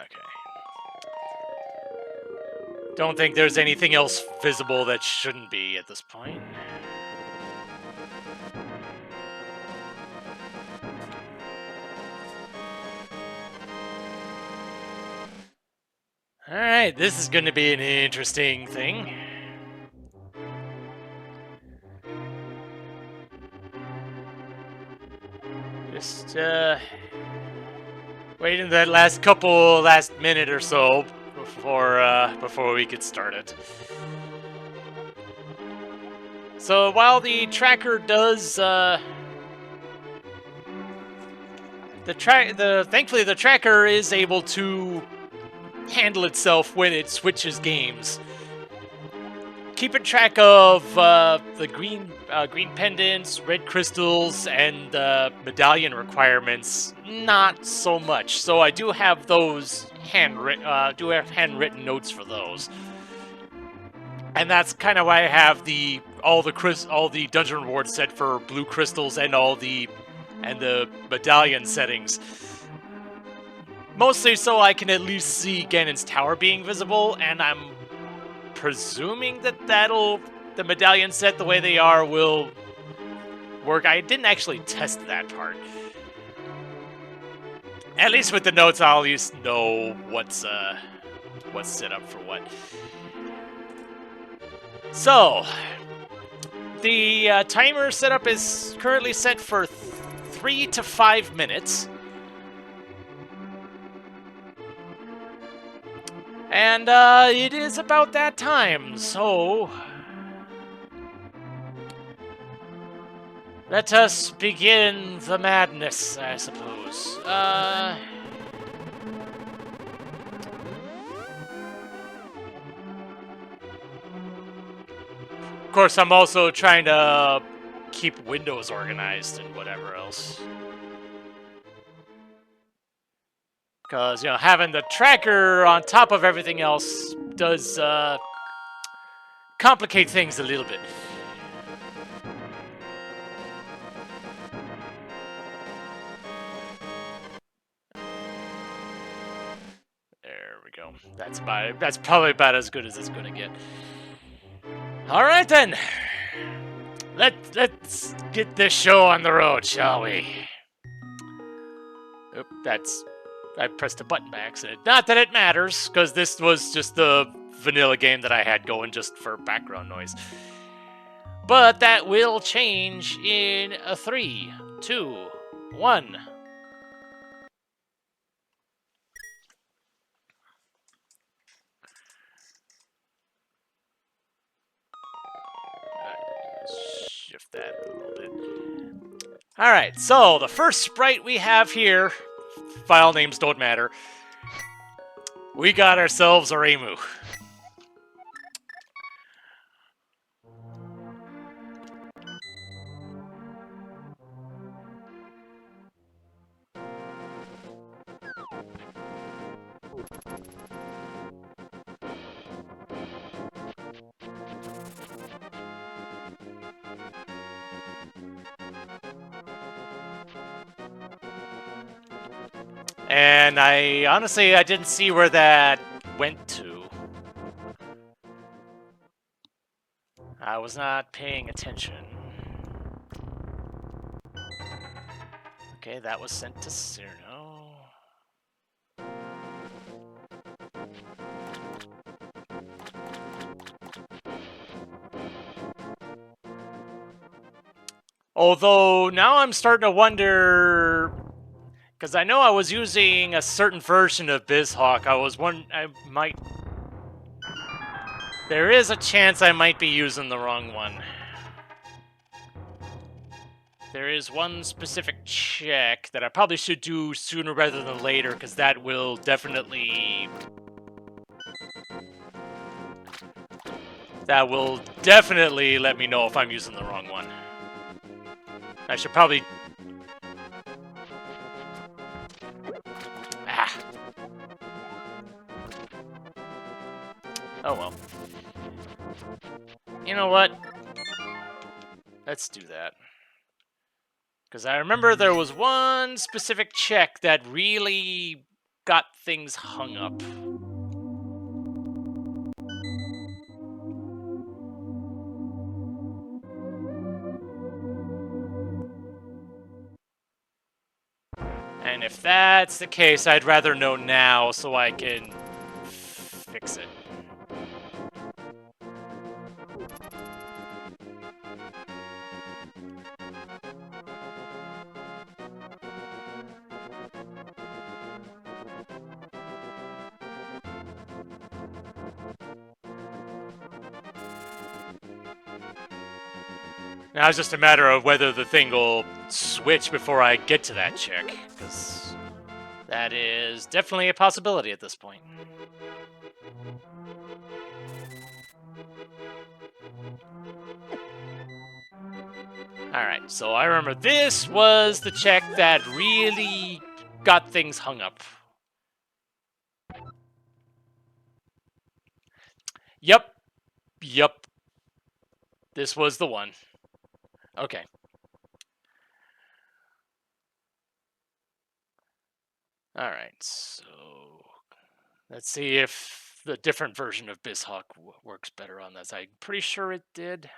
Okay. Don't think there's anything else visible that shouldn't be at this point. Alright, this is going to be an interesting thing. Just, waiting that last minute or so before we get started. So while the tracker does, thankfully the tracker is able to handle itself when it switches games. Keeping track of the green pendants, red crystals, and medallion requirements, not so much. So I do have those handwritten notes for those, and that's kind of why I have all the dungeon rewards set for blue crystals and the medallion settings. Mostly so I can at least see Ganon's tower being visible, and I'm presuming that the medallion set the way they are will work. I didn't actually test that part. At least with the notes, I'll at least know what's set up for what. So, the timer setup is currently set for 3 to 5 minutes. And it is about that time, so let us begin the madness, I suppose. Of course, I'm also trying to keep windows organized and whatever else. Because, having the tracker on top of everything else does complicate things a little bit. There we go. That's probably about as good as it's gonna get. All right then. Let's get this show on the road, shall we? Oop, I pressed a button by accident. Not that it matters, because this was just the vanilla game that I had going just for background noise. But that will change in a 3, 2, 1. Shift that a little bit. Alright, so the first sprite we have here, file names don't matter, we got ourselves a Reimu. And honestly, I didn't see where that went to. I was not paying attention. Okay, that was sent to Cyrano. Although, now I'm starting to wonder, because I know I was using a certain version of Bizhawk. There is a chance I might be using the wrong one. There is one specific check that I probably should do sooner rather than later, because that will definitely let me know if I'm using the wrong one. I should probably... Oh well. You know what? Let's do that. Because I remember there was one specific check that really got things hung up. And if that's the case, I'd rather know now so I can fix it. Now it's just a matter of whether the thing will switch before I get to that check, because that is definitely a possibility at this point. Alright, so I remember this was the check that really got things hung up. Yep. This was the one. Okay. Alright, so let's see if the different version of Bizhawk works better on this. I'm pretty sure it did.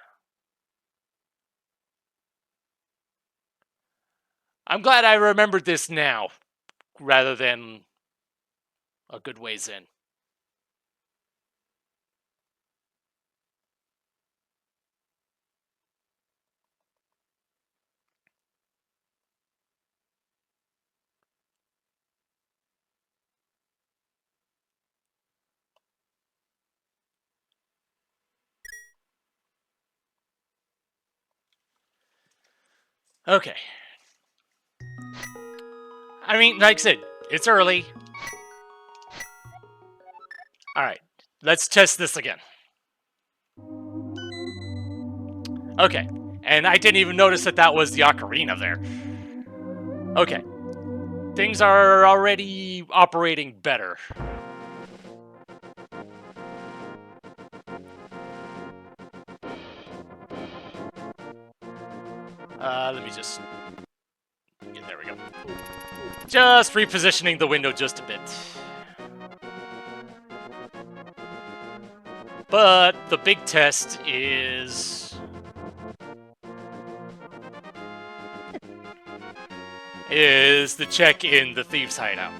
I'm glad I remembered this now, rather than a good ways in. Okay. I mean, like I said, it's early. Alright, let's test this again. Okay, and I didn't even notice that that was the ocarina there. Okay, things are already operating better. Let me just... Yeah, there we go. Just repositioning the window just a bit. But the big test is the check in the thieves' hideout.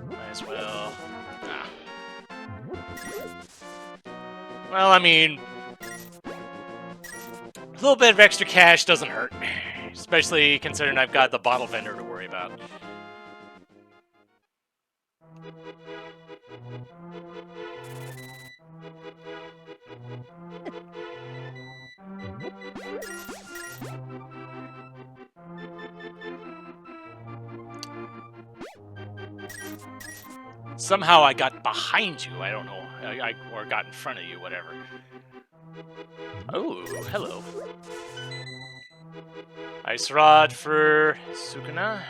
Might as well. Ah. Well, I mean, a little bit of extra cash doesn't hurt, especially considering I've got the bottle vendor to worry about. Somehow I got behind you. I don't know. Or got in front of you, whatever. Oh, hello. Ice rod for Sukuna.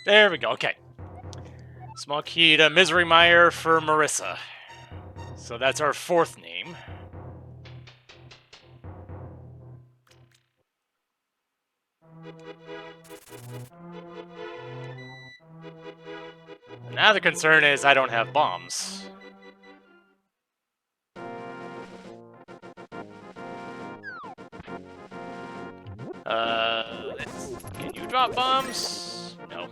There we go. Okay. Small key to Misery Mire for Marissa. So that's our fourth name. Now the concern is I don't have bombs. Can you drop bombs? No.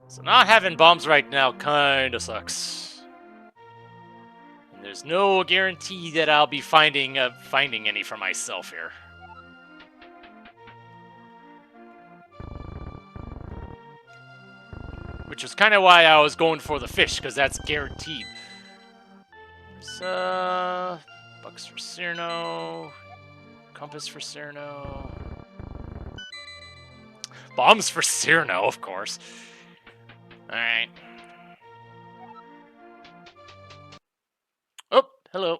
So not having bombs right now kinda sucks. And there's no guarantee that I'll be finding any for myself here. Which is kind of why I was going for the fish, because that's guaranteed. So, bucks for Cyrano, compass for Cyrano, bombs for Cyrano, of course. Alright. Oh, hello.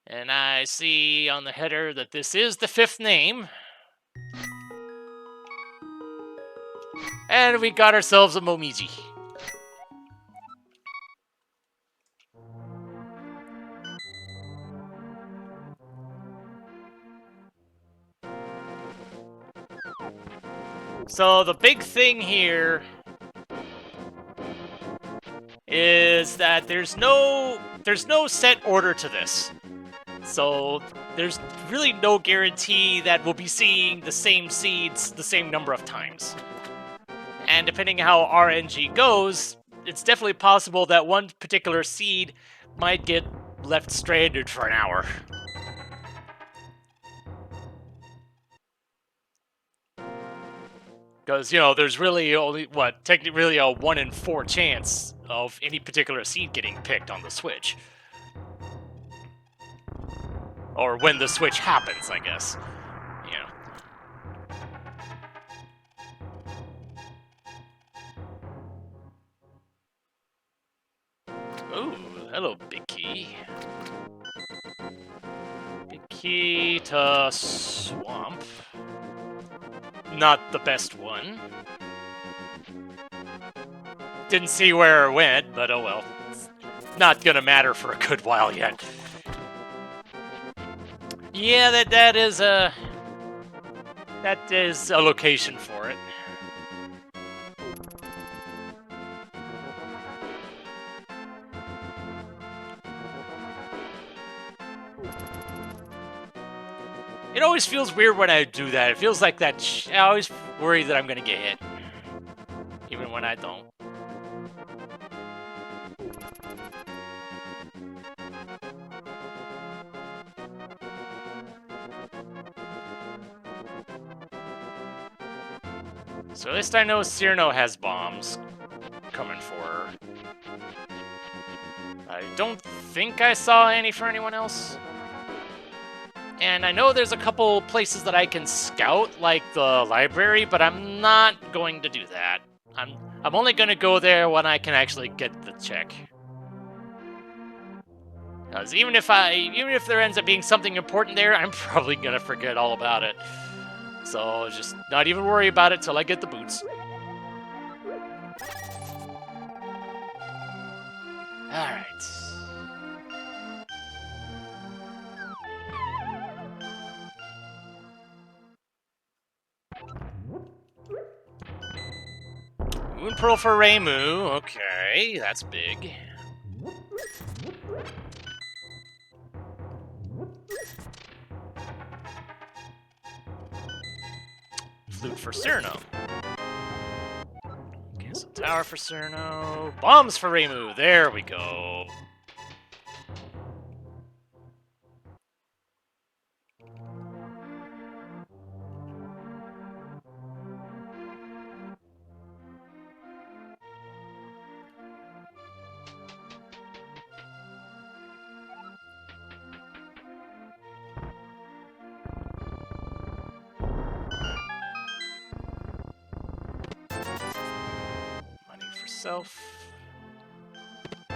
And I see on the header that this is the fifth name. And we got ourselves a Momiji. So the big thing here is that there's no set order to this. So there's really no guarantee that we'll be seeing the same seeds the same number of times. And depending how RNG goes, it's definitely possible that one particular seed might get left stranded for an hour. Because, you know, there's really only, technically really a 1 in 4 chance of any particular seed getting picked on the Switch. Or when the Switch happens, I guess. You know. Ooh, hello, Big Key. Big Key to Swamp. Not the best one. Didn't see where it went, but oh well. It's not gonna matter for a good while yet. Yeah, that is a location for it. It always feels weird when I do that. It feels like that. I always worry that I'm gonna get hit, even when I don't. So at least I know Cyrano has bombs coming for her. I don't think I saw any for anyone else. And I know there's a couple places that I can scout, like the library, but I'm not going to do that. I'm only going to go there when I can actually get the check. Because even if there ends up being something important there, I'm probably going to forget all about it. So just not even worry about it till I get the boots. Alright. Moon Pearl for Reimu. Okay, that's big. Flute for Cyrano. Okay, so tower for Cyrano. Bombs for Reimu. There we go. Money for self. I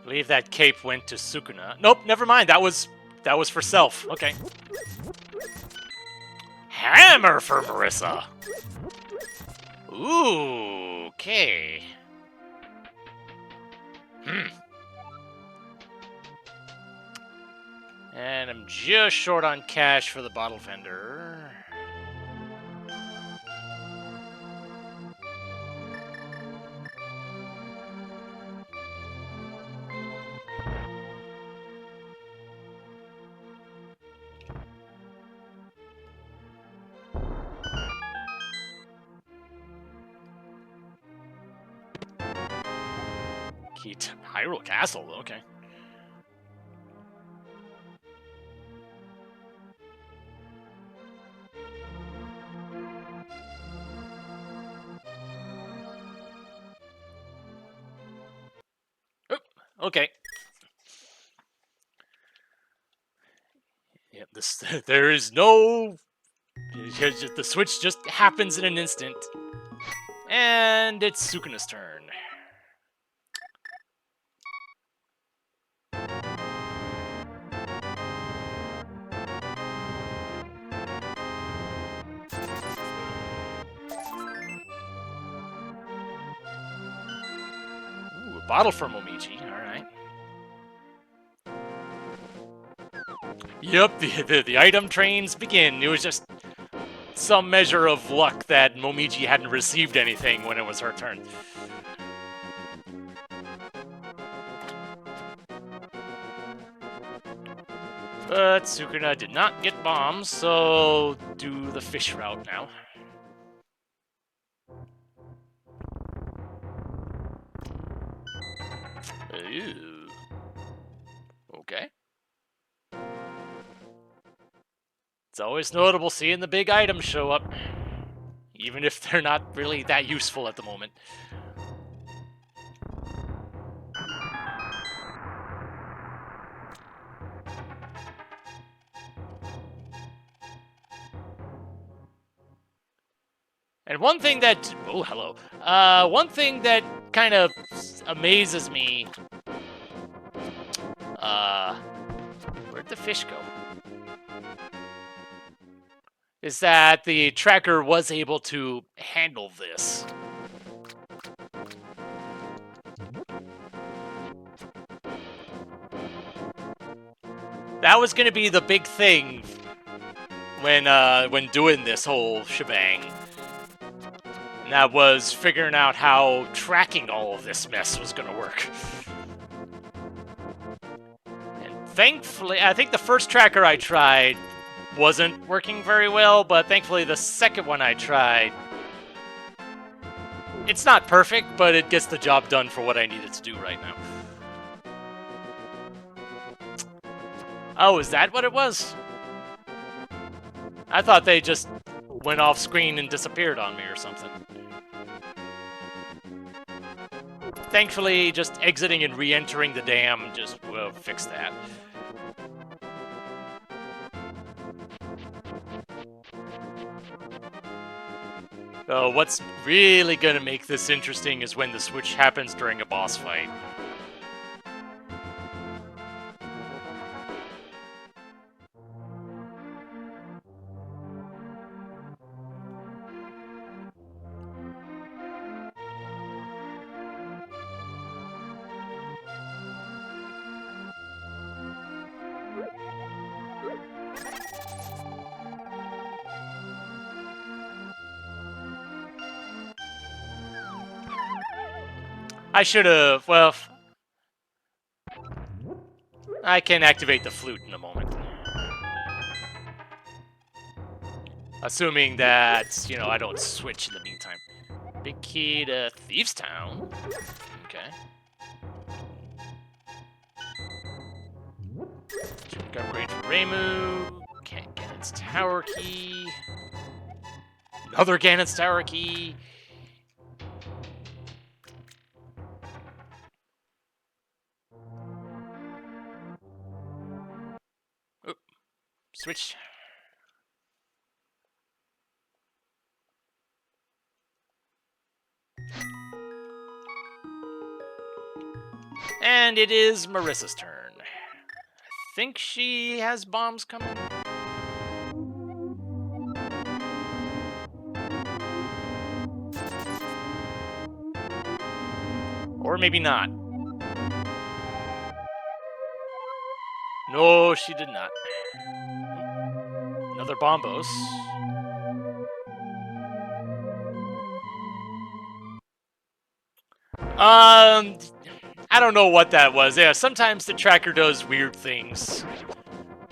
believe that cape went to Sukuna. Nope, never mind. That was for self. Okay. Hammer for Marissa. Ooh, okay. And I'm just short on cash for the bottle vendor. Key to Hyrule Castle, okay. Oop, okay. Yep, there is no... The switch just happens in an instant. And it's Sukuna's turn. bottle for Momiji. Alright. Yep, the item trains begin. It was just some measure of luck that Momiji hadn't received anything when it was her turn. But Sukuna did not get bombs, so do the fish route now. Ew. Okay. It's always notable seeing the big items show up, even if they're not really that useful at the moment. And one thing that... Oh, hello. One thing that kind of amazes me... Where'd the fish go? Is that the tracker was able to handle this. That was going to be the big thing when doing this whole shebang. And that was figuring out how tracking all of this mess was going to work. And thankfully, I think the first tracker I tried wasn't working very well, but thankfully the second one I tried, it's not perfect, but it gets the job done for what I needed to do right now. Oh, is that what it was? I thought they just went off screen and disappeared on me or something. Thankfully, just exiting and re-entering the dam just will fix that. What's really going to make this interesting is when the switch happens during a boss fight. I should have, well, I can activate the flute in a moment. Assuming that, you know, I don't switch in the meantime. Big key to Thieves Town. Okay. Upgrade for Reimu. Can't get its tower key. Another Ganon's tower key. Oop. Switch. And it is Marissa's turn. I think she has bombs coming. Or maybe not. No, she did not. Another Bombos. I don't know what that was. Yeah, sometimes the tracker does weird things.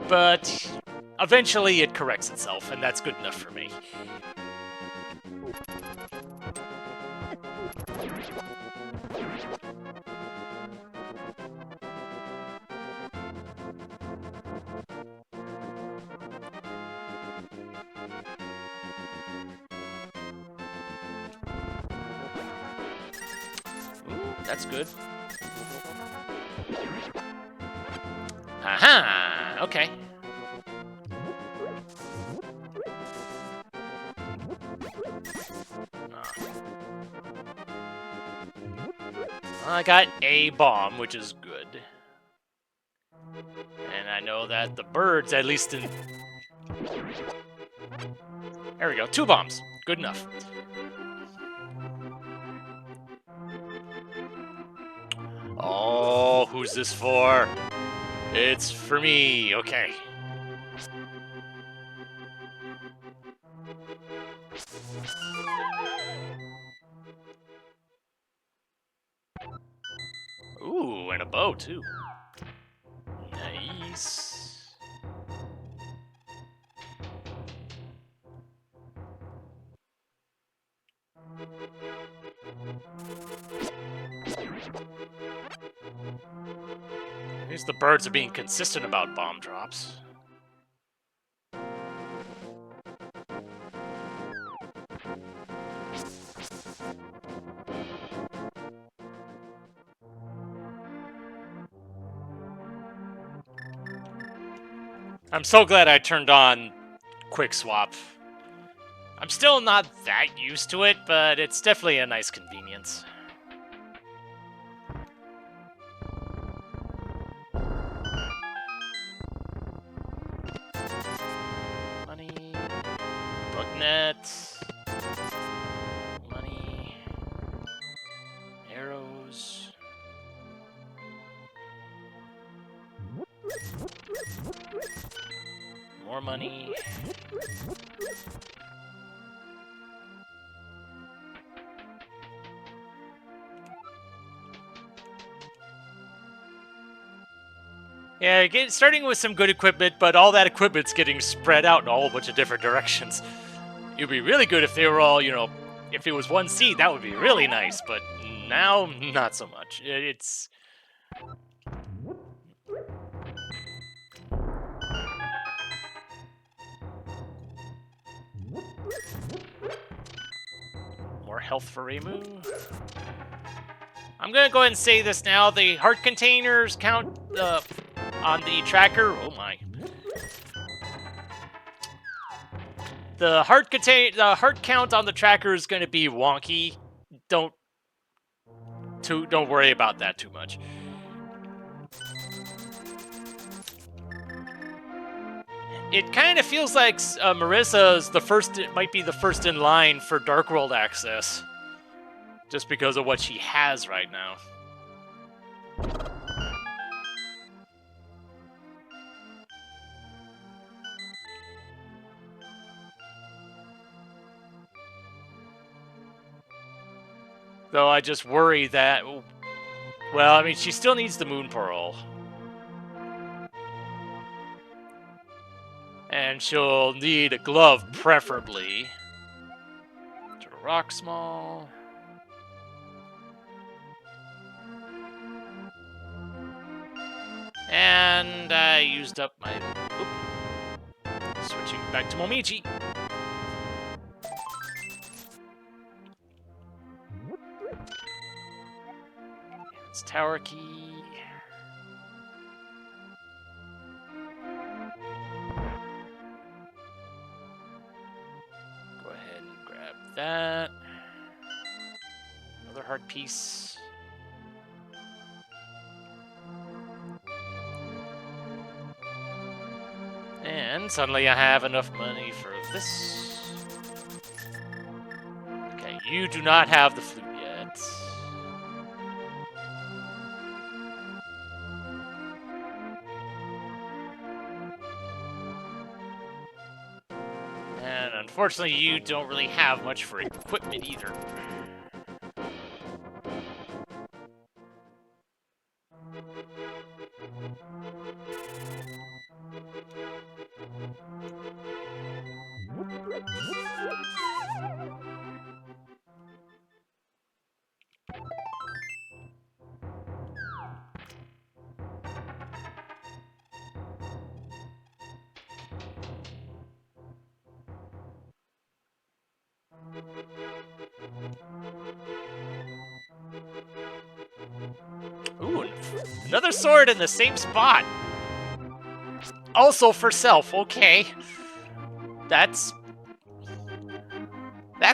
But eventually it corrects itself, and that's good enough for me. That's good. Aha! Okay. I got a bomb, which is good. And I know that the birds, at least in... There we go. 2 bombs. Good enough. Oh, who's this for? It's for me. Okay. Ooh, and a bow, too. Nice. At least the birds are being consistent about bomb drops. I'm so glad I turned on quick swap. I'm still not that used to it, but it's definitely a nice convenience. Money. Bug net. Money. Arrows. More money. Yeah, starting with some good equipment, but all that equipment's getting spread out in a whole bunch of different directions. It would be really good if they were all, if it was one seed, that would be really nice, but now, not so much. It's... More health for Reimu. I'm gonna go ahead and say this now. The heart containers count on the tracker. Oh my. The heart count on the tracker is gonna be wonky. Don't worry about that too much. It kind of feels like Marissa's might be the first in line for Dark World access, just because of what she has right now. Though I just worry that, well, I mean, she still needs the Moon Pearl. And she'll need a glove, preferably. To rock small. And I used up my... Oop. Switching back to Momichi. It's tower key. Go ahead and grab that. Another heart piece. And suddenly I have enough money for this. Okay, you do not have the flute yet. And unfortunately, you don't really have much for equipment either. Ooh, another sword in the same spot. Also for self, okay. That's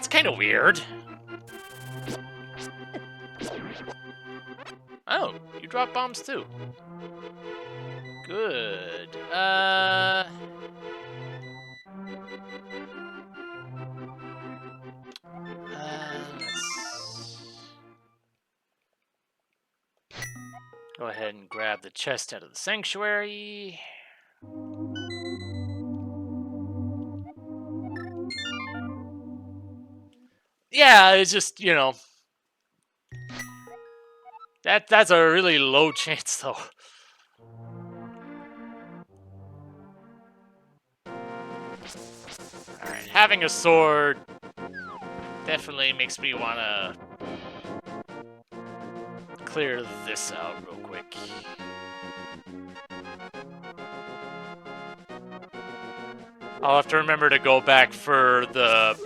kind of weird. Oh, you drop bombs too. Good. Go ahead and grab the chest out of the sanctuary. Yeah, it's just, you know, that's a really low chance, though. Alright, having a sword definitely makes me want to clear this out real quick. I'll have to remember to go back for the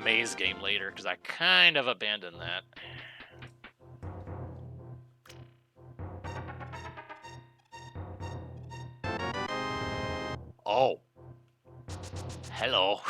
maze game later, because I kind of abandoned that. Oh. Hello.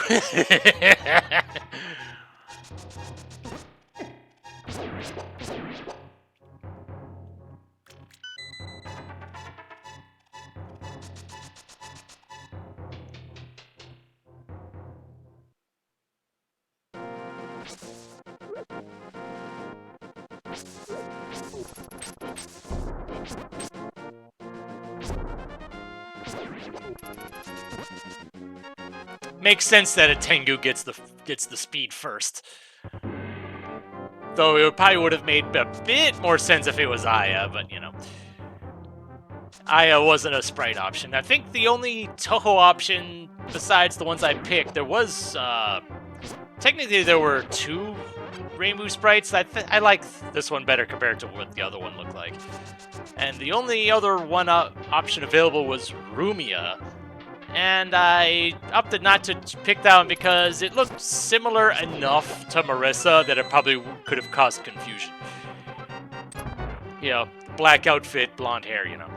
Makes sense that a Tengu gets the speed first. Though it probably would have made a bit more sense if it was Aya, but you know. Aya wasn't a sprite option. I think the only Toho option, besides the ones I picked, there was, technically there were 2 Reimu sprites. I like this one better compared to what the other one looked like. And the only other one option available was Rumia. And I opted not to pick that one because it looked similar enough to Marissa that it probably could have caused confusion. You know, black outfit, blonde hair, you know.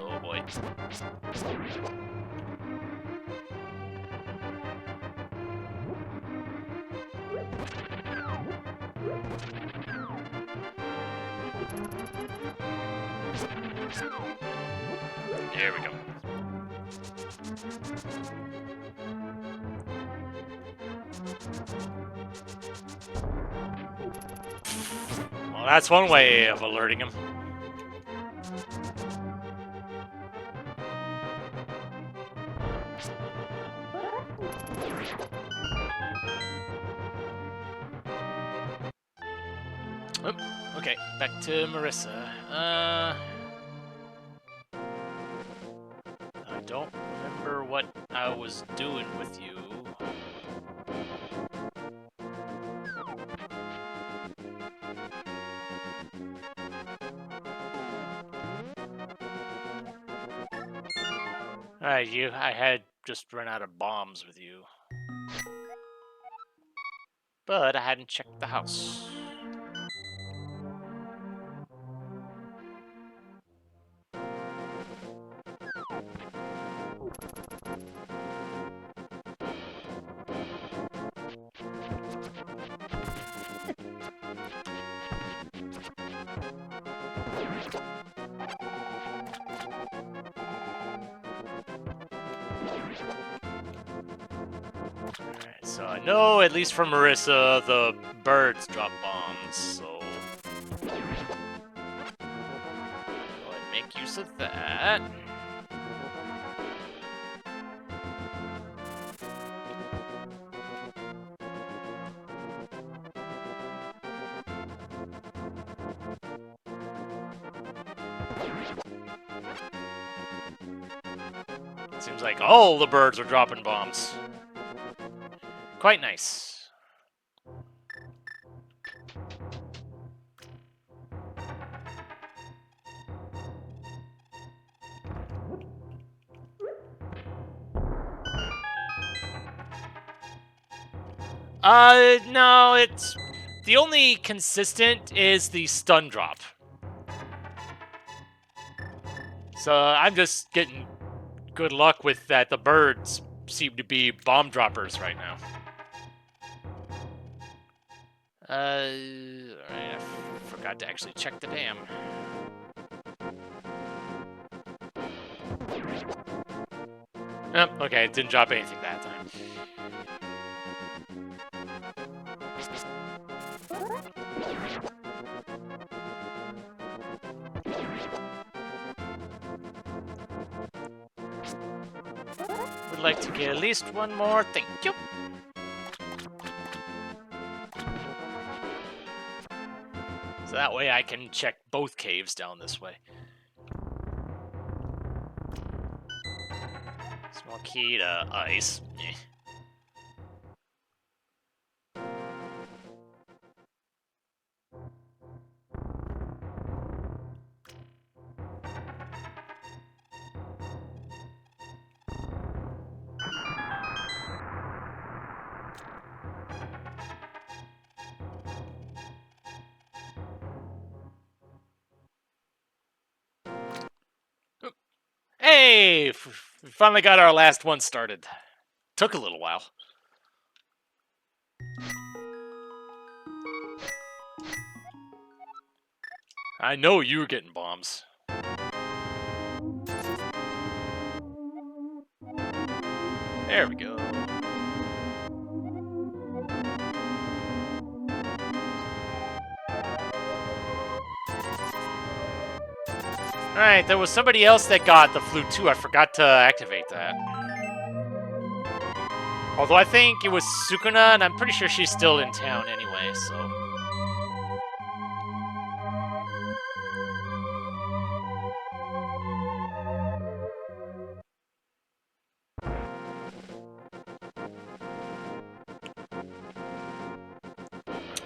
Oh boy. There we go. Well, that's one way of alerting him. Oh, okay, back to Marissa. I don't remember what I was doing with you. Alright, I had just run out of bombs with you. But I hadn't checked the house. Alright, so I know, at least for Marissa, the birds drop bombs, so... Go ahead and make use of that. Seems like all the birds are dropping bombs. Quite nice. No, it's... The only consistent is the stun drop. So I'm just getting good luck with that. The birds seem to be bomb droppers right now. Alright, I forgot to actually check the dam. Oh, okay, it didn't drop anything that time. like to get at least one more. Thank you. So that way I can check both caves down this way. Small key to ice. Eh. Hey! We finally got our last one started. Took a little while. I know you were getting bombs. There we go. Alright, there was somebody else that got the flute too. I forgot to activate that. Although I think it was Sukuna, and I'm pretty sure she's still in town anyway, so...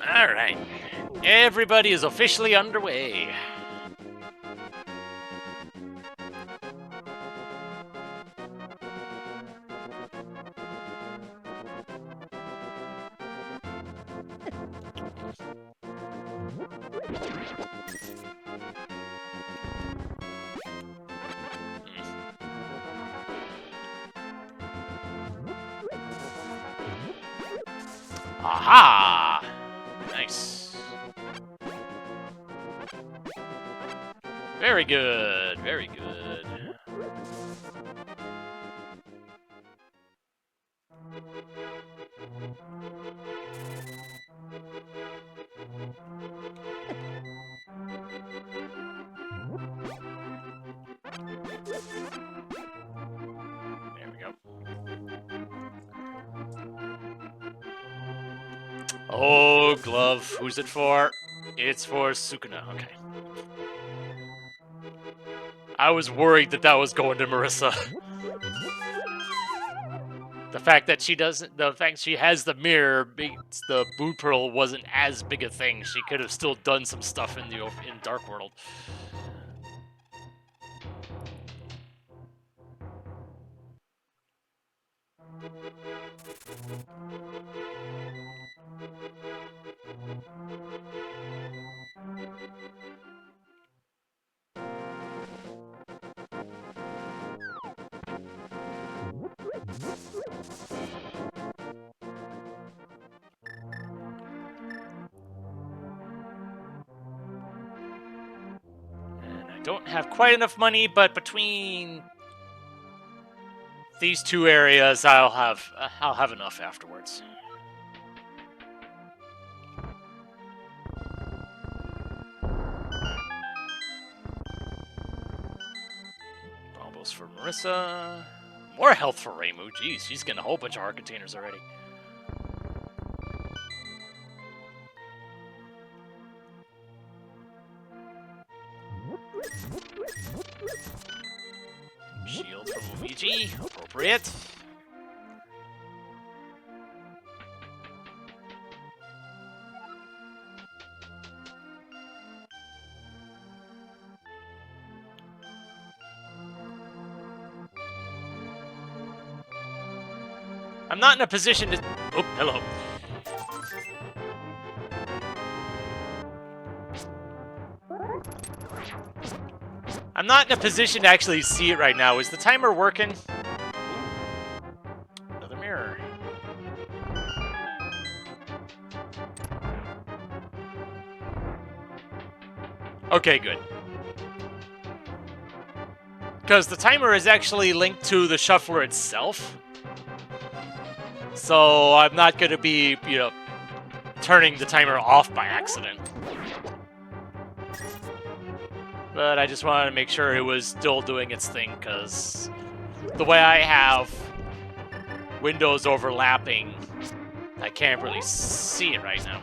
Alright. Everybody is officially underway. Aha! Nice. Very good, very good. There we go. Oh, glove. Who's it for? It's for Sukuna. Okay. I was worried that that was going to Marissa. The fact that she doesn't, the fact she has the mirror makes the Boot Pearl wasn't as big a thing. She could have still done some stuff in Dark World. And I don't have quite enough money, but between these two areas, I'll have enough afterwards. Bombos for Marissa. More health for Reimu. Jeez, she's getting a whole bunch of heart containers already. Shield from Luigi. Appropriate. I'm not in a position to... Oh, hello. I'm not in a position to actually see it right now. Is the timer working? Another mirror. Okay, good. Because the timer is actually linked to the shuffler itself. So I'm not going to be, turning the timer off by accident. But I just wanted to make sure it was still doing its thing, because the way I have windows overlapping. I can't really see it right now.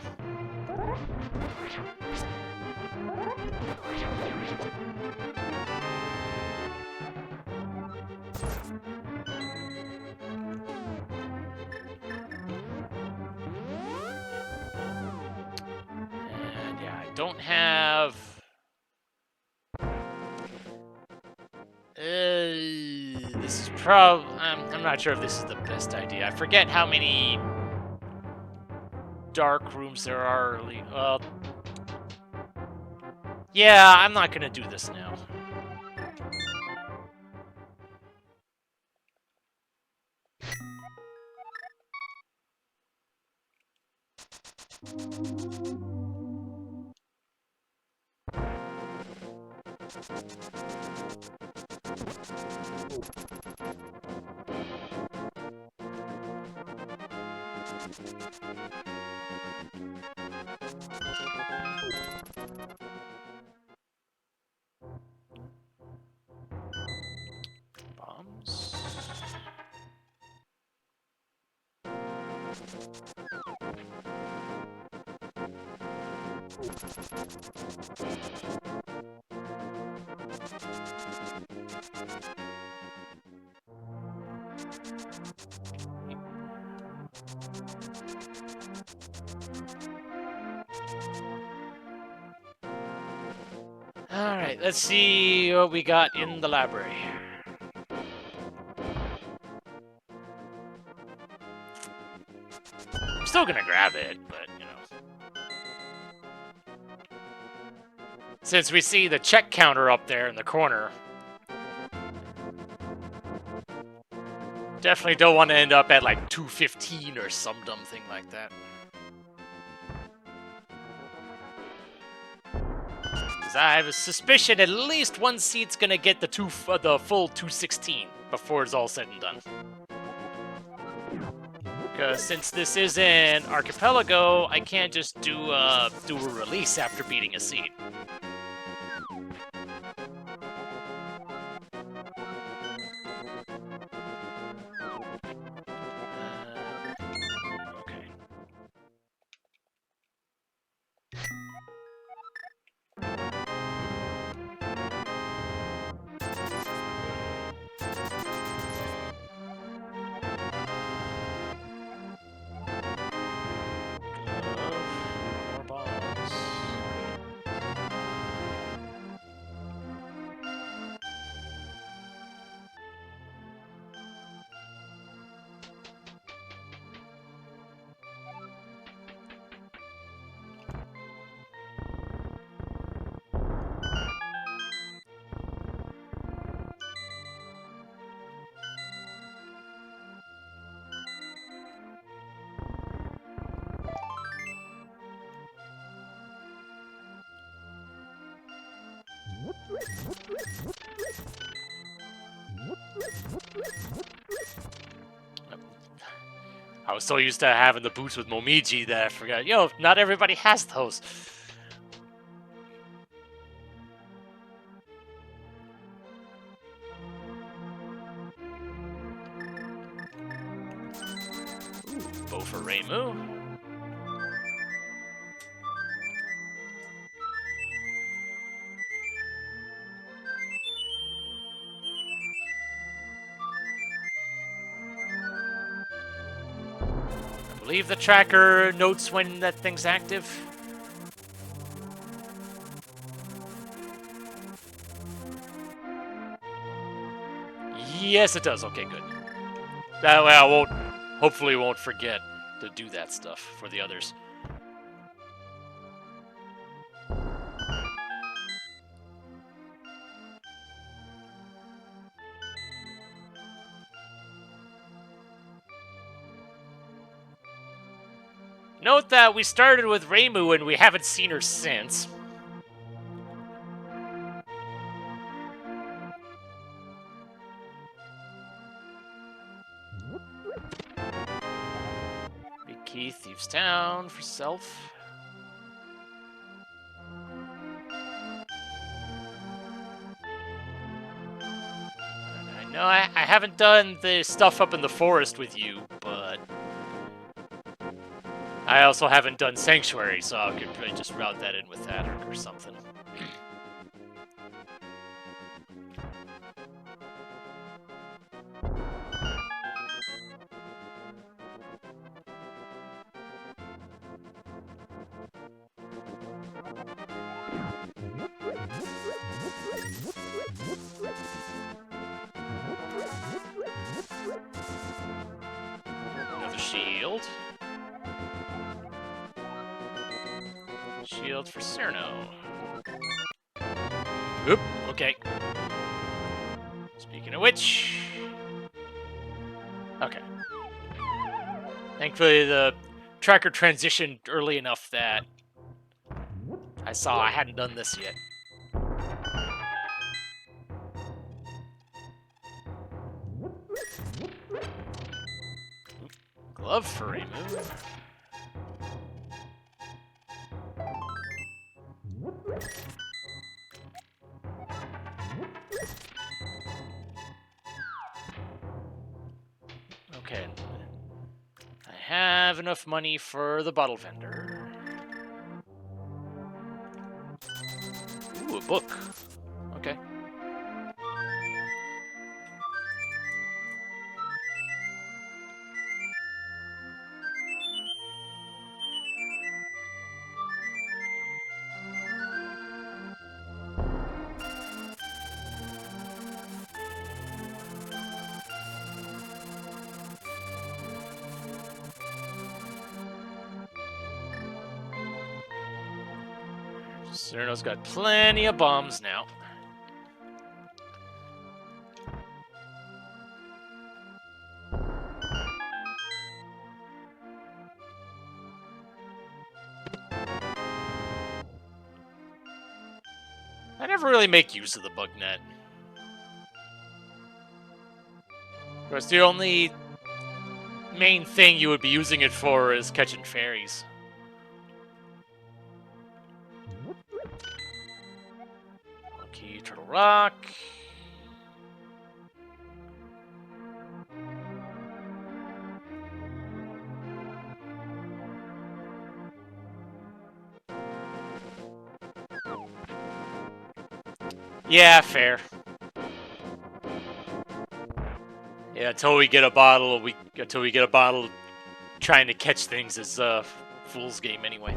And yeah, I don't have... this is I'm not sure if this is the best idea. I forget how many dark rooms there are. Well, yeah, I'm not gonna do this now. Bombs. Alright, let's see what we got in the library. I'm still gonna grab it, but, you know. Since we see the check counter up there in the corner, definitely don't want to end up at like 215 or some dumb thing like that. Because I have a suspicion at least one seat's gonna get the full 216 before it's all said and done. Because since this is an archipelago, I can't just do a release after beating a seat. Okay. More bombs. I was so used to having the boots with Momiji that I forgot, yo, not everybody has those. Ooh, bow for Reimu. I believe the tracker notes when that thing's active. Yes, it does. Okay, good. That way I hopefully won't forget to do that stuff for the others. Note that we started with Reimu and we haven't seen her since. Big Key, Thieves Town for self. And I No, I haven't done the stuff up in the forest with you, but I also haven't done Sanctuary, so I could probably just route that in with that or something. Another shield. Shield for Cerno. Oop, okay. Speaking of which... Okay. Thankfully, the tracker transitioned early enough that I saw I hadn't done this yet. Oop, glove for remove. Okay. I have enough money for the bottle vendor. Ooh, a book. Okay. Cerno's got plenty of bombs now. I never really make use of the bug net. Of course, the only main thing you would be using it for is catching fairies. Okay, Turtle Rock. Yeah, fair. Yeah, until we get a bottle, trying to catch things is a fool's game anyway.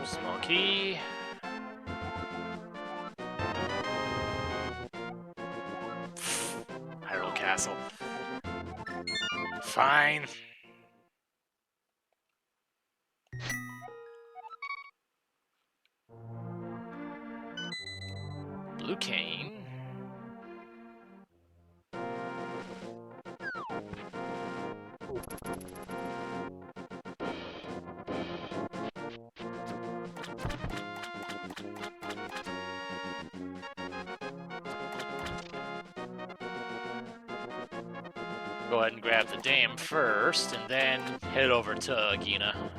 Small key. Hyrule Castle. Fine. Blue cane. Go ahead and grab the dam first, and then head over to Gina.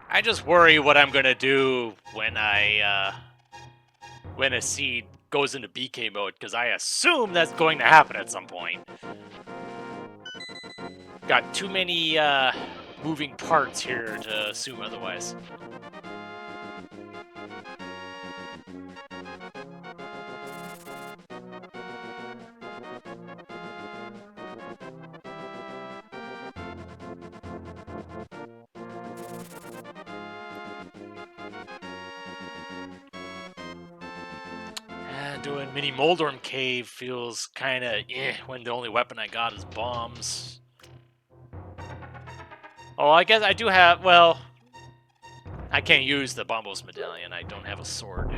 I just worry what I'm gonna do when when a seed goes into BK mode, because I assume that's going to happen at some point. Got too many moving parts here to assume otherwise. Doing mini Moldorm Cave feels kind of when the only weapon I got is bombs. Oh, I guess I do have. Well, I can't use the Bombos medallion. I don't have a sword.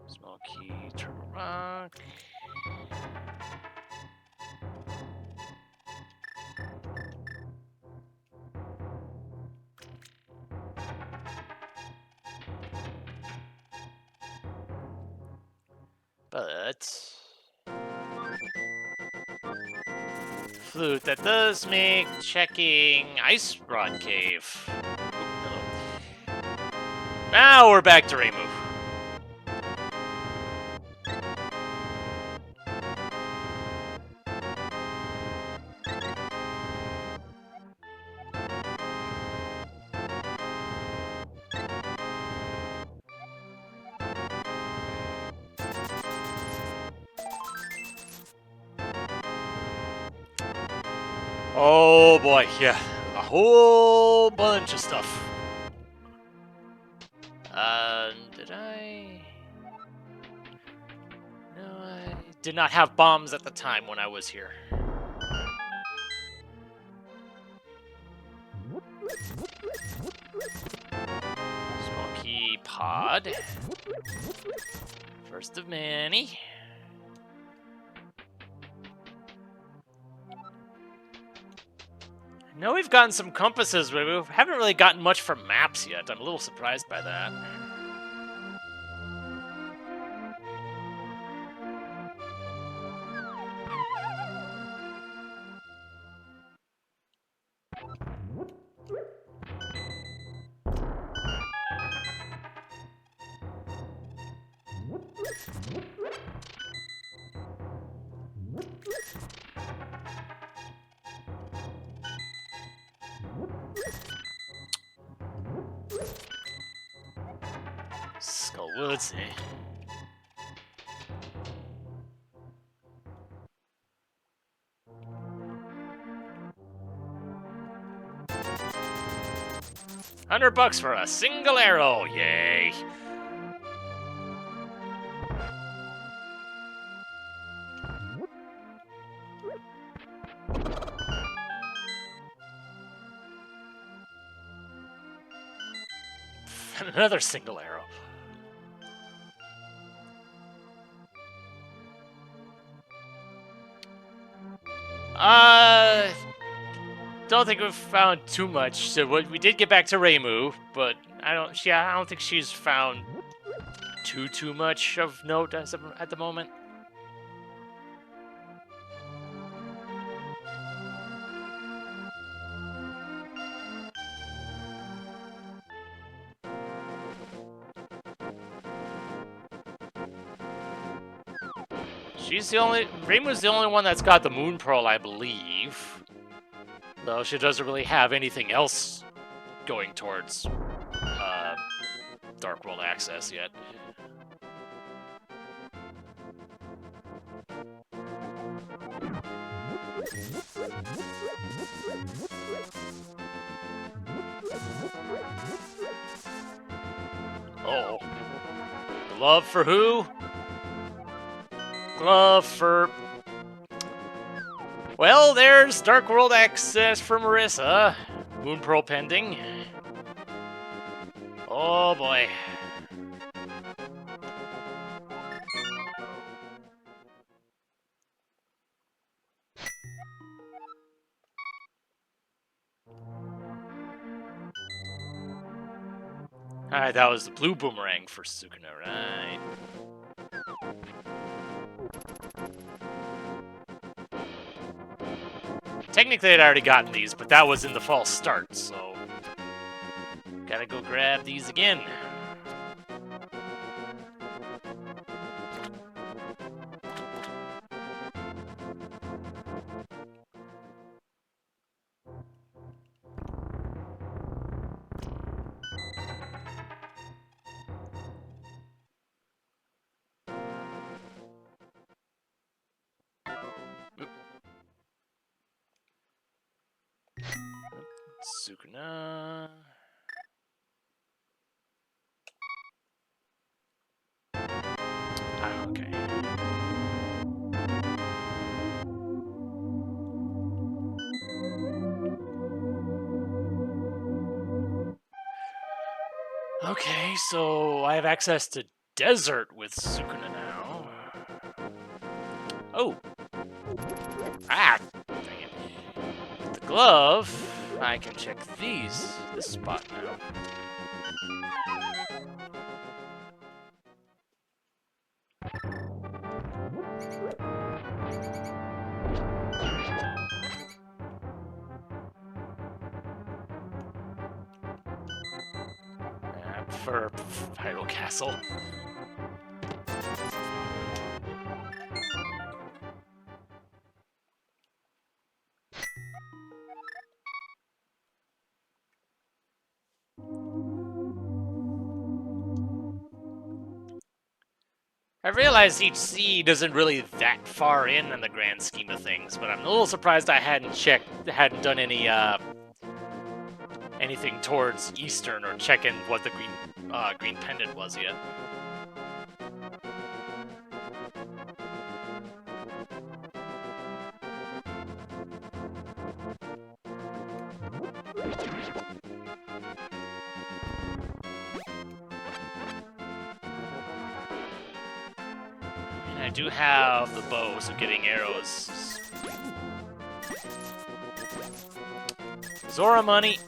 Small key, turtle rock. But flute, that does make checking Ice Rod Cave. Hello. Now we're back to Reimu. Oh boy, yeah. A whole bunch of stuff. Did I? No, I did not have bombs at the time when I was here. Small key pod. First of many. I know we've gotten some compasses, but we haven't really gotten much from maps yet. I'm a little surprised by that. Skull Woods, eh? $100 for a single arrow, yay! Another single arrow. Don't think we've found too much. So we did get back to Reimu, but I don't think she's found too much of note at the moment. Reimu's the only one that's got the Moon Pearl, I believe. Though she doesn't really have anything else going towards Dark World access yet. Oh. Glove for who? Glove for... Well, there's Dark World access for Marissa. Moon Pearl pending. Oh boy. Alright, that was the blue boomerang for Sukuna, right? Technically, I'd already gotten these, but that was in the false start, so... Gotta go grab these again. Sukuna. Okay. Okay, so I have access to desert with Sukuna now. Oh. Ah! Dang it. With the glove, I can check this spot now. For Hyrule Castle. I realize each seed isn't really that far in the grand scheme of things, but I'm a little surprised I hadn't done any anything towards Eastern or checking what the green pendant was yet. And I do have the bow, so getting arrows. Zora money.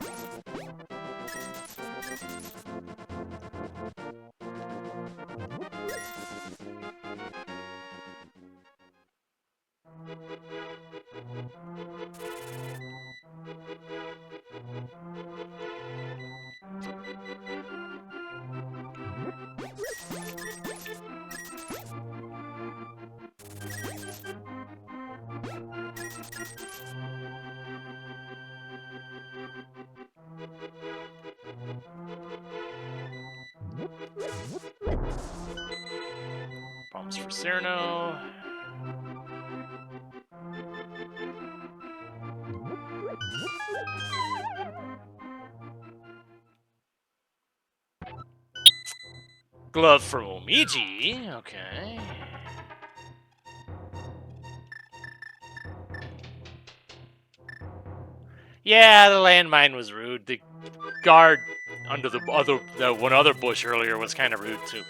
Bombs for Cyrano. Glove for Omiji. Okay. Yeah, the landmine was rude. The guard under the one other bush earlier was kind of rude too.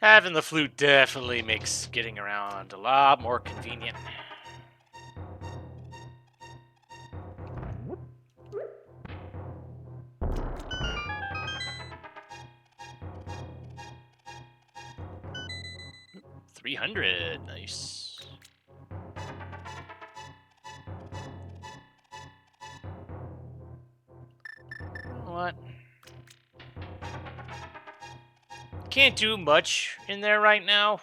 Having the flute definitely makes getting around a lot more convenient. $300, nice. What? Can't do much in there right now.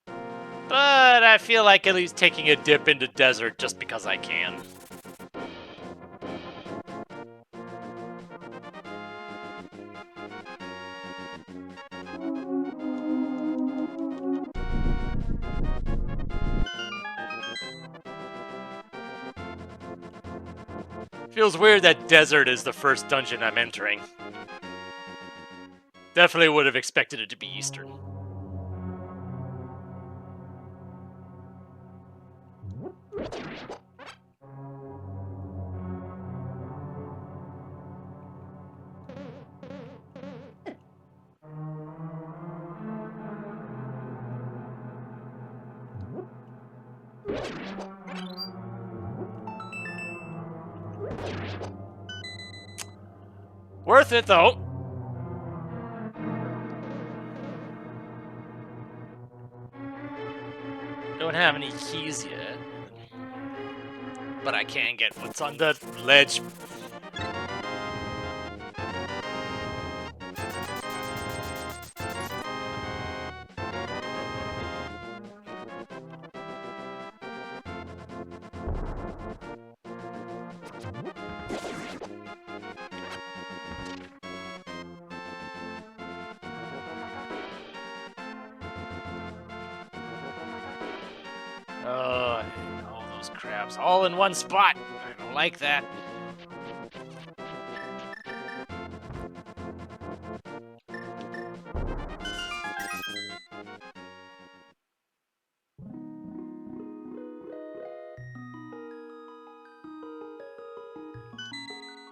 But I feel like at least taking a dip into desert just because I can. Feels weird that desert is the first dungeon I'm entering. Definitely would have expected it to be Eastern. Worth it, though. Don't have any keys yet. But I can get what's on the ledge. All those crabs all in one spot. I don't like that.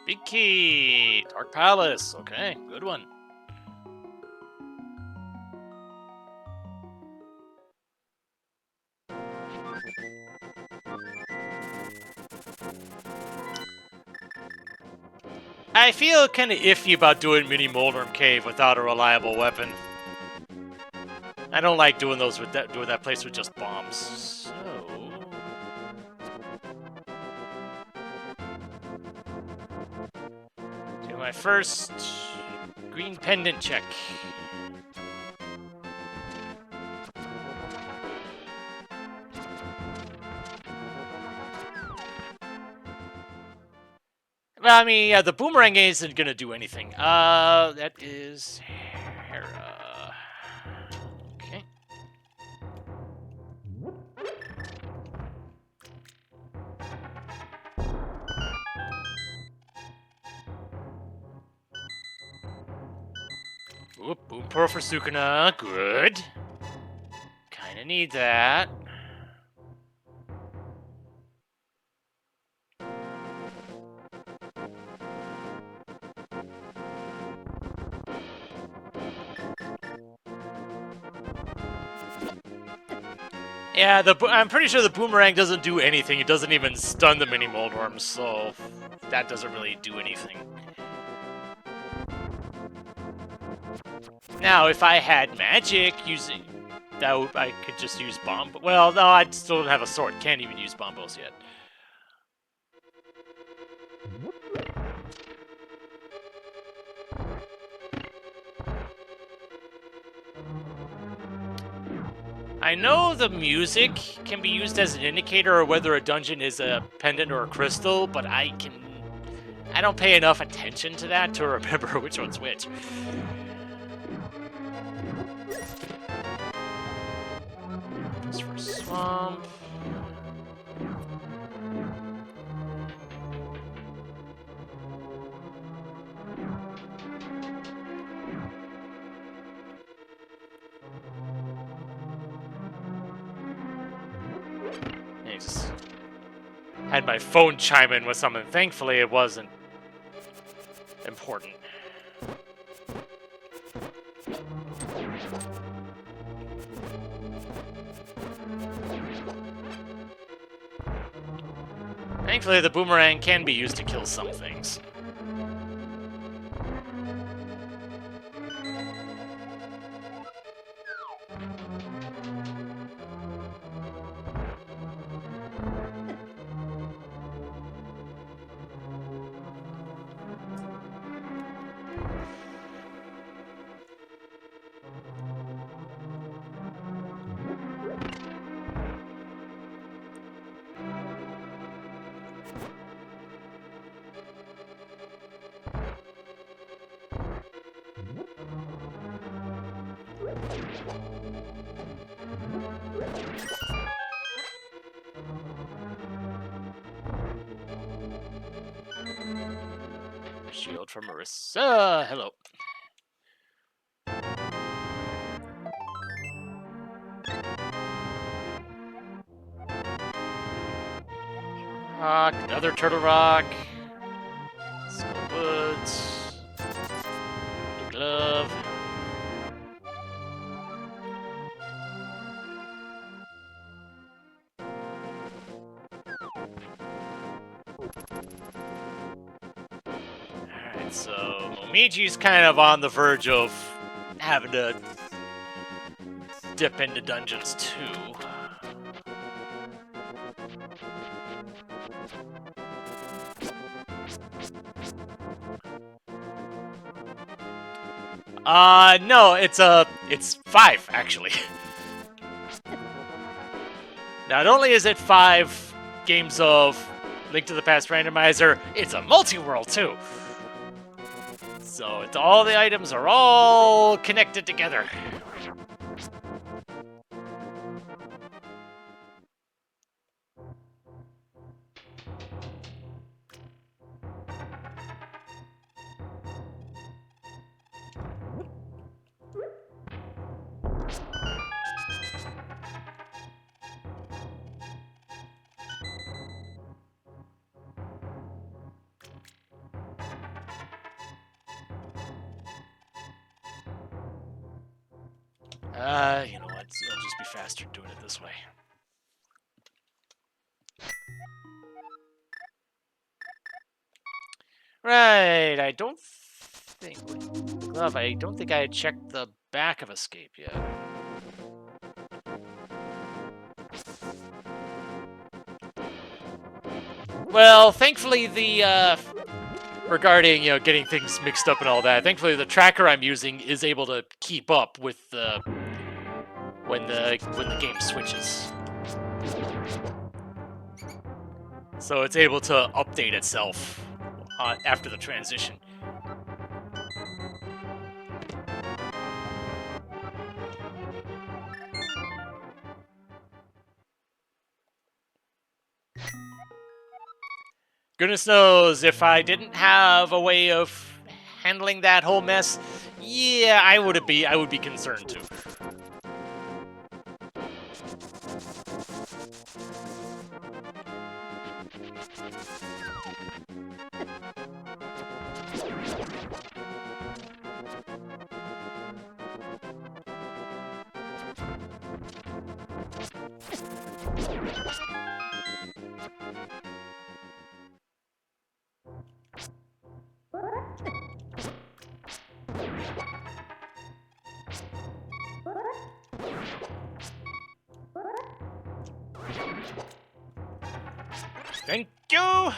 Big key! Dark Palace. Okay, good one. I feel kind of iffy about doing Mini Moldworm Cave without a reliable weapon. I don't like doing those with that place with just bombs. So do my first green pendant check. Well, I mean, yeah, the boomerang isn't gonna do anything. That is Hera. Okay. Oop, boom pearl for Sukuna. Good. Kinda need that. Yeah, I'm pretty sure the boomerang doesn't do anything. It doesn't even stun the mini moldworms, so that doesn't really do anything. Now, if I had magic using that, I could just use bomb. Well, no, I still don't have a sword. Can't even use bombos yet. I know the music can be used as an indicator of whether a dungeon is a pendant or a crystal, but I don't pay enough attention to that to remember which one's which. Just for swamp. I just had my phone chime in with something. Thankfully, it wasn't important. Thankfully, the boomerang can be used to kill some things. Shield from Marissa. Hello. Rock, another turtle rock. Skull Woods. The glove. Alright, so Momiji's kind of on the verge of having to dip into dungeons too. No, it's 5 actually. Not only is it 5 games of Link to the Past randomizer, it's a multi-world too. So it's all the items are all connected together. You know what? It'll just be faster doing it this way. Right, I don't think... Glove, I don't think I had checked the back of Escape yet. Well, thankfully the, regarding, you know, getting things mixed up and all that, thankfully the tracker I'm using is able to keep up with the... when the game switches. So it's able to update itself after the transition. Goodness knows, if I didn't have a way of handling that whole mess, yeah, I would be concerned too. Thank you!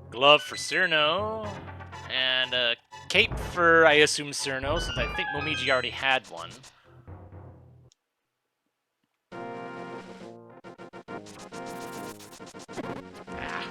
Glove for Cyrano, and a cape for, I assume, Cyrano, since I think Momiji already had one. Ah.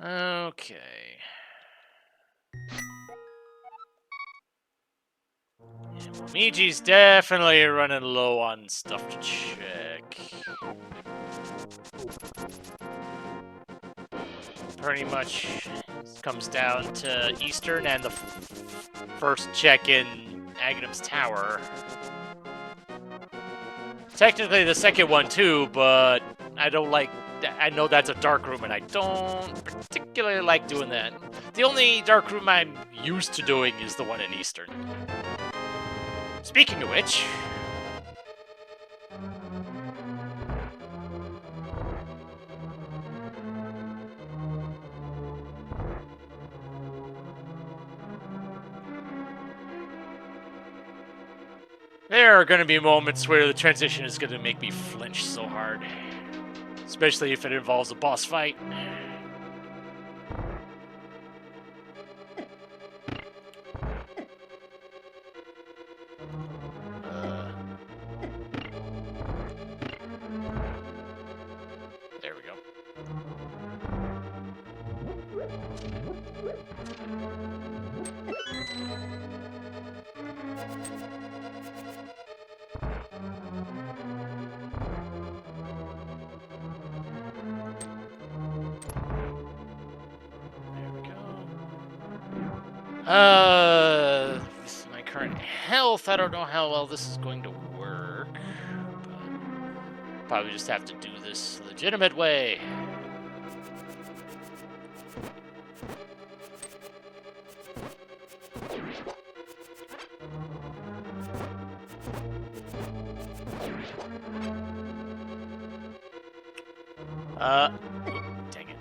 Okay. Yeah, Momiji's definitely running low on stuff to check. Pretty much comes down to Eastern and the first check in Aghanim's Tower. Technically the second one too, but I don't like... I know that's a dark room, and I don't particularly like doing that. The only dark room I'm used to doing is the one in Eastern. Speaking of which... there are going to be moments where the transition is going to make me flinch so hard. Especially if it involves a boss fight. There we go. This is my current health. I don't know how well this is going to work, but probably just have to do this the legitimate way. Dang it.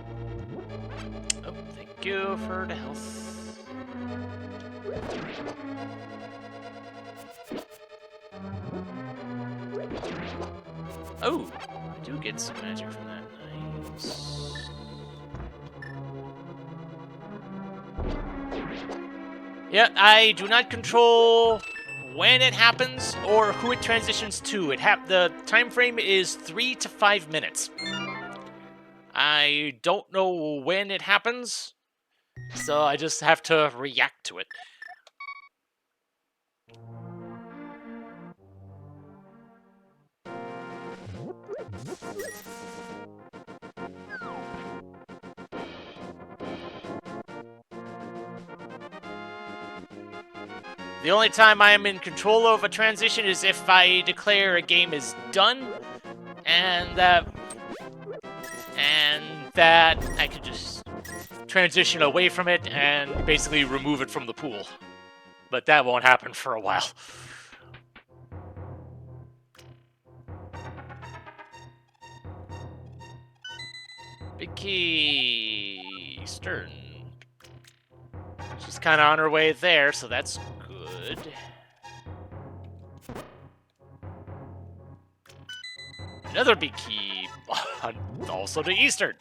Oh, thank you for the health. Oh, I do get some magic from that. Nice. Yeah, I do not control when it happens or who it transitions to. The time frame is 3 to 5 minutes. I don't know when it happens, so I just have to react to it. The only time I am in control of a transition is if I declare a game is done, and that I can just transition away from it and basically remove it from the pool. But that won't happen for a while. Big Key Stern. She's kind of on her way there, so that's good. Another big key, also to Eastern.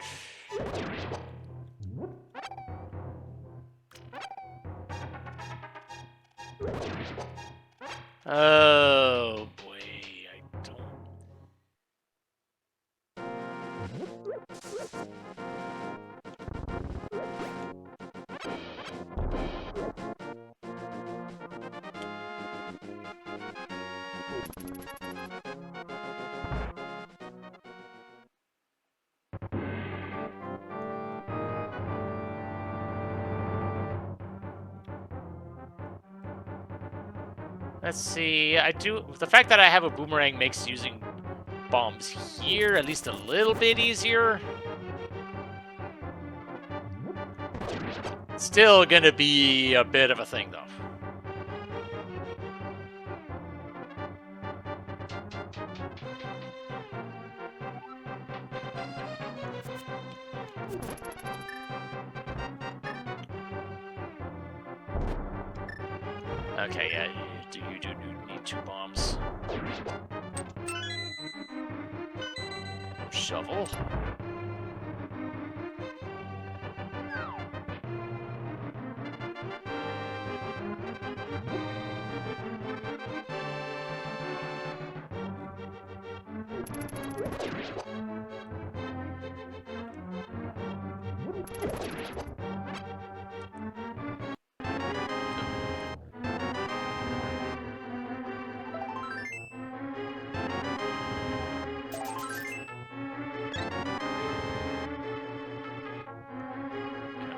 Oh boy, I don't. Let's see. The fact that I have a boomerang makes using bombs here at least a little bit easier. Still gonna be a bit of a thing, though. Okay, yeah, you do need 2 bombs. Shovel.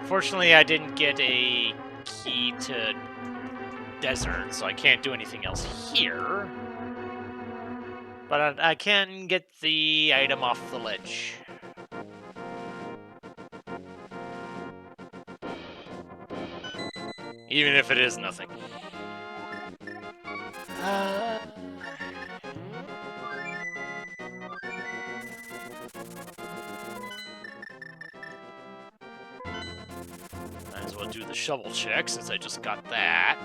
Unfortunately, I didn't get a key to desert, so I can't do anything else here. But I can get the item off the ledge. Even if it is nothing. Might as well do the shovel check since I just got that.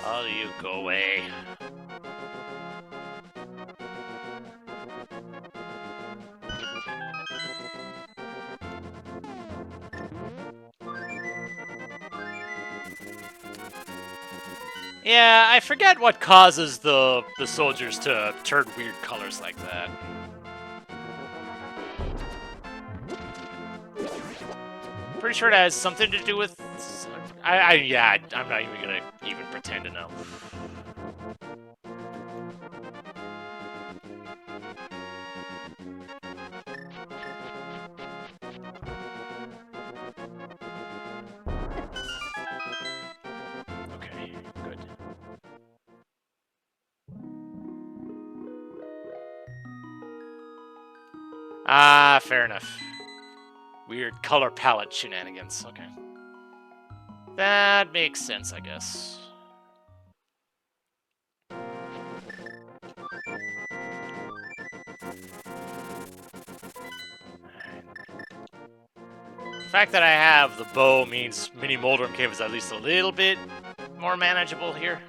Oh, you go away. Yeah, I forget what causes the soldiers to turn weird colors like that. Pretty sure it has something to do with... yeah, I'm not even gonna pretend to know. Okay, good. Ah, fair enough. Weird color palette shenanigans, okay. That makes sense, I guess. fact that I have the bow means Mini Moldrum Cave is at least a little bit more manageable here.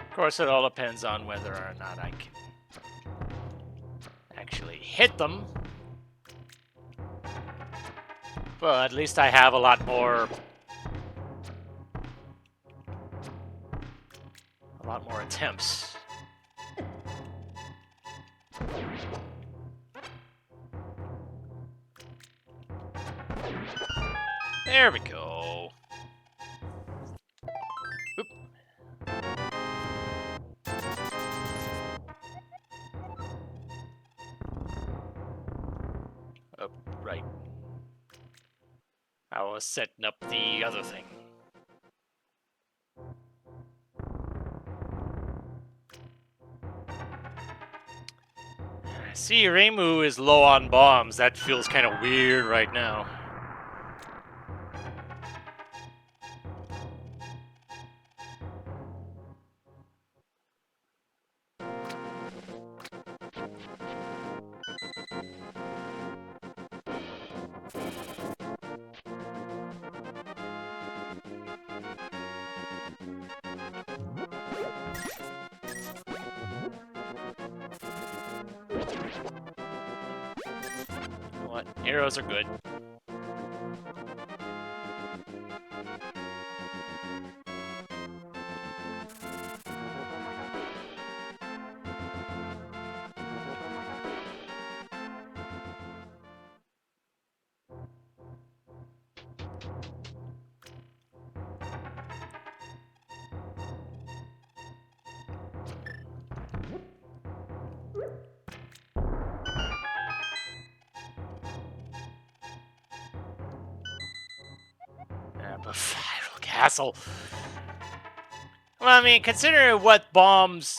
Of course, it all depends on whether or not I can actually hit them. But at least I have a lot more attempts. There we go. Oop. Oh, right. I was setting up the other thing. See, Reimu is low on bombs. That feels kind of weird right now. What? Arrows are good. But Viral Castle. Well, I mean, considering what bombs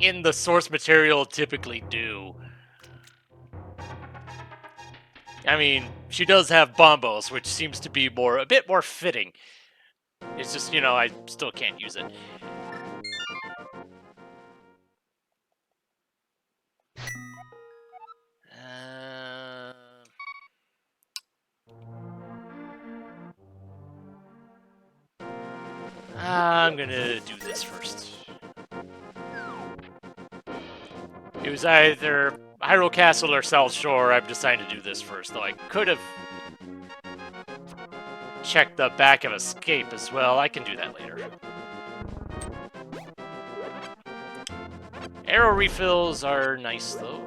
in the source material typically do. I mean, she does have bombos, which seems to be a bit more fitting. It's just, you know, I still can't use it. I'm gonna do this first. It was either Hyrule Castle or South Shore. I've decided to do this first, though I could have checked the back of Escape as well. I can do that later. Arrow refills are nice, though.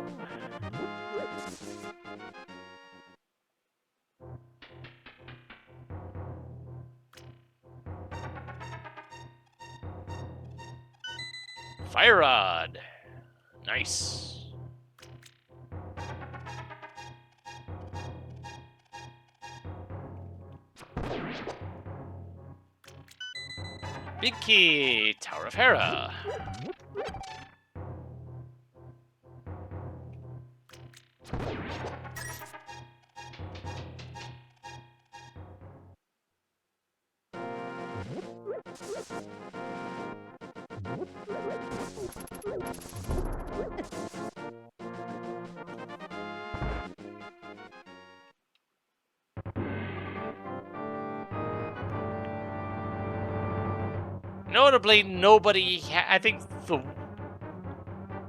Fire Rod. Nice. Big Key, Tower of Hera. Notably, nobody. I think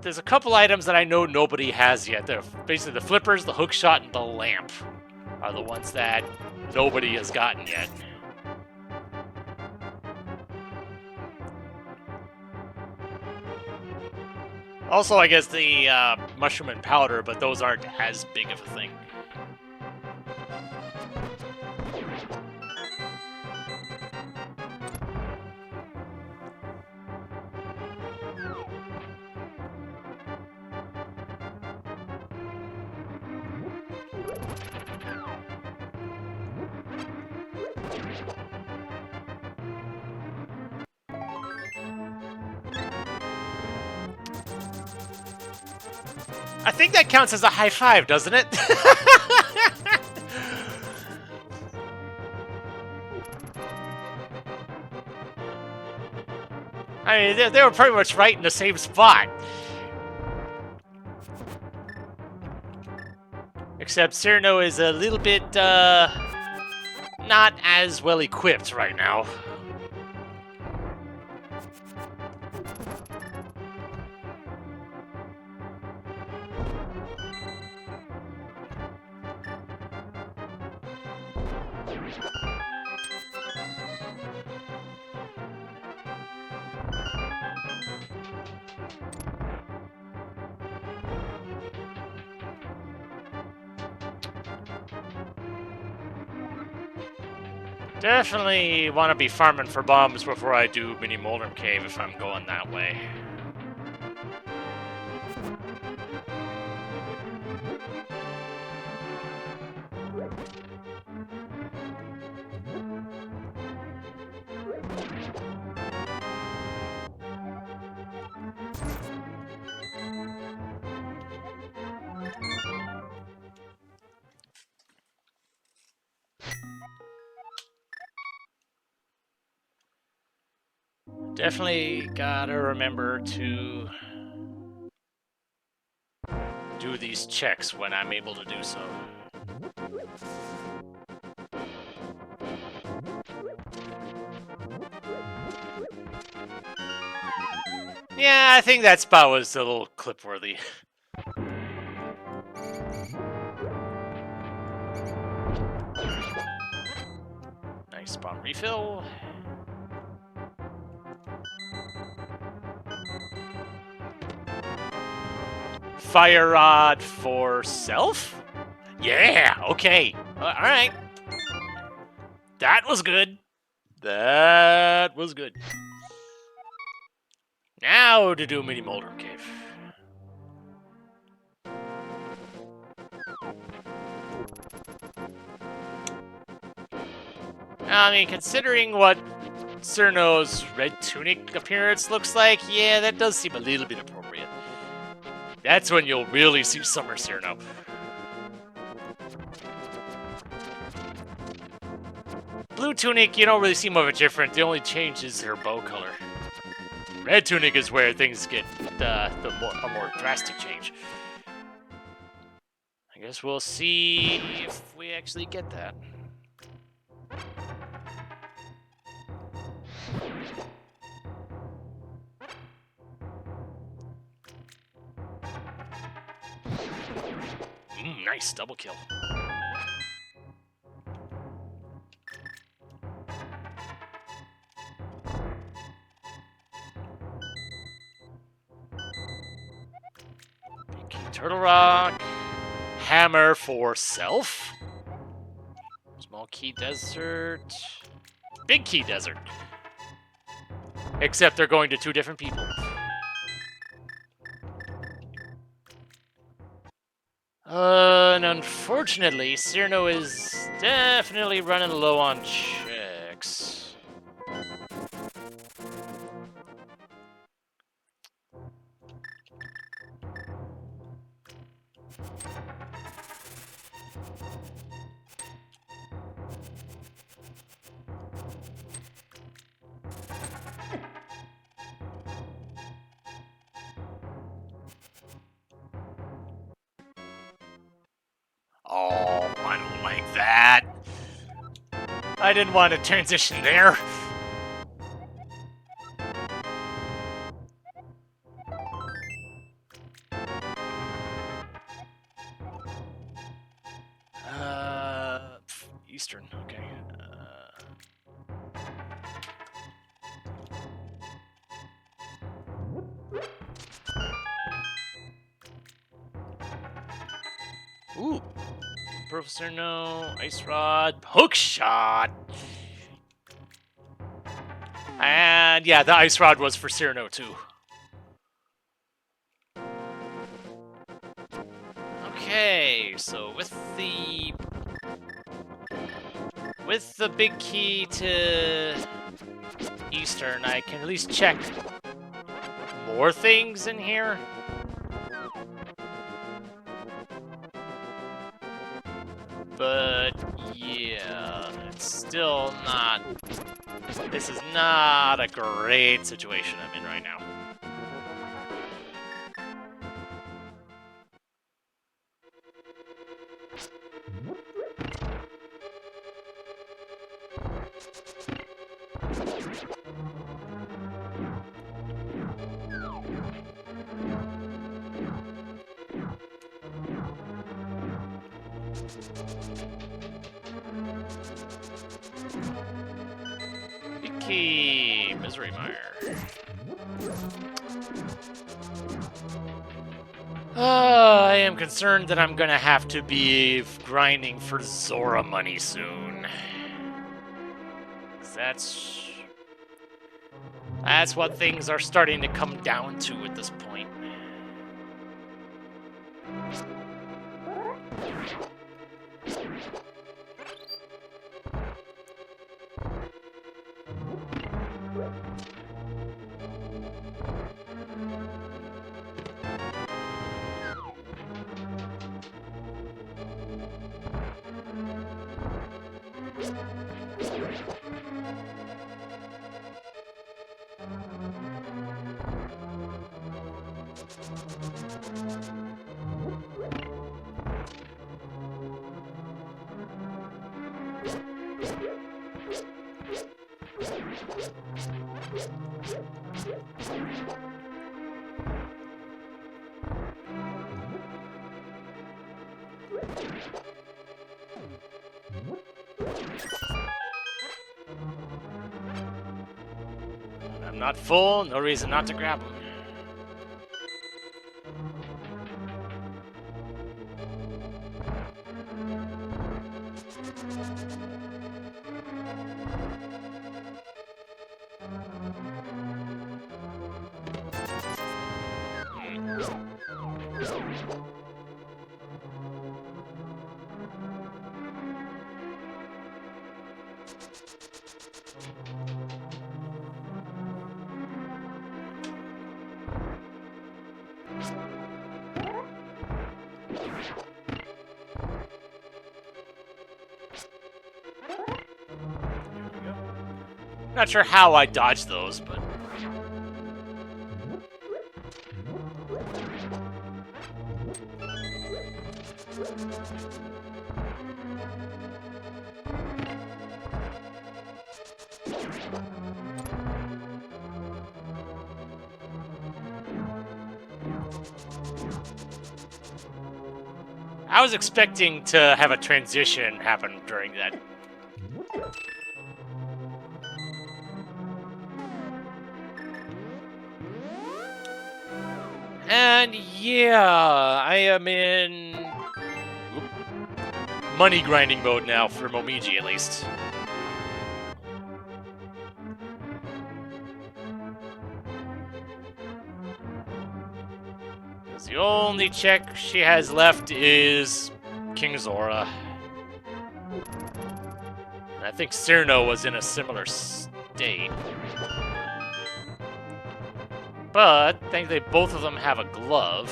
there's a couple items that I know nobody has yet. They're basically the flippers, the hook shot, and the lamp are the ones that nobody has gotten yet. Also, I guess the mushroom and powder, but those aren't as big of a thing. I think that counts as a high five, doesn't it? I mean, they were pretty much right in the same spot. Except Cyrano is a little bit, not as well equipped right now. Definitely want to be farming for bombs before I do Mini Moldrum Cave if I'm going that way. Definitely gotta remember to do these checks when I'm able to do so. Yeah, I think that spot was a little clip-worthy. Nice spawn refill. Fire rod for self? Yeah, okay. Alright. That was good. That was good. Now to do Mini Moldrum Cave. I mean, considering what Cyrano's red tunic appearance looks like, yeah, that does seem a little bit appropriate. That's when you'll really see Summer Cyrano. Blue tunic, you don't really see much of a difference. The only change is her bow color. Red tunic is where things get a more drastic change. I guess we'll see if we actually get that. Nice double kill. Big Key Turtle Rock. Hammer for self. Small Key Desert. Big Key Desert. Except they're going to two different people. And unfortunately, Cyrano is definitely running low on checks. Oh, I don't like that. I didn't want to transition there. Eastern, okay. Ooh. Professor No, Ice Rod, Hook Shot! And yeah, the Ice Rod was for Cyrano too. Okay, so with the big key to Eastern, I can at least check more things in here. But yeah, it's still not. This is not a great situation I'm in right now. Icky Misery Mire. I am concerned that I'm gonna have to be grinding for Zora money soon. 'Cause that's what things are starting to come down to at this point. I'm not full, no reason not to grab them. Not sure how I dodged those, but... I was expecting to have a transition happen during that. And yeah, I am in money grinding mode now for Momiji at least. The only check she has left is King Zora. And I think Cyrano was in a similar state. But thankfully both of them have a glove.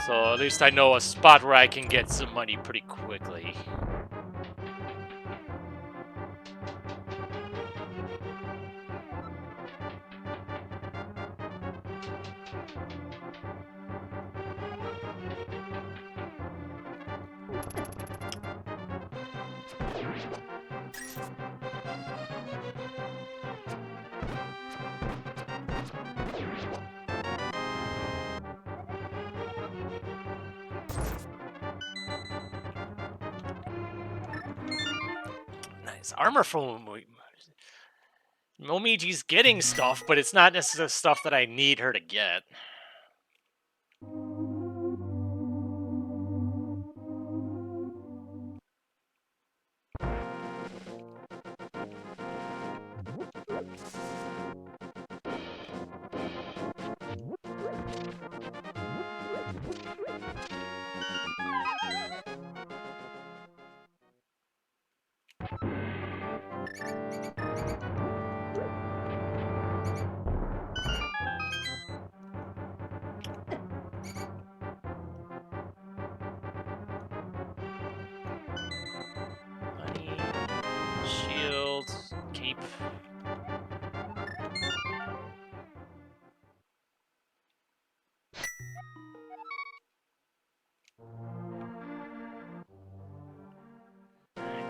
So at least I know a spot where I can get some money pretty quickly. Nice armor from Momiji's getting stuff, but it's not necessarily stuff that I need her to get.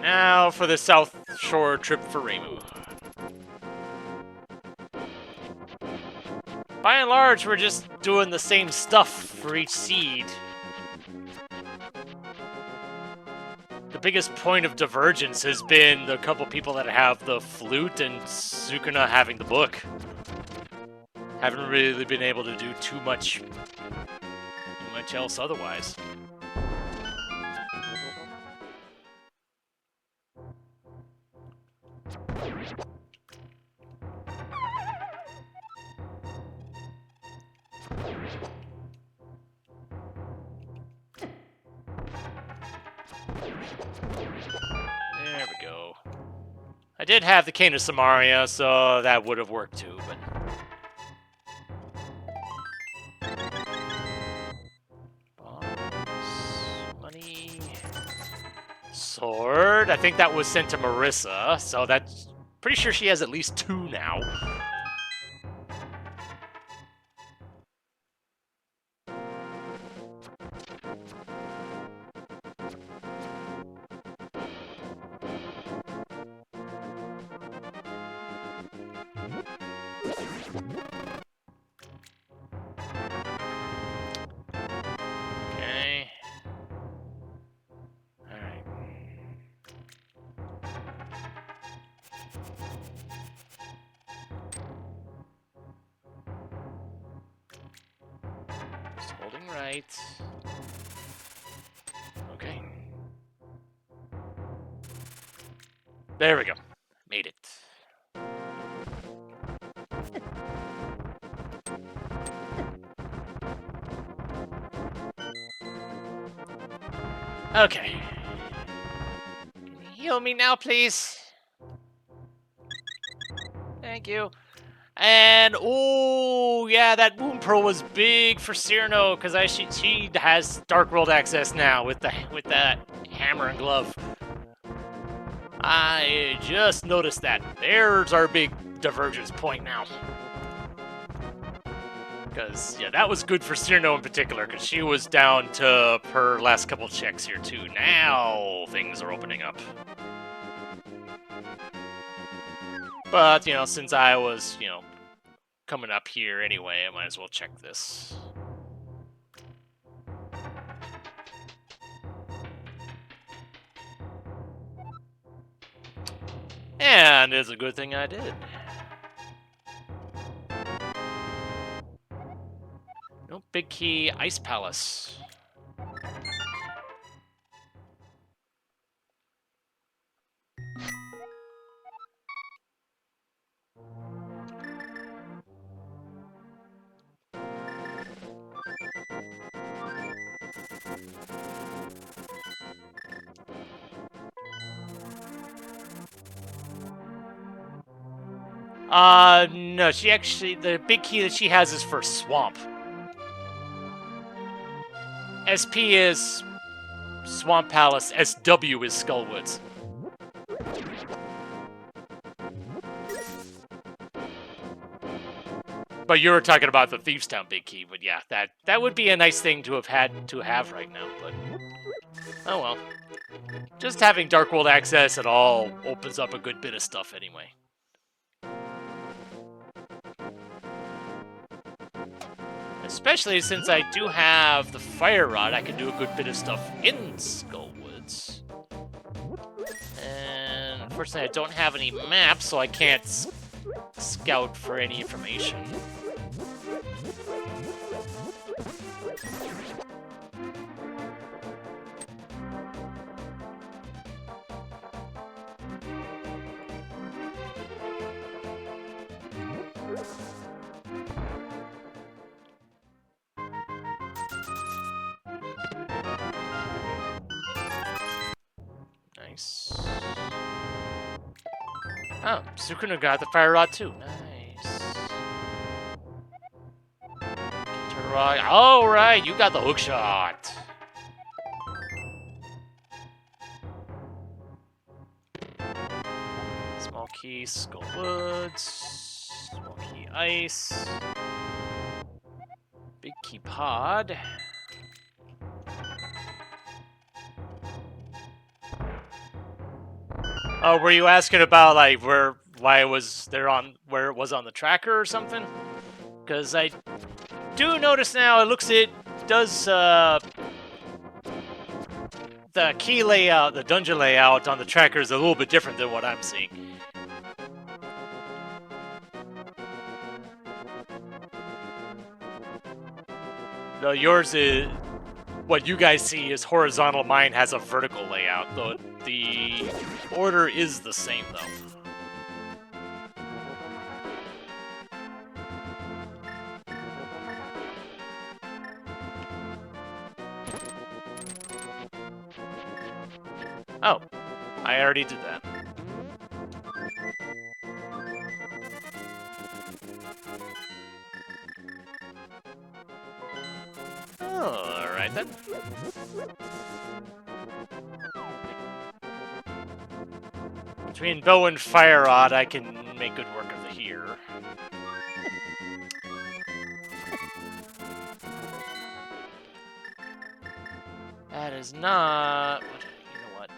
Now for the South Shore trip for Reimu. By and large, we're just doing the same stuff for each seed. The biggest point of divergence has been the couple people that have the flute and Sukuna having the book. Haven't really been able to do too much else otherwise. There we go. I did have the Cane of Samaria, so that would have worked too, but... Money... Sword. I think that was sent to Marissa, so that's... Pretty sure she has at least 2 now. Okay. Alright. Just holding right. Okay. There we go. Made it. Okay. Can you heal me now, please? Thank you. And oh yeah, that Moon Pearl was big for Cyrano because she has Dark World access now with that hammer and glove. I just noticed that. There's our big divergence point now. Because, yeah, that was good for Cyrano in particular, because she was down to her last couple checks here, too. Now things are opening up. But, you know, since I was, you know, coming up here anyway, I might as well check this. And it's a good thing I did. Nope, Big Key, Ice Palace. No, she actually, the big key that she has is for Swamp. SP is Swamp Palace, SW is Skullwoods. But you were talking about the Thieves Town big key, but yeah, that would be a nice thing to have right now, but oh well. Just having Dark World access at all opens up a good bit of stuff anyway. Especially since I do have the Fire Rod, I can do a good bit of stuff in Skullwoods. And unfortunately I don't have any maps, so I can't scout for any information. Nice. Oh, Sukuna got the Fire Rod too. Nice. Turn around. All right, you got the hook shot. Small key, Skullwoods. Small key, Ice. Big key, Pod. Oh, were you asking about like why it was there on where it was on the tracker or something? Because I do notice now it does the key layout, the dungeon layout on the tracker is a little bit different than what I'm seeing. No, yours is what you guys see is horizontal. Mine has a vertical layout. The order is the same though. Oh, I already did that. Oh, alright then. Between bow and fire rod, I can make good work of the here. That is not... You know what?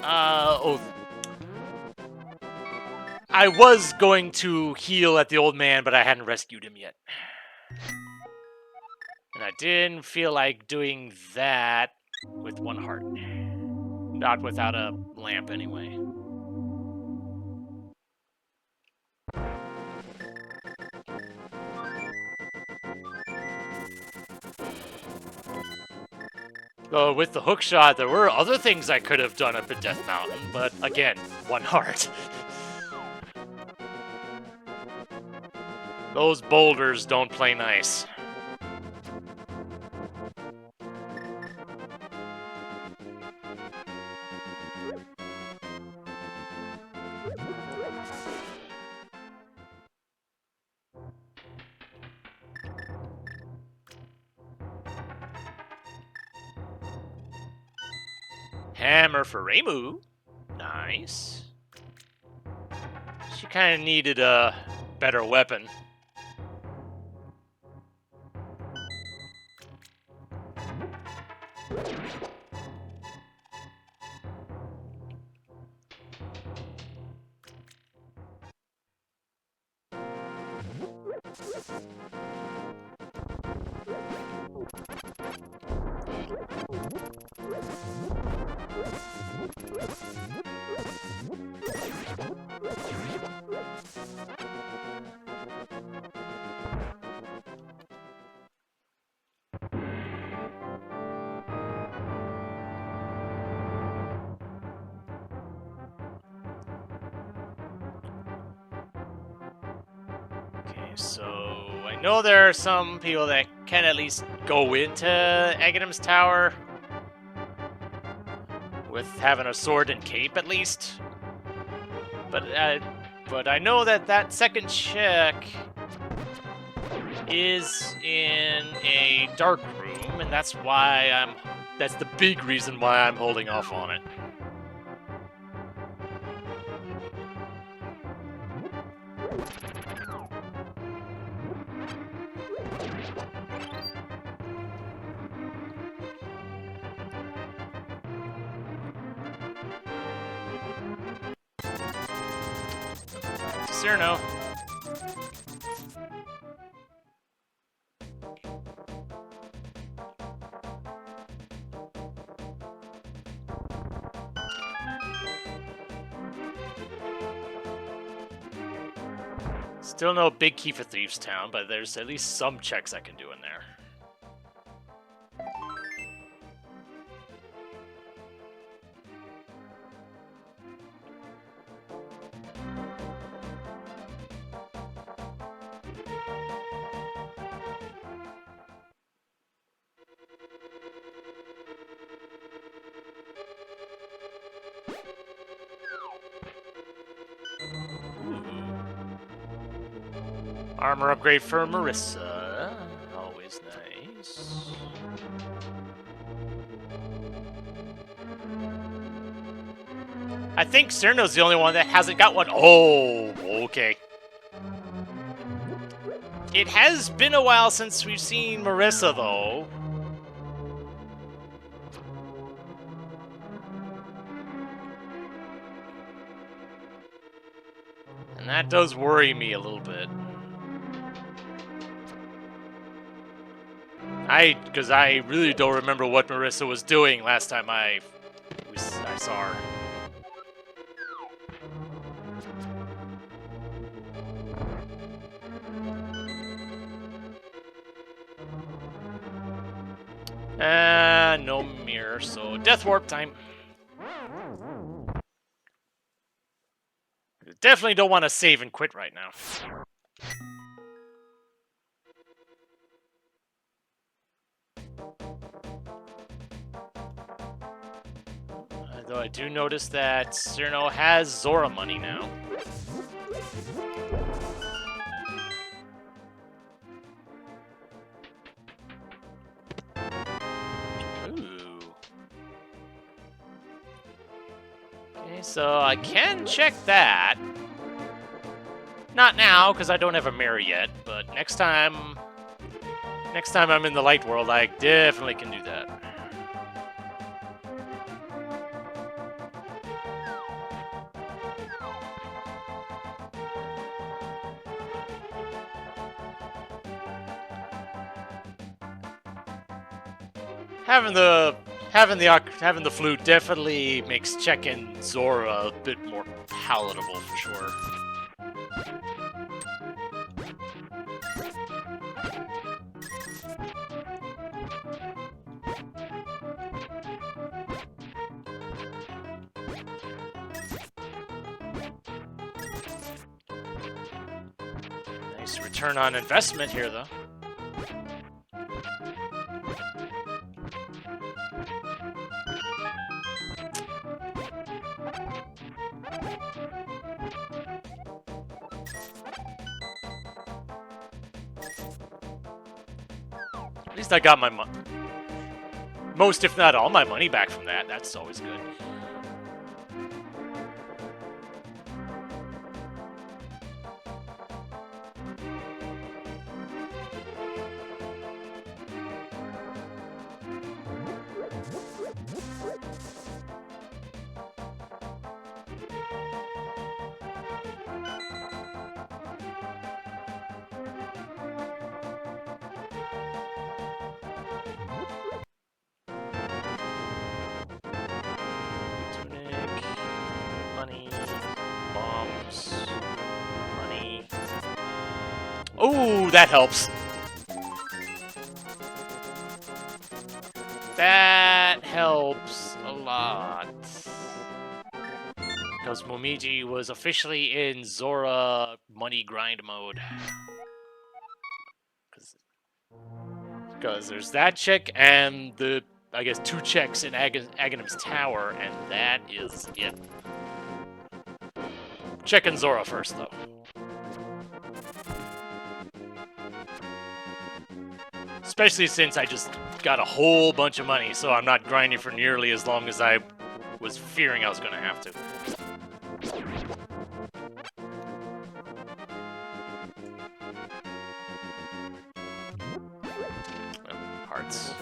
Oh. I was going to heal at the old man, but I hadn't rescued him yet. And I didn't feel like doing that with one heart. Not without a lamp, anyway. Though with the hook shot, there were other things I could have done up at Death Mountain, but again, one heart. Those boulders don't play nice. Hammer for Reimu. Nice. She kind of needed a better weapon. So, I know there are some people that can at least go into Aghanim's Tower with having a sword and cape, at least. But I know that that second check is in a dark room, and that's why that's the big reason why I'm holding off on it. Cyrano. Still no big key for Thieves Town, but there's at least some checks I can do in there. Armor upgrade for Marissa. Always nice. I think Cyrano's the only one that hasn't got one. Oh, okay. It has been a while since we've seen Marissa, though. That does worry me a little bit. Because I really don't remember what Marissa was doing last time I saw her. No mirror, so death warp time. Definitely don't want to save and quit right now. Though I do notice that Cyrano has Zora money now. Ooh. Okay, so I can check that. Not now, because I don't have a mirror yet, but next time I'm in the light world, I definitely can do that. Having the flute definitely makes checking Zora a bit more palatable for sure. Nice return on investment here, though. At least I got my most, if not all, my money back from that. That's always good. Oh, that helps. That helps a lot. Because Momiji was officially in Zora money grind mode. Because there's that check and the, I guess, 2 checks in Aghanim's Tower, and that is it. Checking Zora first, though. Especially since I just got a whole bunch of money, so I'm not grinding for nearly as long as I was fearing I was going to have to. Oh, hearts.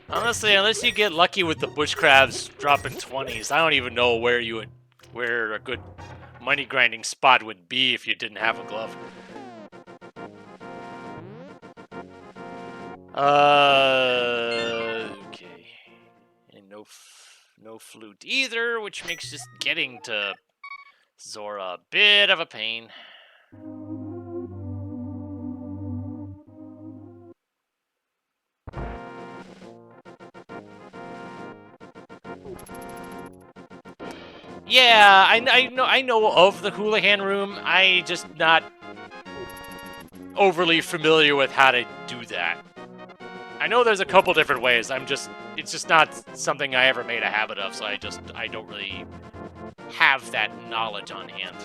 Honestly, unless you get lucky with the bush crabs dropping 20s, I don't even know where a good money grinding spot would be if you didn't have a glove. Okay, and no flute either, which makes just getting to Zora a bit of a pain. Yeah, I know of the Houlihan room. I just not overly familiar with how to do that. I know there's a couple different ways. It's just not something I ever made a habit of, so I don't really have that knowledge on hand.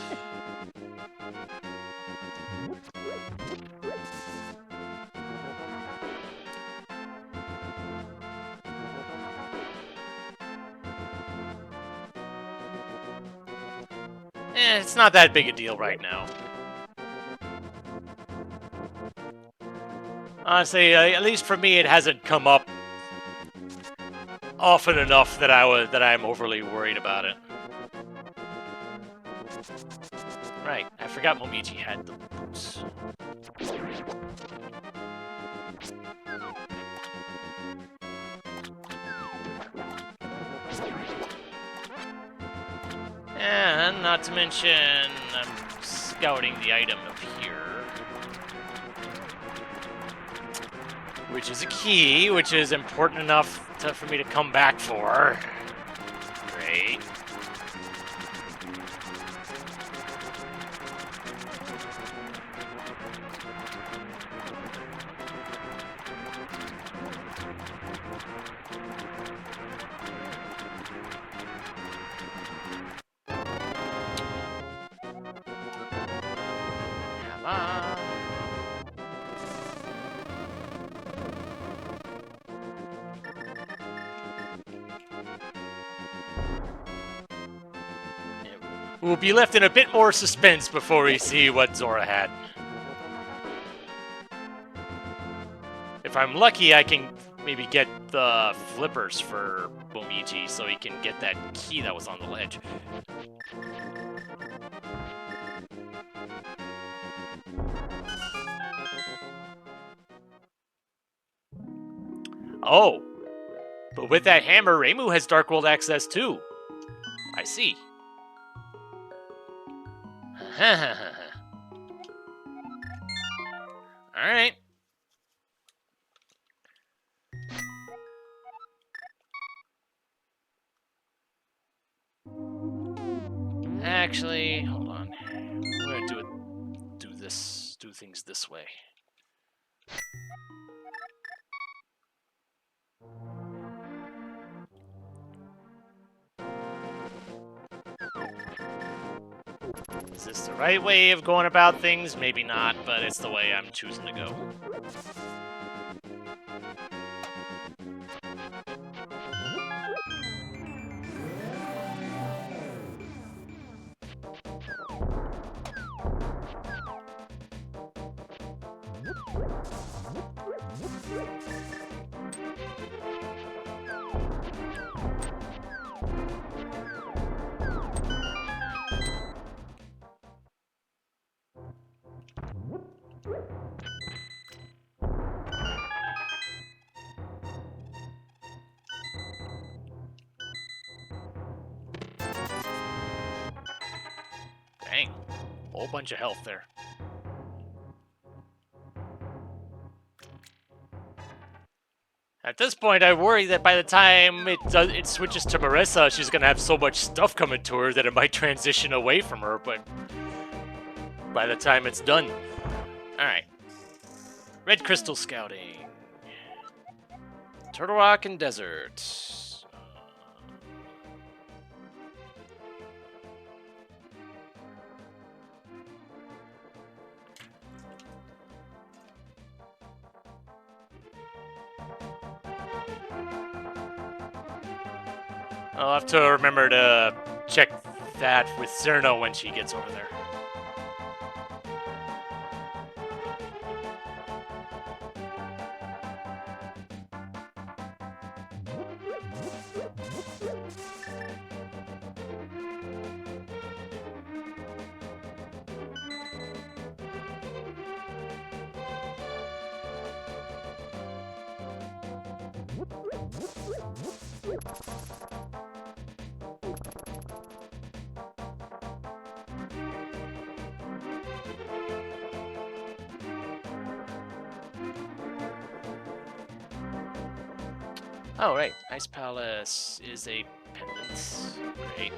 It's not that big a deal right now. Honestly, at least for me, it hasn't come up often enough that I'm overly worried about it. Right, I forgot Momiji had the boots. And not to mention, I'm scouting the item up here, which is a key, which is important enough for me to come back for. Great. Come on. We'll be left in a bit more suspense before we see what Zora had. If I'm lucky, I can maybe get the flippers for Momiji so he can get that key that was on the ledge. Oh, but with that hammer, Reimu has Dark World access too. I see. Alright. Actually, hold on. I'm gonna do things this way. Is this the right way of going about things? Maybe not, but it's the way I'm choosing to go. Dang. Whole bunch of health there. At this point, I worry that by the time it switches to Marissa, she's gonna have so much stuff coming to her that it might transition away from her, but by the time it's done. Alright. Red Crystal Scouting. Turtle Rock and Desert. I'll have to remember to check that with Cerno when she gets over there. Oh, right. Ice Palace is a pendant. Great.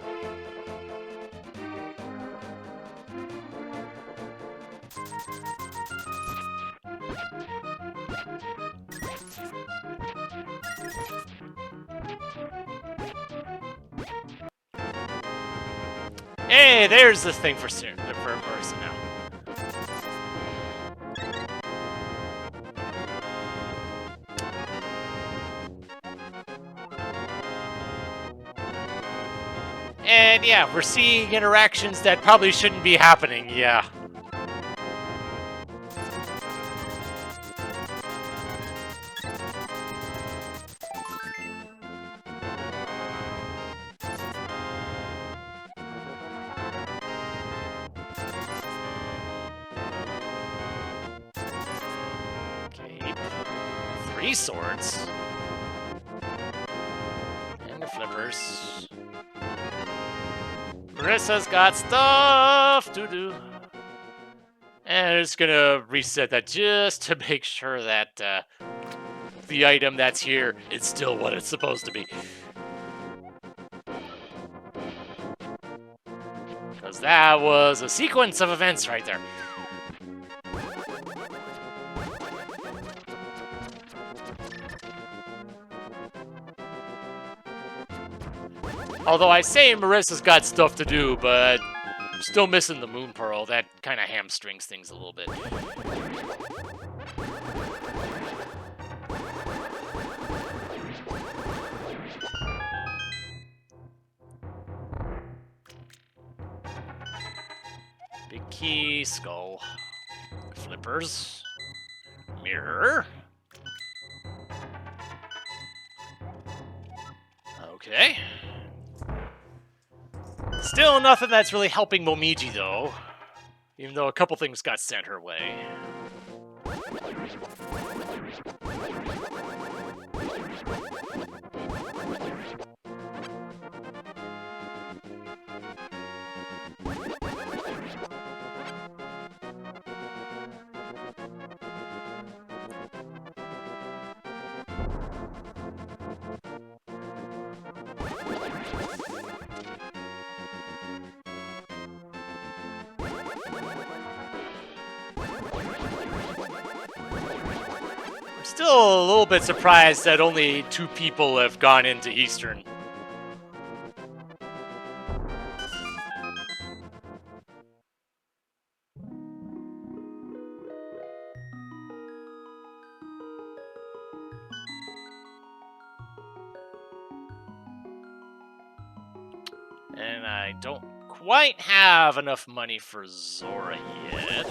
Hey, there's the thing for Marissa now. And yeah, we're seeing interactions that probably shouldn't be happening, yeah. Okay. 3 swords. And the flippers. Marissa's got stuff to do. And it's gonna reset that just to make sure that the item that's here is still what it's supposed to be. Because that was a sequence of events right there. Although I say Marissa's got stuff to do, but I'm still missing the Moon Pearl. That kind of hamstrings things a little bit. Big key, skull, flippers, mirror. Okay. Still nothing that's really helping Momiji, though. Even though a couple things got sent her way. Still a little bit surprised that only 2 people have gone into Eastern. And I don't quite have enough money for Zora yet.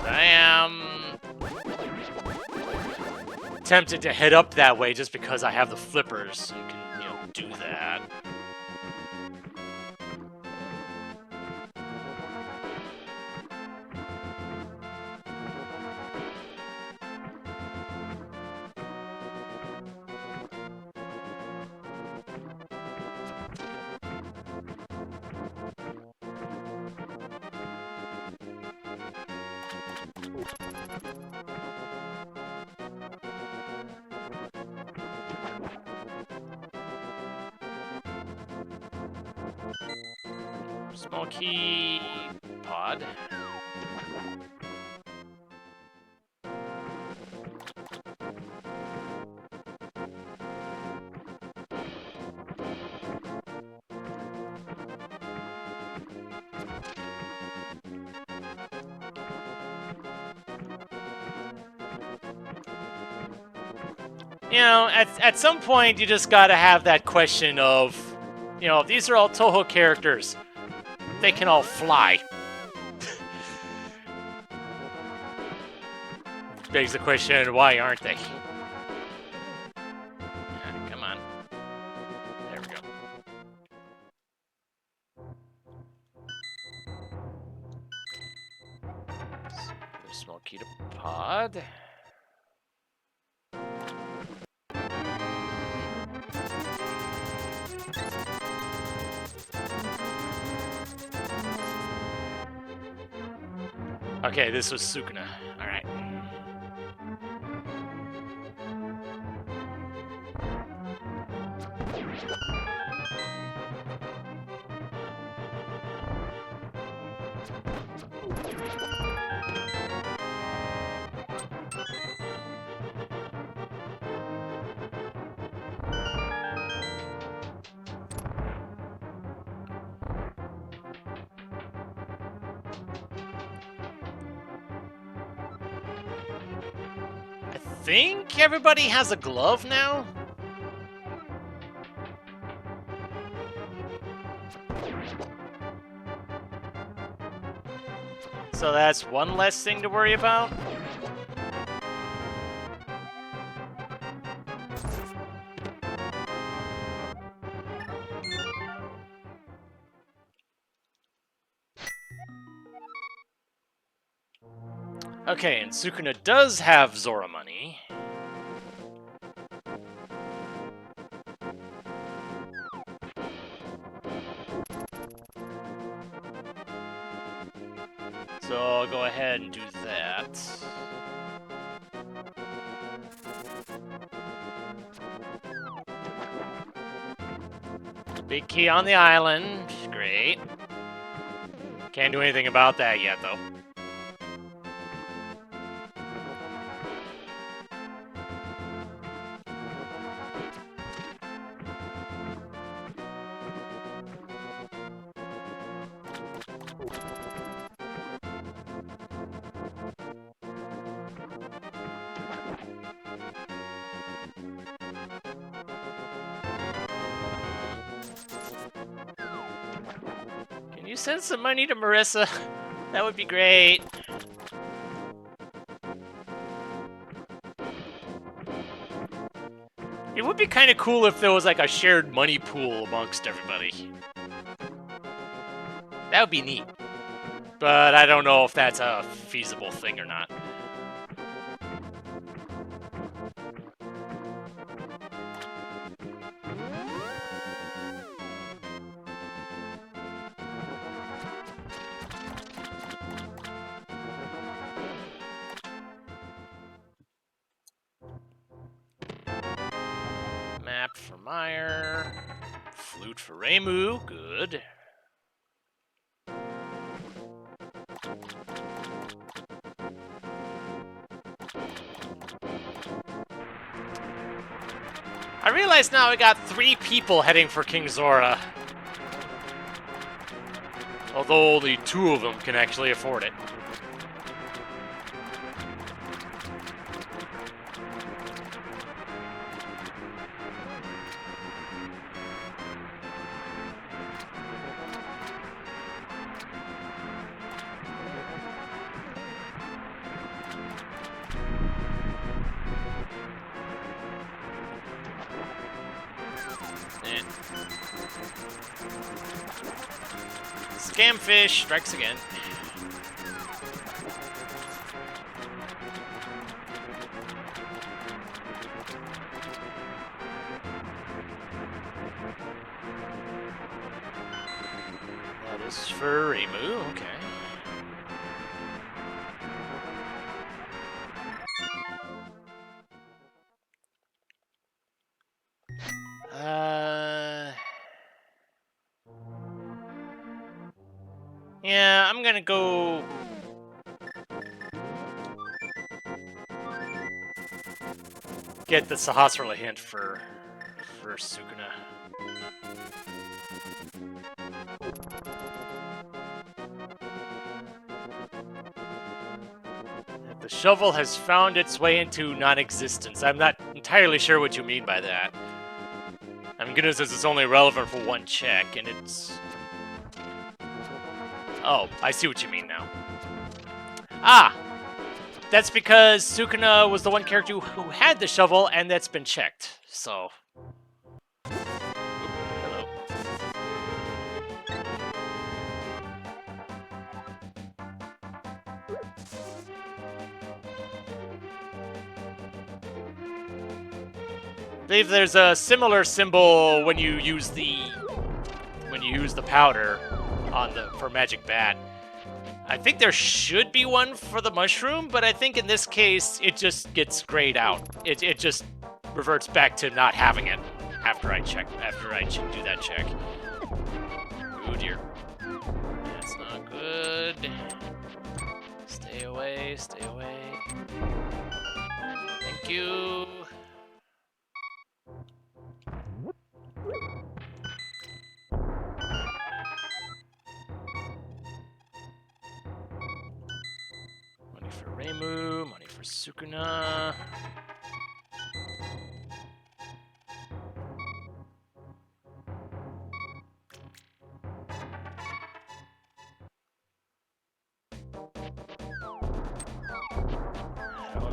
I am tempted to head up that way just because I have the flippers and can, do that. Small key pod. At some point, you just gotta have that question of, these are all Toho characters. They can all fly. Which begs the question, why aren't they? Come on. There we go. There's a small key to pod. Okay, this was Sukuna. Alright. think everybody has a glove now. So that's one less thing to worry about. Okay, and Sukuna does have Zora money. So I'll go ahead and do that. Big key on the island. Great. Can't do anything about that yet, though. Can you send some money to Marissa? That would be great. It would be kind of cool if there was like a shared money pool amongst everybody. That would be neat. But I don't know if that's a feasible thing or not. Map for Meyer. Flute for Reimu. Good. I realize now we got 3 people heading for King Zora. Although only 2 of them can actually afford it. Scamfish strikes again. That is for Reimu, okay. Yeah, I'm gonna go... get the Sahasrara hint for Sukuna. The shovel has found its way into non-existence. I'm not entirely sure what you mean by that. I'm gonna say it's only relevant for one check, and it's... Oh, I see what you mean now. Ah! That's because Sukuna was the one character who had the shovel, and that's been checked, so... Oop, hello. I believe there's a similar symbol when you use the powder on for Magic Bat. I think there should be one for the mushroom, but I think in this case it just gets grayed out. It just reverts back to not having it after I do that check. Oh dear. That's not good. Stay away, stay away. Thank you. Money for Reimu, money for Sukuna.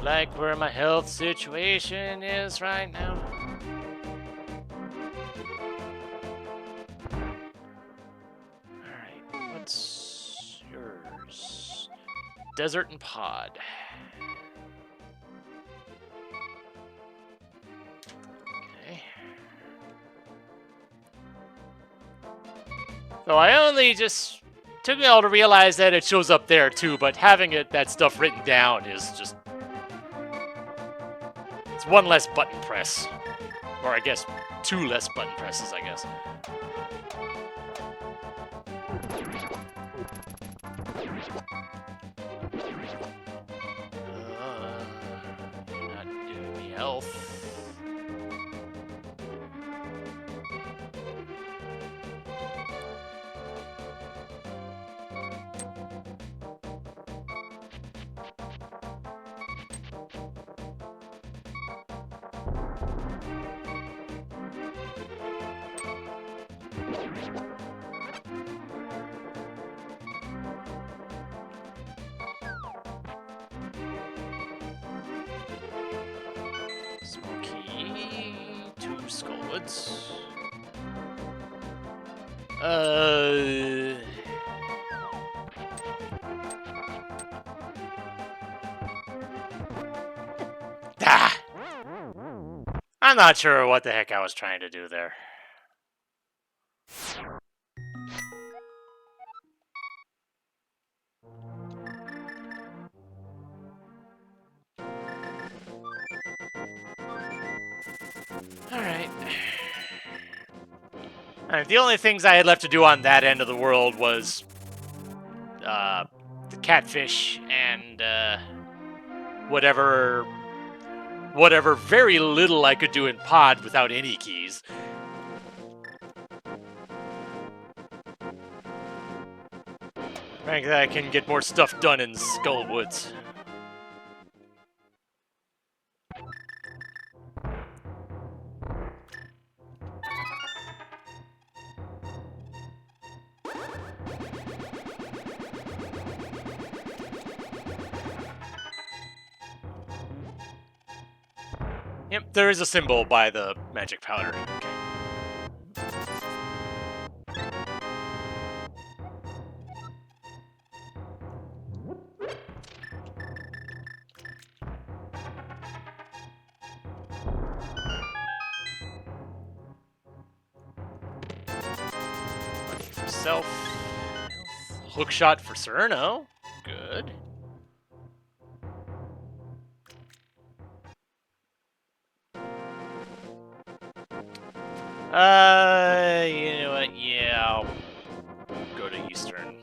like where my health situation is right now. Alright, what's yours? Desert and Pod. Okay. So I only just took me all to realize that it shows up there too, but having that stuff written down is just... It's one less button press. Or I guess 2 less button presses, I guess. You're not doing me health. Smoky, 2 Skullwoods. I'm not sure what the heck I was trying to do there. Alright. The only things I had left to do on that end of the world was the catfish and whatever very little I could do in Pod without any keys. Frankly, I can get more stuff done in Skullwoods. Yep, there is a symbol by the magic powder. Okay. Looking for self. Hook shot for Cerno. Good. You know what? Yeah, I'll go to Eastern.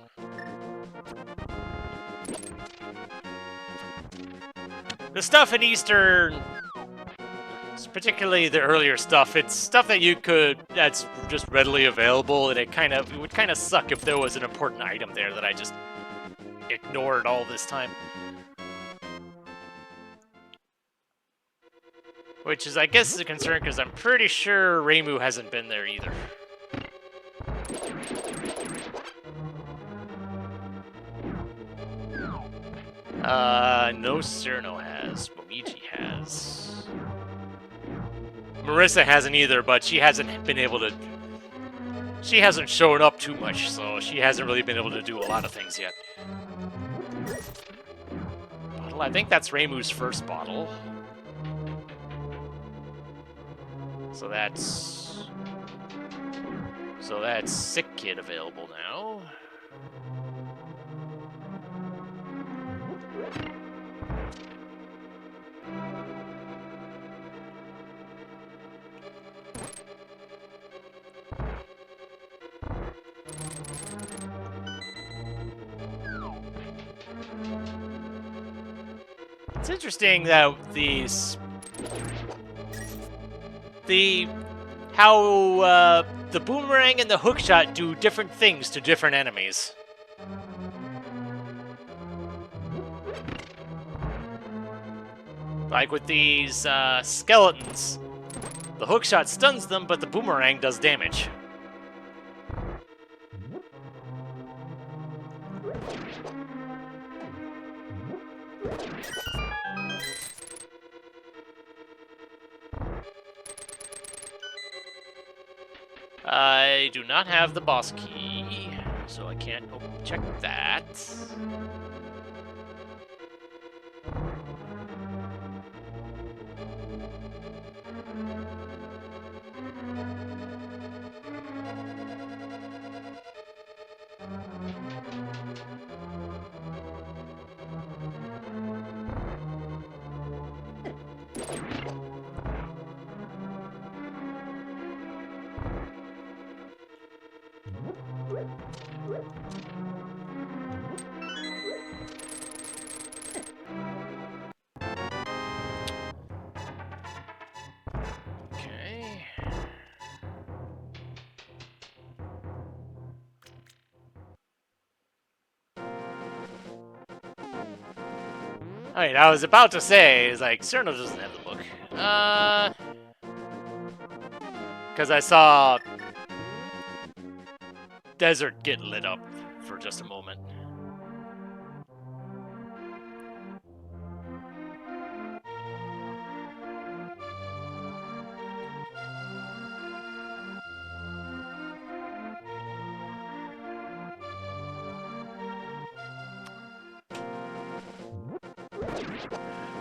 The stuff in Eastern, particularly the earlier stuff, it's stuff that that's just readily available, and it would kind of suck if there was an important item there that I just ignored all this time. Which is, I guess, is a concern, because I'm pretty sure Reimu hasn't been there either. No Cerno has. Momiji has. Marissa hasn't either, but she hasn't been able to... She hasn't shown up too much, so she hasn't really been able to do a lot of things yet. Bottle, I think that's Reimu's first bottle. So that's Sick Kid available now. It's interesting that how the boomerang and the hookshot do different things to different enemies. Like with these skeletons, the hookshot stuns them, but the boomerang does damage. I do not have the boss key, so I can't check that. Okay. Alright, I was about to say, is like, Cyrano doesn't have the book. Because I saw desert get lit up for just a moment.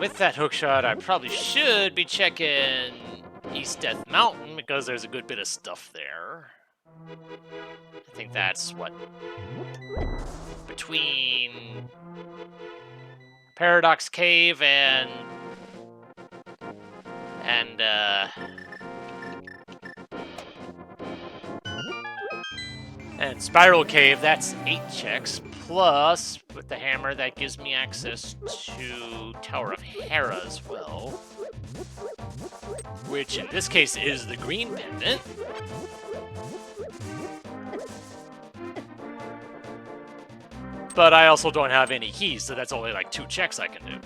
With that hookshot, I probably should be checking East Death Mountain because there's a good bit of stuff there. I think that's what, between Paradox Cave and Spiral Cave. That's 8 checks plus with the hammer that gives me access to Tower of Hera as well, which in this case is the green pendant. But I also don't have any keys, so that's only like 2 checks I can do.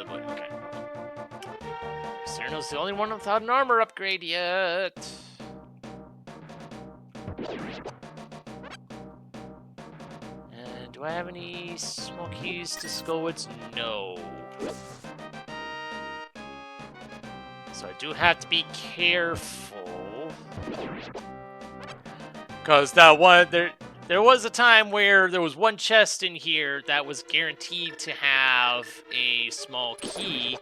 But okay. Cyrano's the only one without an armor upgrade yet. Do I have any small keys to Skullwoods? No. So I do have to be careful. Because that one, there was a time where there was one chest in here that was guaranteed to have a small key,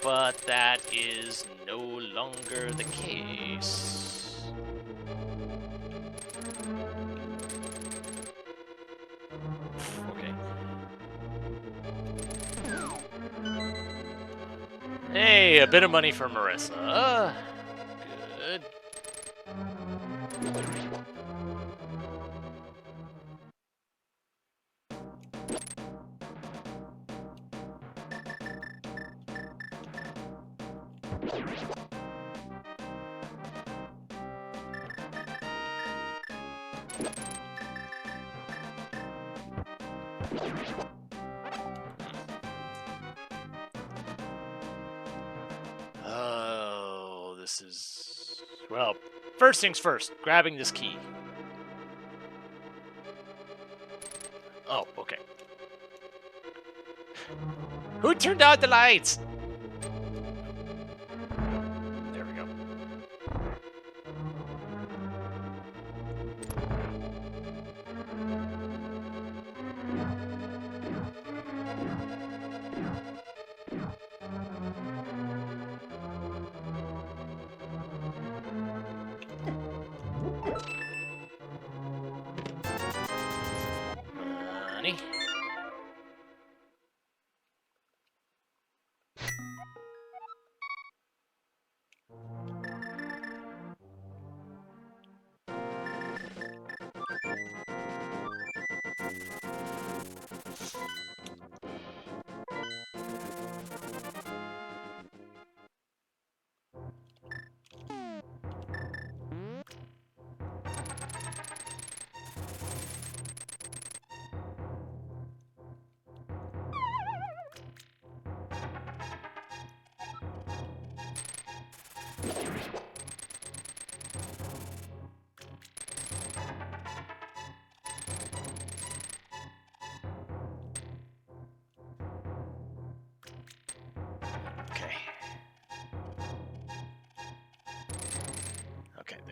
but that is no longer the case. Okay. Hey, a bit of money for Marissa. Good. Oh, this is... Well, first things first, grabbing this key. Oh, okay. Who turned out the lights? There we go. Money.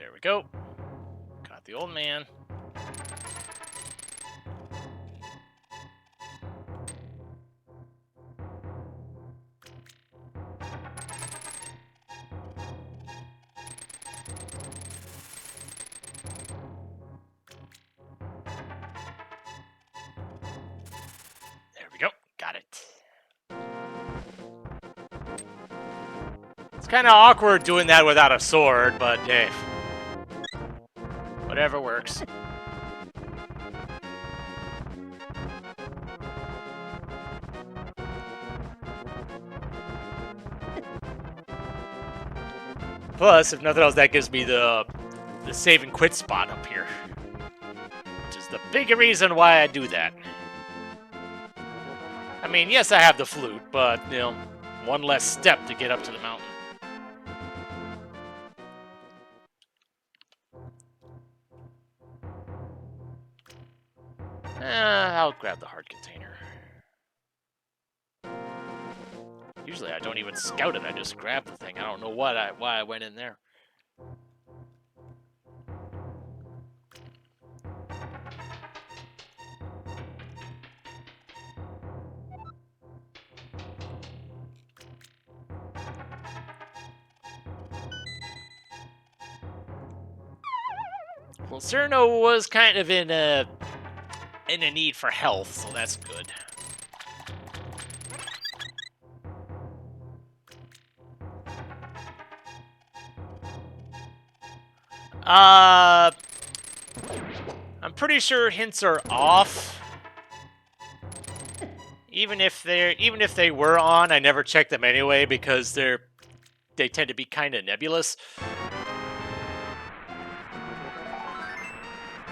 There we go. Got the old man. There we go. Got it. It's kind of awkward doing that without a sword, but hey. Whatever works. Plus, if nothing else, that gives me the save and quit spot up here. Which is the big reason why I do that. I mean, yes, I have the flute, but, you know, one less step to get up to the mountain. I'll grab the hard container. Usually I don't even scout it, I just grab the thing. I don't know why I went in there. Well, Cyrano was kind of in a need for health, so that's good. I'm pretty sure hints are off. Even if they were on, I never check them anyway because they tend to be kind of nebulous.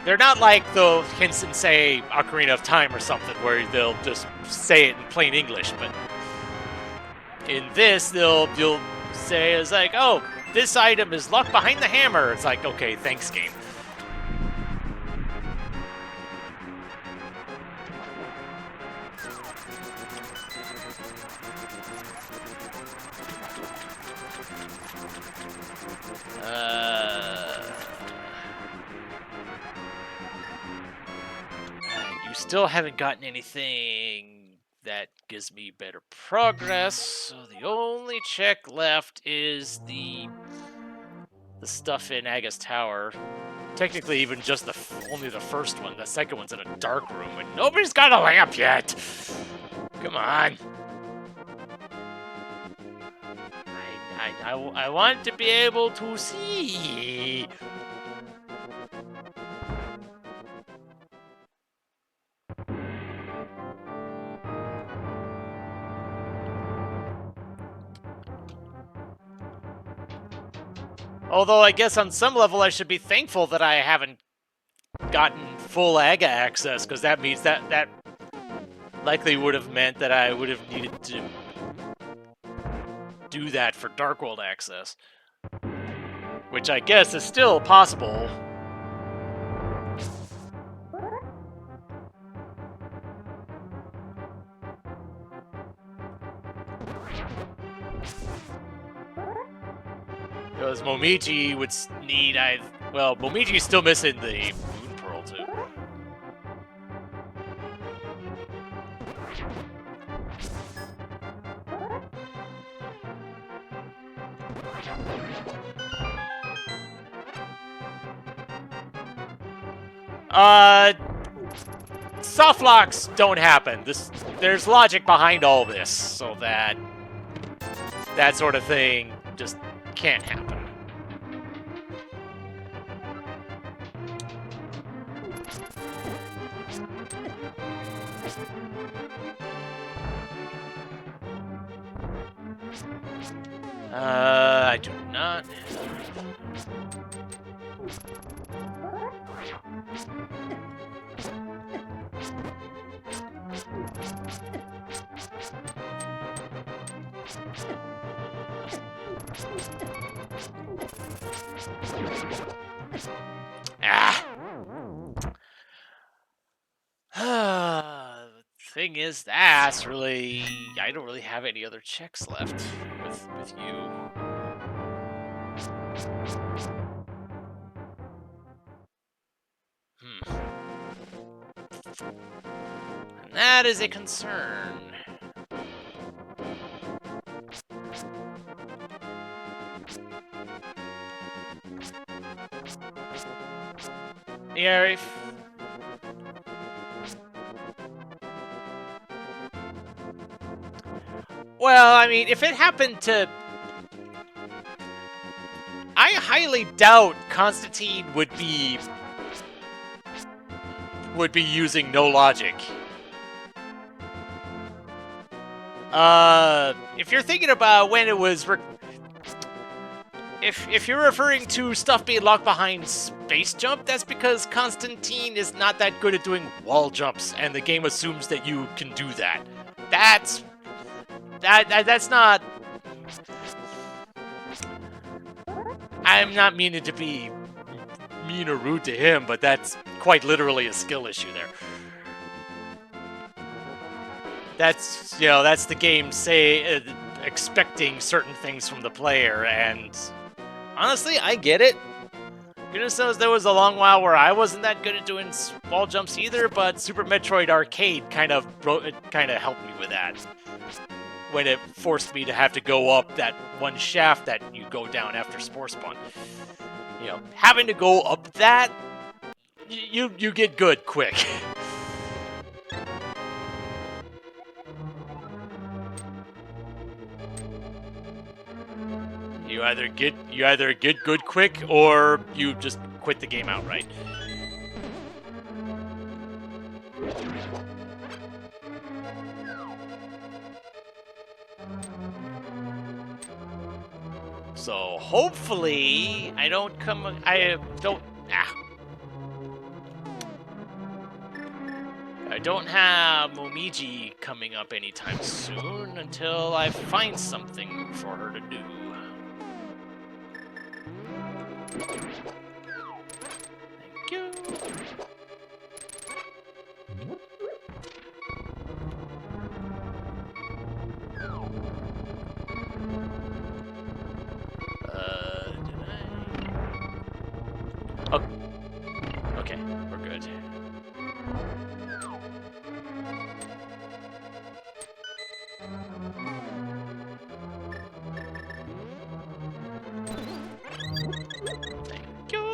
They're not like the hints in, say, Ocarina of Time or something, where they'll just say it in plain English. But in this, you'll say it's like, oh, this item is locked behind the hammer. It's like, okay, thanks, game. You still haven't gotten anything that gives me better progress, so the only check left is the stuff in Aga's Tower. Technically, even just only the first one. The second one's in a dark room, and nobody's got a lamp yet. Come on. I want to be able to see. Although I guess on some level I should be thankful that I haven't gotten full Aga access, because that means that likely would have meant that I would have needed to do that for Dark World access. Which I guess is still possible. Because Momiji would need well, Momiji's still missing the Moon Pearl too. Soft locks don't happen. There's logic behind all this, so that sort of thing just can't happen. I do not. The thing is, I don't really have any other checks left with you. That is a concern. Yeah, well, I mean, if it happened to... I highly doubt Constantine would be using no logic. If you're thinking about when it was... If you're referring to stuff being locked behind space jump, that's because Constantine is not that good at doing wall jumps, and the game assumes that you can do that. That's not... I'm not meaning to be mean or rude to him, but that's quite literally a skill issue there. That's, you know, that's the game expecting certain things from the player, and honestly, I get it. Goodness knows there was a long while where I wasn't that good at doing wall jumps either, but Super Metroid Arcade kind of helped me with that. When it forced me to have to go up that one shaft that you go down after Spore Spawn. You know, having to go up that, you get good quick. You either get good quick, or you just quit the game outright. So hopefully I don't have Momiji coming up anytime soon until I find something for her to do. Thank you. Oh, okay, we're good. Thank you.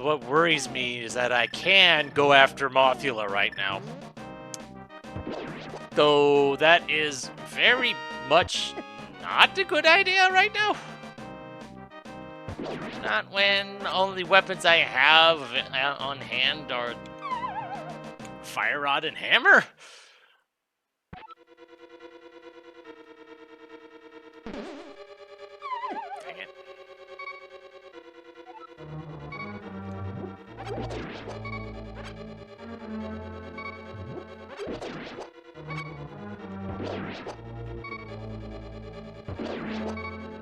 What worries me is that I can go after Mothula right now. Though that is very much not a good idea right now. Not when only weapons I have on hand are Fire Rod and Hammer. Dang it.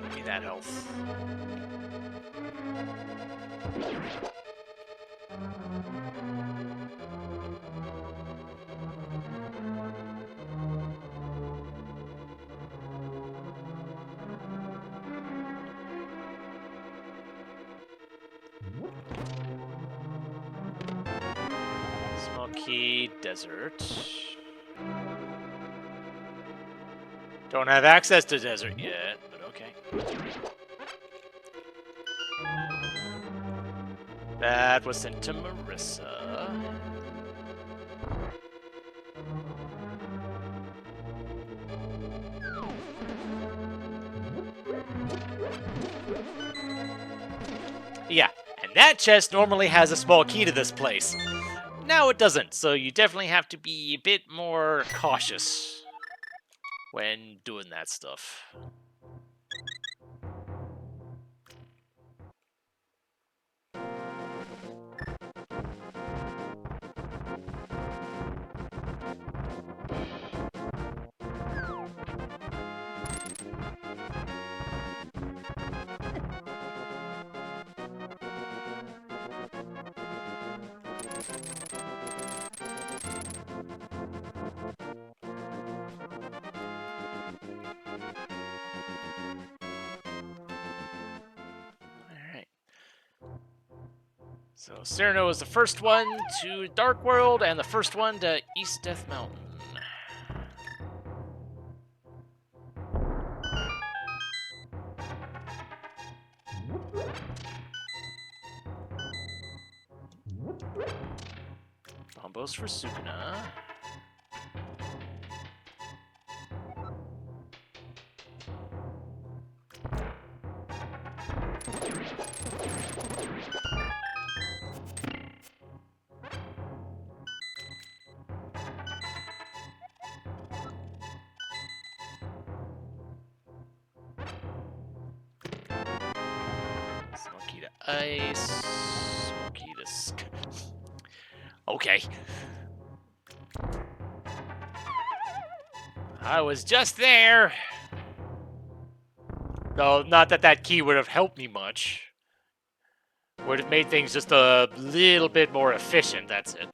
Give me that health. Smoky Desert. Don't have access to desert yet, but okay. That was sent to Marissa. Yeah, and that chest normally has a small key to this place. Now it doesn't, so you definitely have to be a bit more cautious when doing that stuff. So Cyrano is the first one to Dark World and the first one to East Death Mountain. Bombos for Sukuna. Smoky to Ice. Smoky to Okay. I was just there. Though, not that that key would have helped me much. Would have made things just a little bit more efficient, that's it.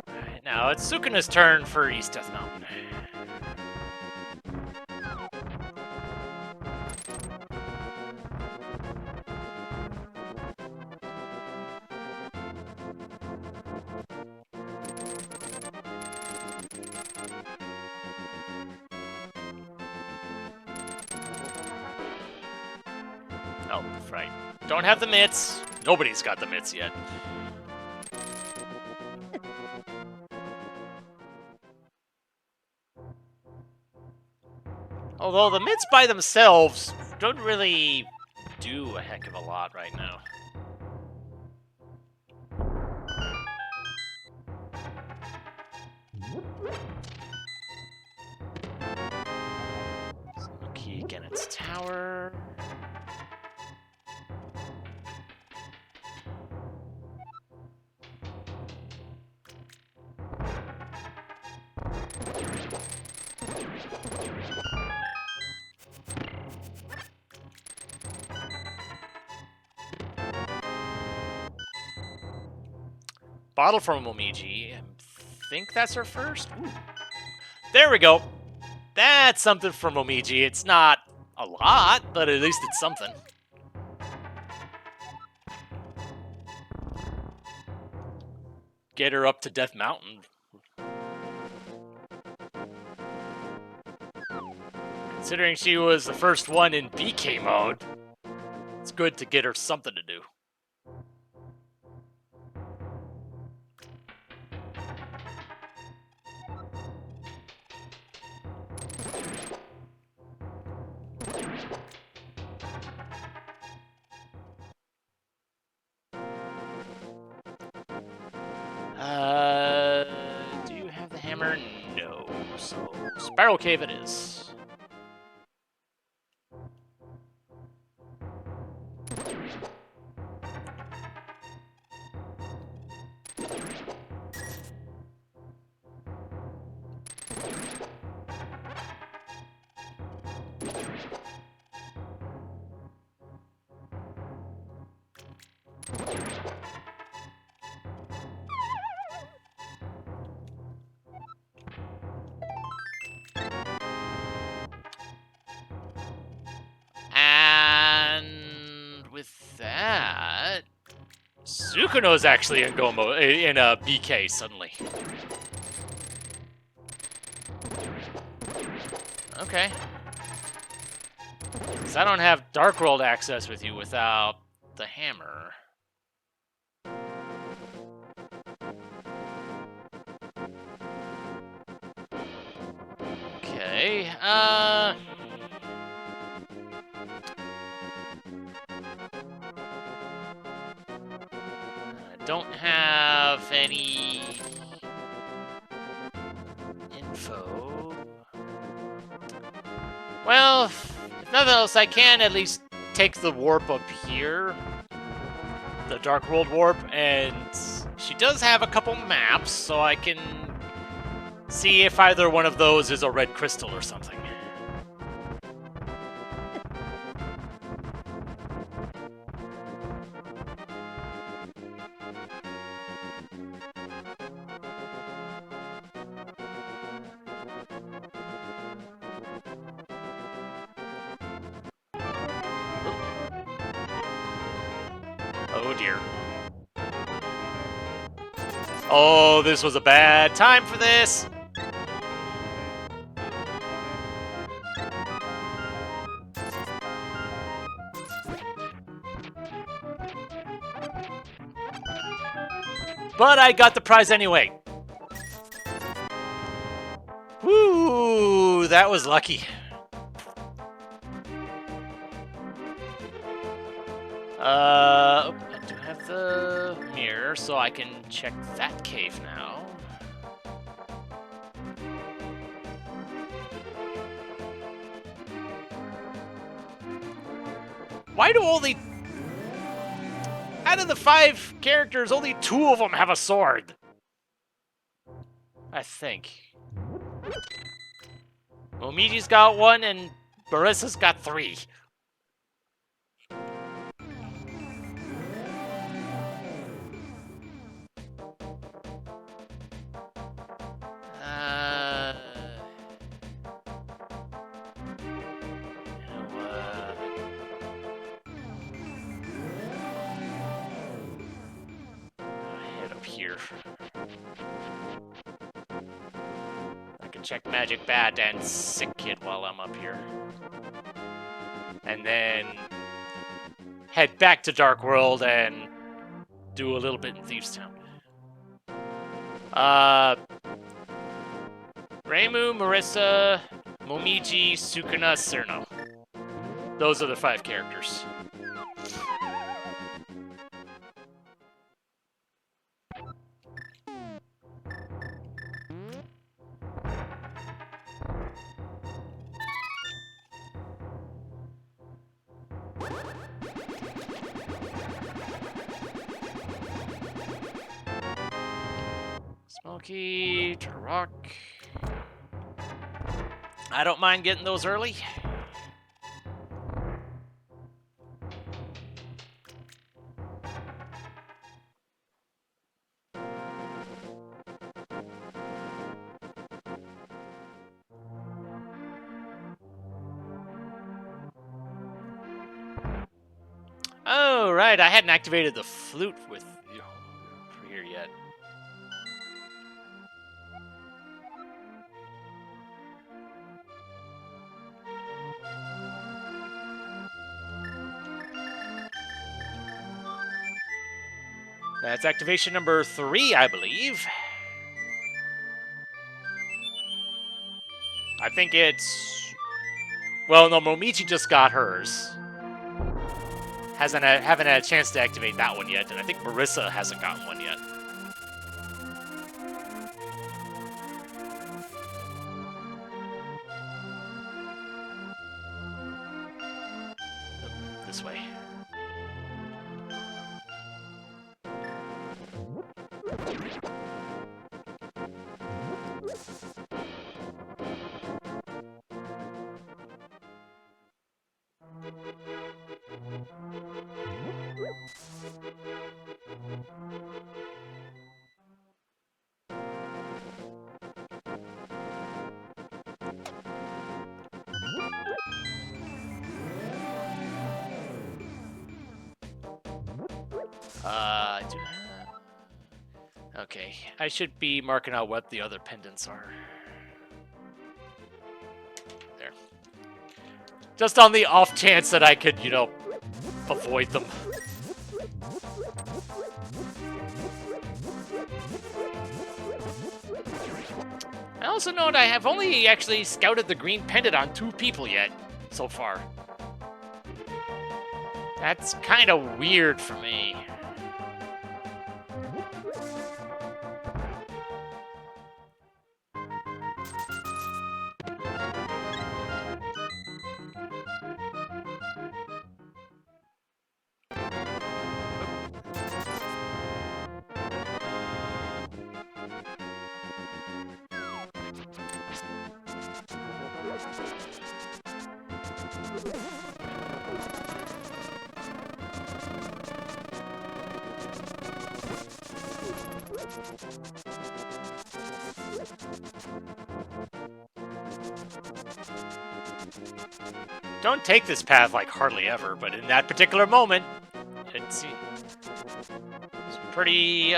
Alright, now it's Sukuna's turn for East Death Mountain. Oh, right. Don't have the mitts. Nobody's got the mitts yet. Although the mitts by themselves don't really do a heck of a lot right now. Key again, its tower. Bottle from Momiji. I think that's her first. Ooh. There we go. That's something from Momiji. It's not a lot, but at least it's something. Get her up to Death Mountain. Considering she was the first one in BK mode, it's good to get her something to do. Do you have the hammer? No. So, Spiral Cave it is. And with that, Sukuno's actually in a BK suddenly. Okay. Because I don't have Dark World access with you without the hammer. Okay, I don't have any info. Well, if nothing else, I can at least take the warp up here. The Dark World warp, and she does have a couple maps, so I can see if either one of those is a red crystal or something. Oh dear. Oh, this was a bad time for this. But I got the prize anyway. Woo, that was lucky. I do have the mirror, so I can check that cave now. Why do only... Out of the 5 characters, only 2 of them have a sword? I think. Momiji's got 1, and Marissa's got 3. Head up here. I can check Magic Bat and Sick Kid while I'm up here. And then head back to Dark World and do a little bit in Thieves Town. Reimu, Marissa, Momiji, Sukuna, Cirno. Those are the 5 characters. Smoky, Turok. I don't mind getting those early. Oh, right, I hadn't activated the flute with you here yet. That's activation number 3, I believe. I think it's... Well, no, Momiji just got hers. Haven't had a chance to activate that one yet, and I think Marissa hasn't gotten one yet. This way. Okay, I should be marking out what the other pendants are. There. Just on the off chance that I could, you know, avoid them. I also note I have only actually scouted the green pendant on 2 people yet, so far. That's kind of weird for me. Don't take this path like hardly ever, but in that particular moment, let's see. pretty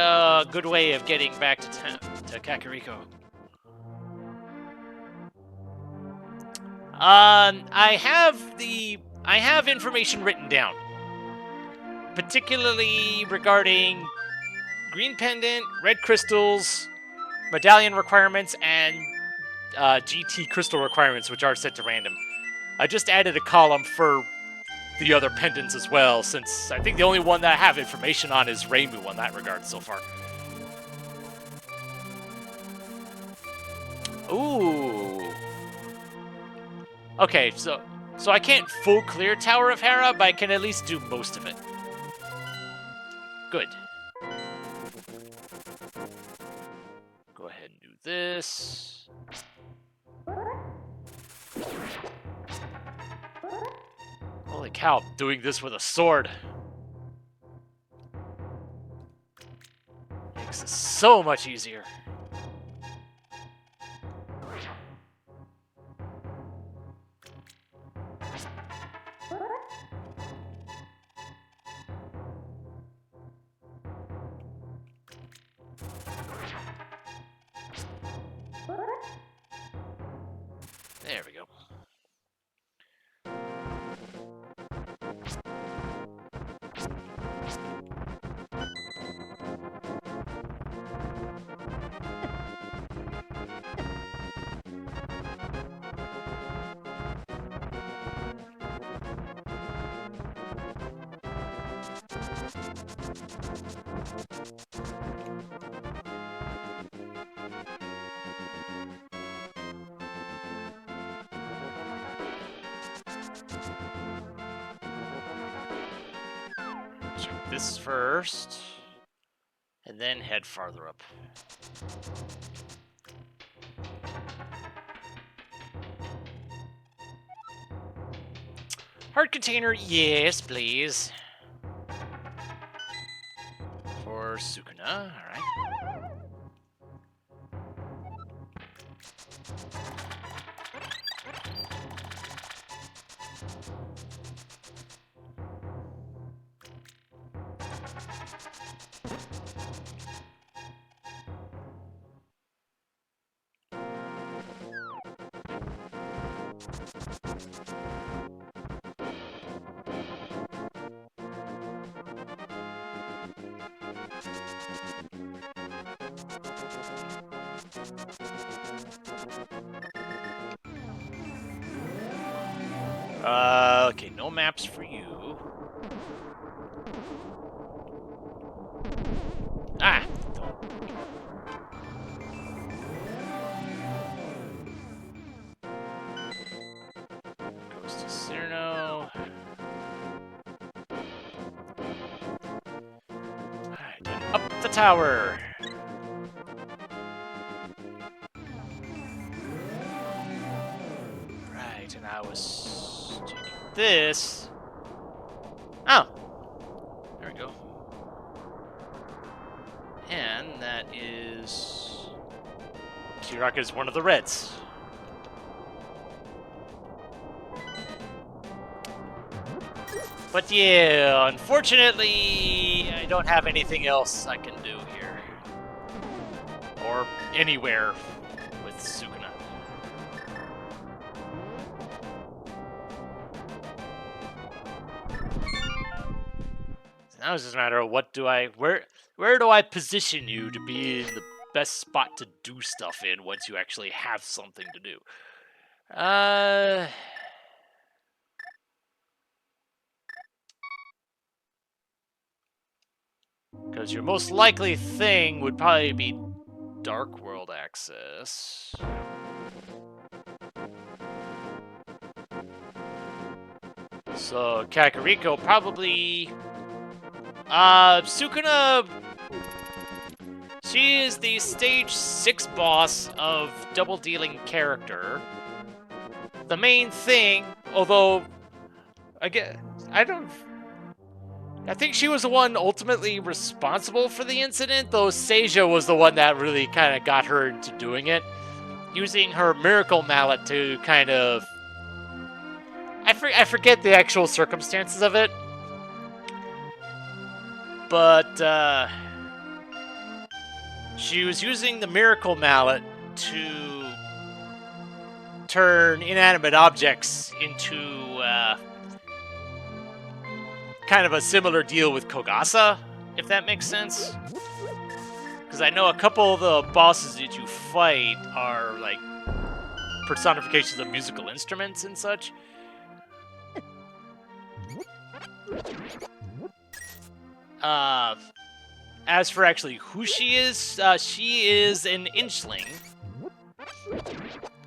good way of getting back to Kakariko. I have information written down, particularly regarding green pendant, red crystals, medallion requirements, and GT crystal requirements, which are set to random. I just added a column for the other pendants as well, since I think the only one that I have information on is Reimu in that regard so far. Ooh. Okay, so I can't full clear Tower of Hera, but I can at least do most of it. Good. Go ahead and do this. Holy cow, I'm doing this with a sword. Makes it so much easier. There we go. Check this first, and then head farther up. Heart container, yes, please. For Sukuna, alright. Okay, no maps for you. Ah! Goes to Cyrano. Alright, and up the tower! Right, and I was checking this. Oh! There we go. And that is... Kiraka is one of the reds. But yeah, unfortunately, I don't have anything else I can do here. Or anywhere with Sukuna. So now it's just a matter of what do I... Where do I position you to be in the best spot to do stuff in once you actually have something to do? Because your most likely thing would probably be Dark World access. So Kakariko probably... Sukuna... She is the stage 6 boss of double dealing character. The main thing, although... I think she was the one ultimately responsible for the incident, though Seija was the one that really kind of got her into doing it. Using her miracle mallet to kind of... I forget the actual circumstances of it. But, She was using the Miracle Mallet to turn inanimate objects into kind of a similar deal with Kogasa, if that makes sense. Because I know a couple of the bosses that you fight are like personifications of musical instruments and such. As for actually who she is an inchling.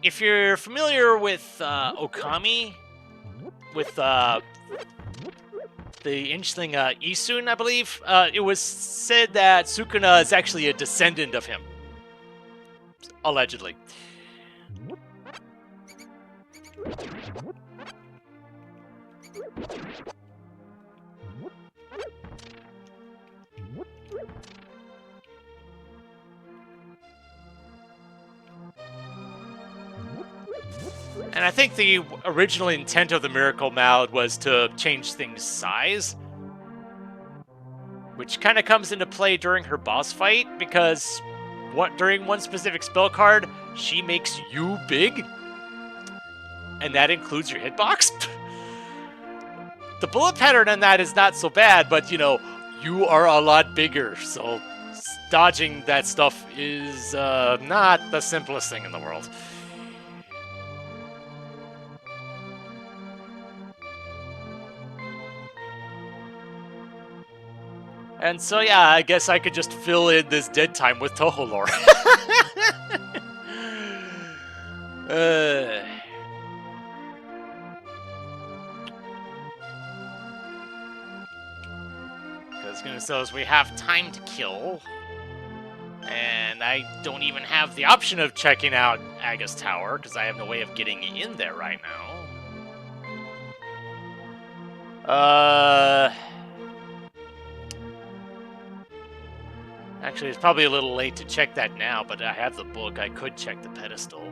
If you're familiar with Okami, with the inchling Isun, I believe, it was said that Sukuna is actually a descendant of him. Allegedly. And I think the original intent of the Miracle Mallet was to change things' size, which kind of comes into play during her boss fight, because during one specific spell card, she makes you big, and that includes your hitbox. The bullet pattern on that is not so bad, but, you know, you are a lot bigger, so dodging that stuff is not the simplest thing in the world. And so, yeah, I guess I could just fill in this dead time with Toho lore. Because gonna say we have time to kill, and I don't even have the option of checking out Aga's Tower because I have no way of getting in there right now. Actually, it's probably a little late to check that now, but I have the book. I could check the pedestal.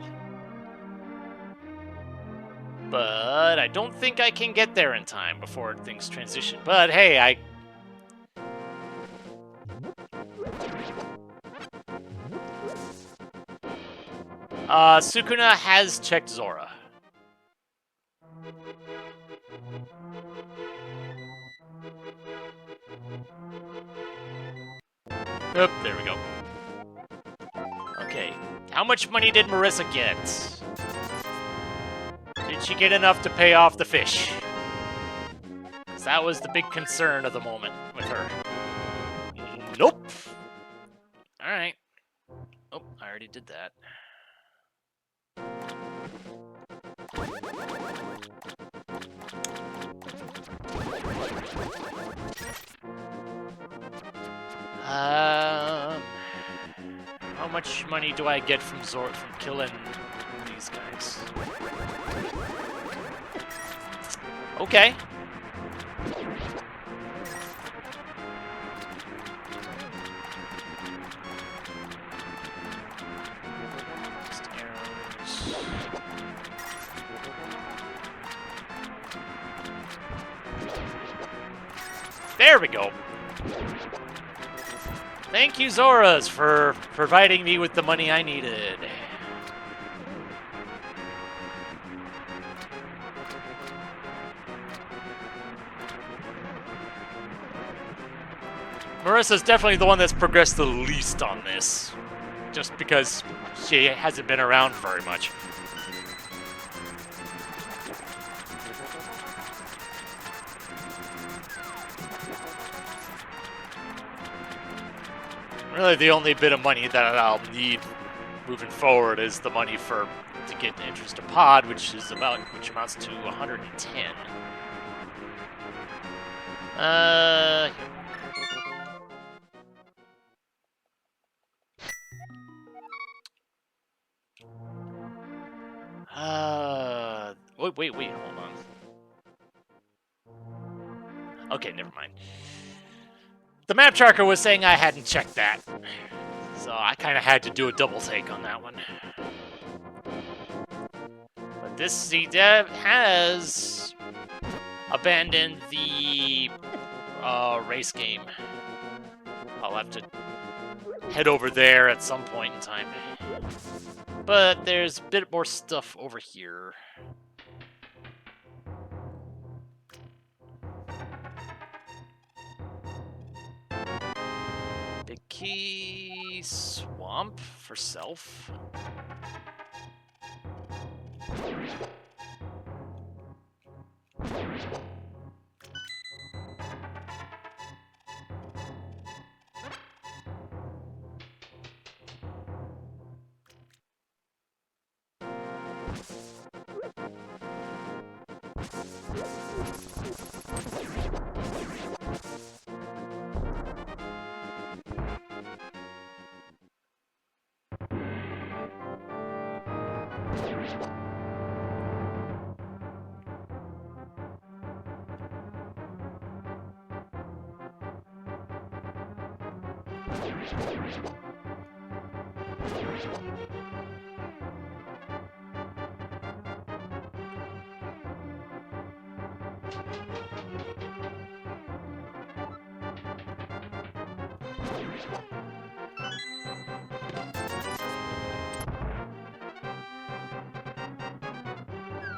But I don't think I can get there in time before things transition. But hey, Sukuna has checked Zora. Oop, there we go. Okay, how much money did Marissa get? Did she get enough to pay off the fish? Because that was the big concern of the moment with her. Nope. Alright. Oh, I already did that. How much money do I get from Zora from killing these guys? Okay. Just arrows. There we go. Thank you, Zoras, for providing me with the money I needed. Marissa's definitely the one that's progressed the least on this, just because she hasn't been around very much. Really, the only bit of money that I'll need moving forward is the money to get interest to pod, which amounts to 110. Wait, hold on. Okay, never mind. The map tracker was saying I hadn't checked that, so I kind of had to do a double take on that one. But this Z-Dev has abandoned the race game. I'll have to head over there at some point in time. But there's a bit more stuff over here. Big key, swamp for self.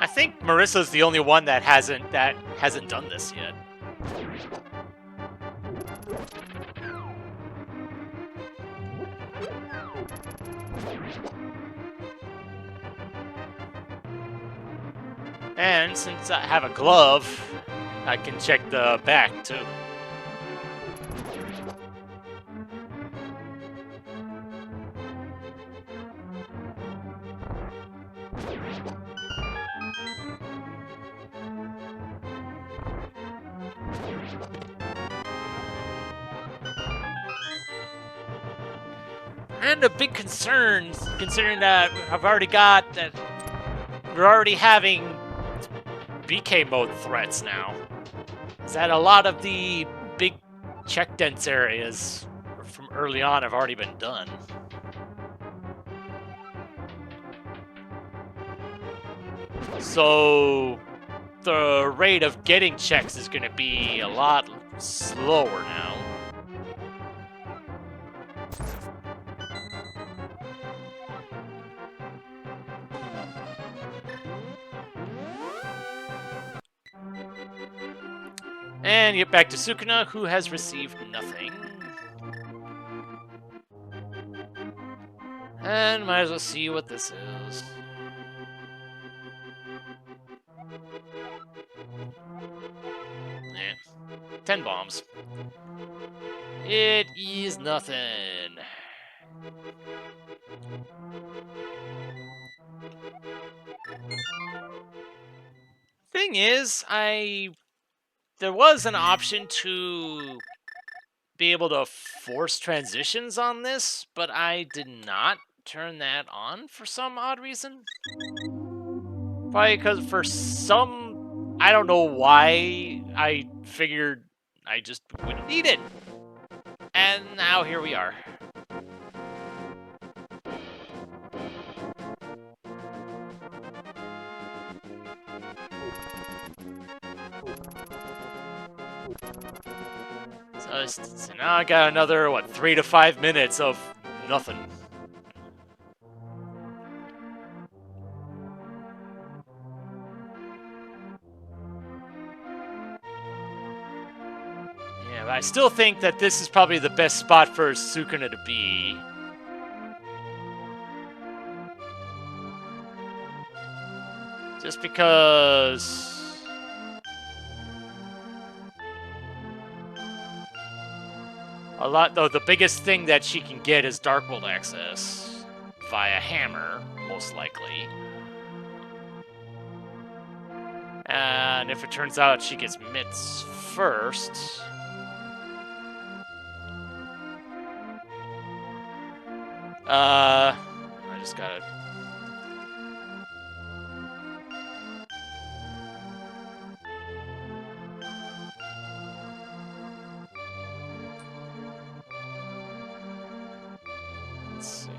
I think Marissa's the only one that hasn't done this yet. And since I have a glove, I can check the back too. And a big concern, considering that I've already got that we're already having BK mode threats now, is that a lot of the big check dense areas from early on have already been done. So the rate of getting checks is going to be a lot slower now. And get back to Sukuna, who has received nothing. And might as well see what this is. Yeah. 10 bombs. It is nothing. Thing is, there was an option to be able to force transitions on this, but I did not turn that on for some odd reason. Probably because for some, I don't know why, I figured I just wouldn't need it. And now here we are. So now I got another, 3 to 5 minutes of nothing. Yeah, but I still think that this is probably the best spot for Sukuna to be. Just because... the biggest thing that she can get is Dark World access via hammer, most likely. And if it turns out she gets mitts first... I just gotta... Let's see...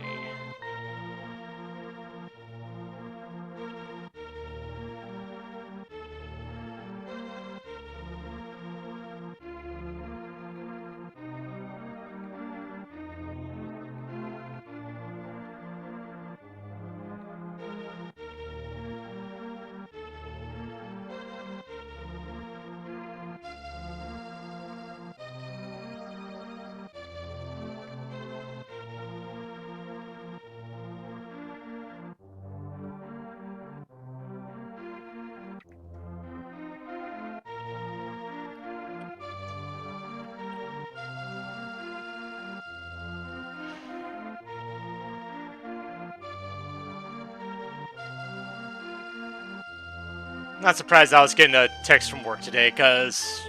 Not surprised I was getting a text from work today, because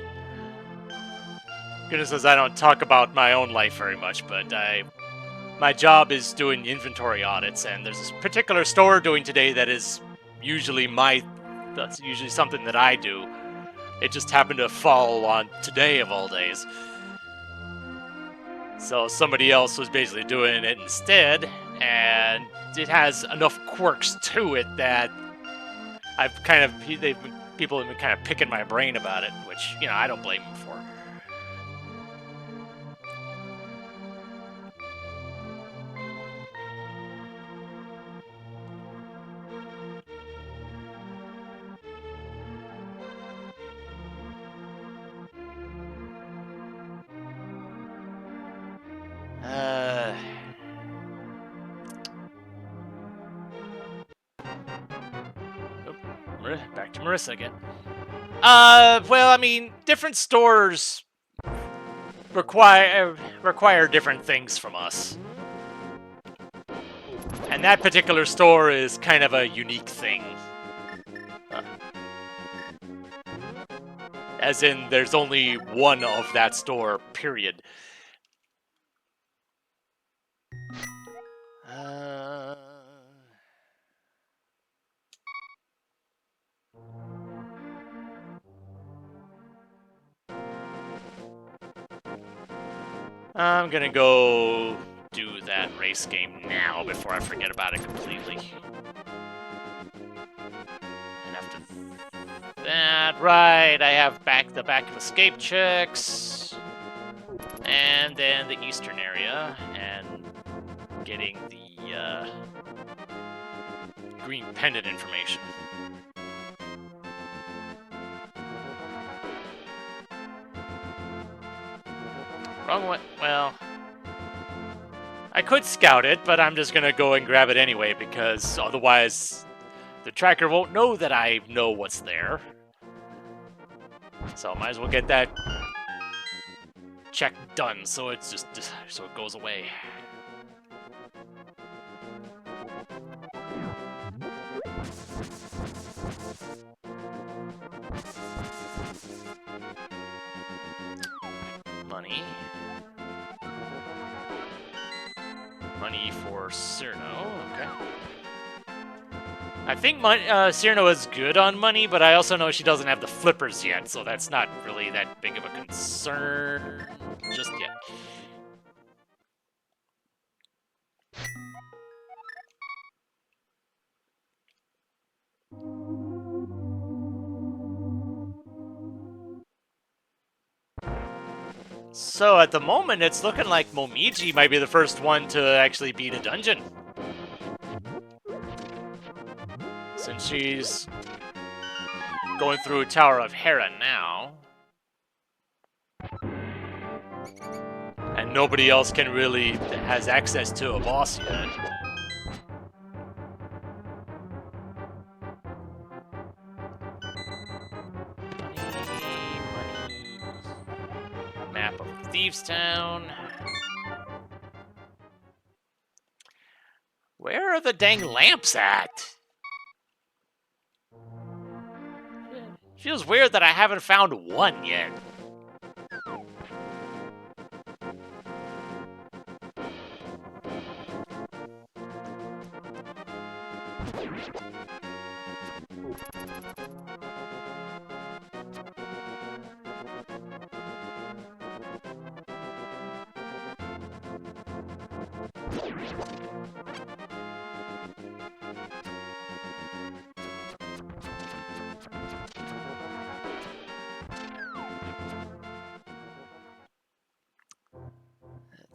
goodness knows I don't talk about my own life very much, but my job is doing inventory audits, and there's this particular store doing today that is usually that's usually something that I do. It just happened to fall on today of all days. So somebody else was basically doing it instead, and it has enough quirks to it that people have been kind of picking my brain about it, which, you know, I don't blame them for. Back to Marissa again. Well, I mean, different stores require different things from us. And that particular store is kind of a unique thing. As in, there's only one of that store, period. I'm gonna go do that race game now before I forget about it completely. And after that, right, I have the back of escape checks, and then the eastern area, and getting the green pendant information. Wrong way. Well, I could scout it, but I'm just gonna go and grab it anyway, because otherwise the tracker won't know that I know what's there. So I might as well get that check done, so it's just so it goes away. Money for Cyrano, okay. I think Cyrano is good on money, but I also know she doesn't have the flippers yet, so that's not really that big of a concern just yet. So at the moment, it's looking like Momiji might be the first one to actually beat a dungeon. Since she's going through Tower of Hera now. And nobody else has access to a boss yet. Map of Thieves Town. Where are the dang lamps at? Feels weird that I haven't found one yet.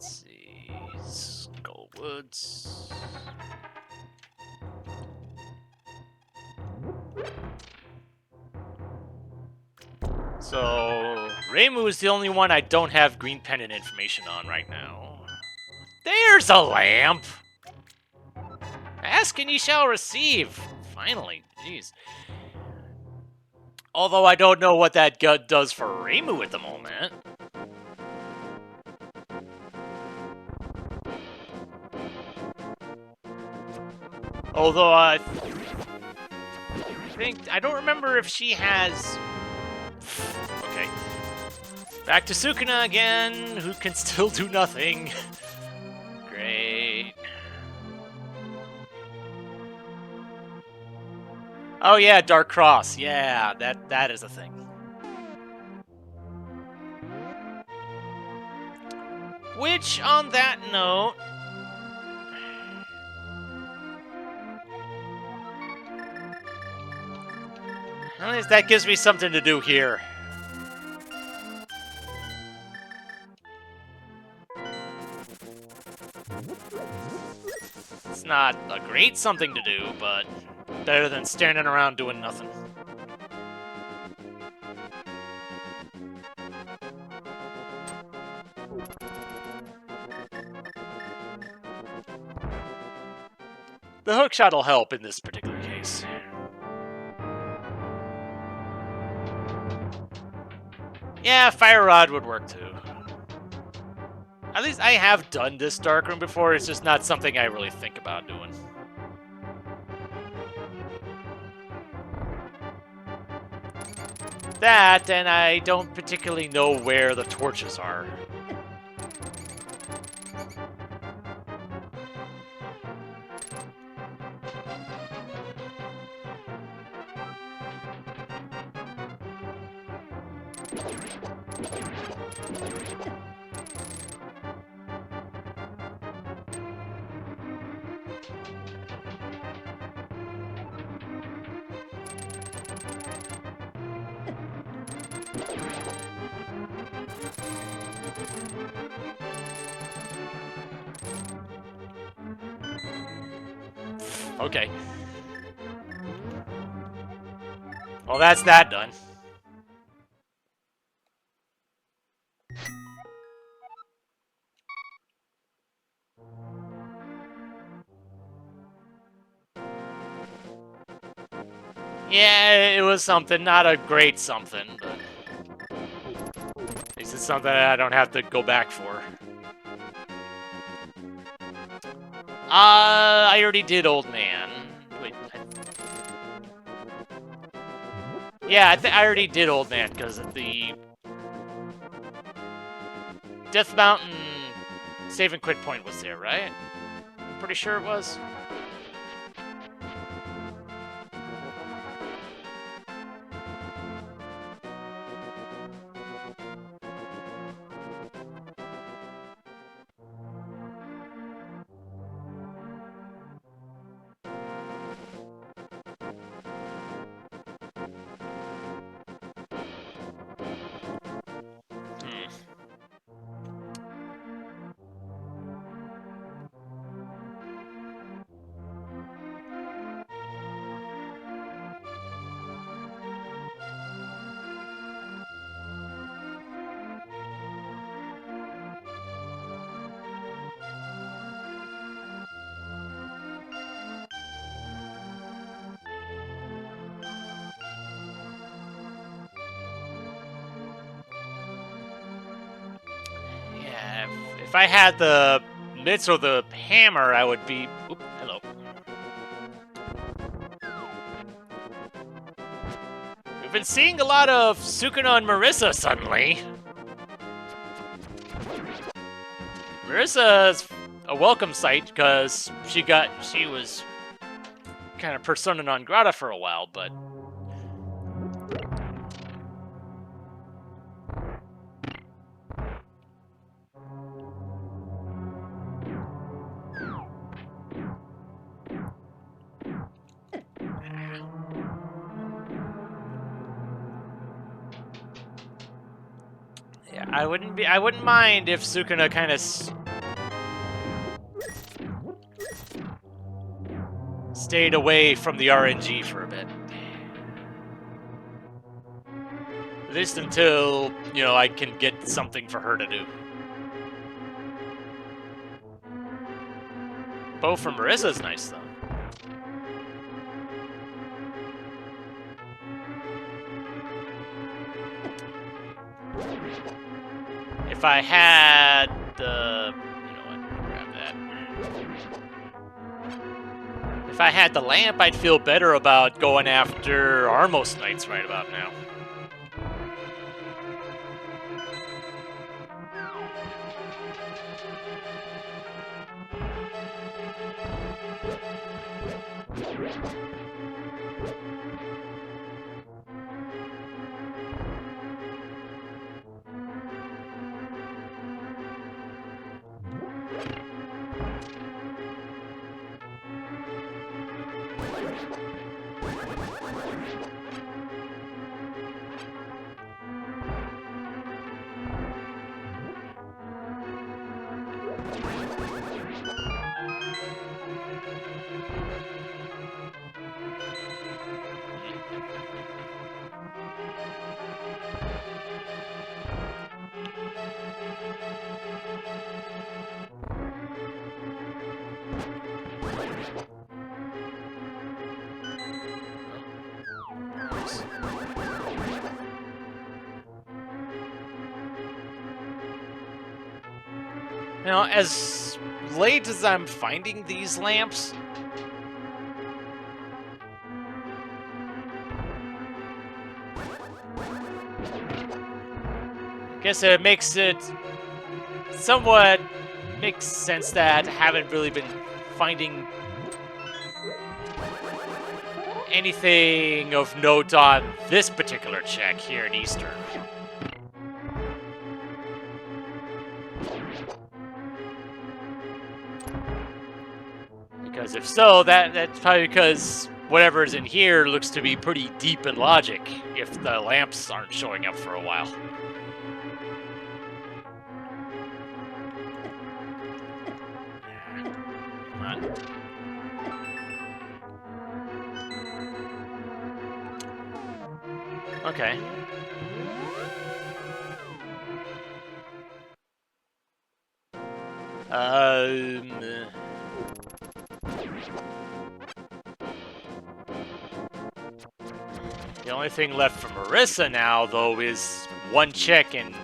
Let's see, Skullwoods. So, Reimu is the only one I don't have green pendant information on right now. There's a lamp! Ask and ye shall receive. Finally, jeez. Although I don't know what that does for Reimu at the moment. Although I don't remember if she has... Okay. Back to Sukuna again, who can still do nothing. Great. Oh yeah, Dark Cross. Yeah, that is a thing. Which, on that note... At least that gives me something to do here. It's not a great something to do, but better than standing around doing nothing. The hookshot will help in this particular case. Yeah, Fire Rod would work too. At least I have done this Darkroom before, it's just not something I really think about doing. That, and I don't particularly know where the torches are. Okay. Well, that's that done. Yeah, it was something, not a great something, but at least it's something I don't have to go back for. I already did Old Man. Wait, yeah, I already did Old Man, because the Death Mountain save and quit point was there, right? I'm pretty sure it was. If I had the mitts or the hammer, I would be... Oop, hello. We've been seeing a lot of Sukuna and Marissa suddenly. Marissa's a welcome sight because she was kind of persona non grata for a while, but... Yeah, I wouldn't mind if Sukuna kind of stayed away from the RNG for a bit. At least until, you know, I can get something for her to do. Bow from Marissa's nice, though. If I had the... You know what? Grab that. If I had the lamp, I'd feel better about going after Armos Knights right about now. Now, as late as I'm finding these lamps, I guess it makes it somewhat makes sense that I haven't really been finding anything of note on this particular check here in Eastern. Because if so, that's probably because whatever is in here looks to be pretty deep in logic if the lamps aren't showing up for a while. Come on. Okay. The only thing left for Marissa now, though, is one check in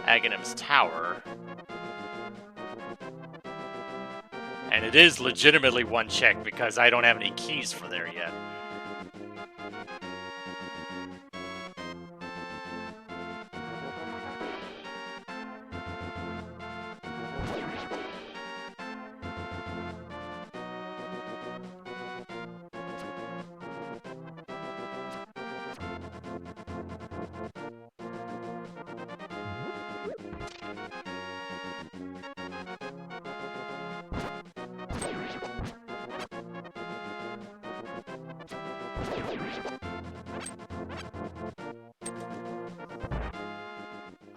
Aghanim's tower. And it is legitimately one check because I don't have any keys for there yet.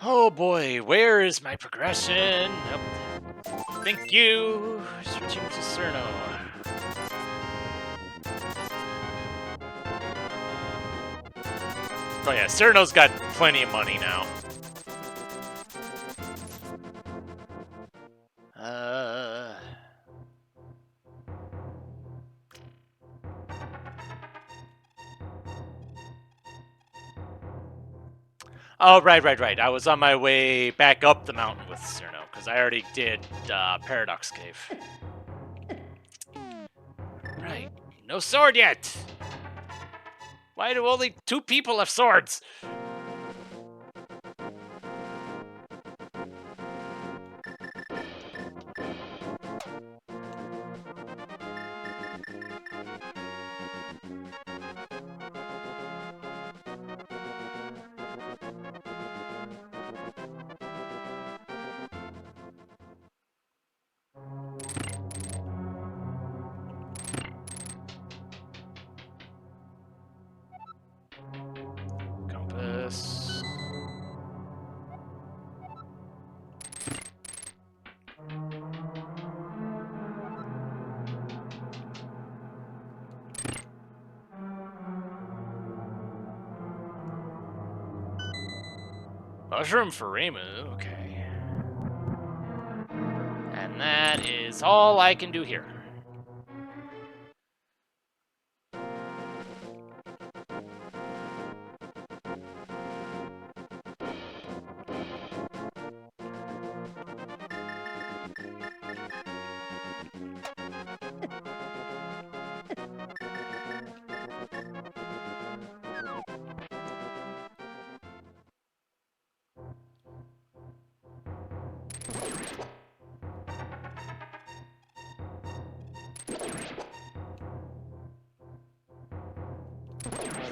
Oh boy, where is my progression? Nope. Thank you. Switching to Cerno. Oh yeah, Cerno's got plenty of money now. Oh, right. I was on my way back up the mountain with Cerno, because I already did Paradox Cave. Right. No sword yet! Why do only 2 people have swords? Compass. Mushroom for Ramu, okay. And that is all I can do here.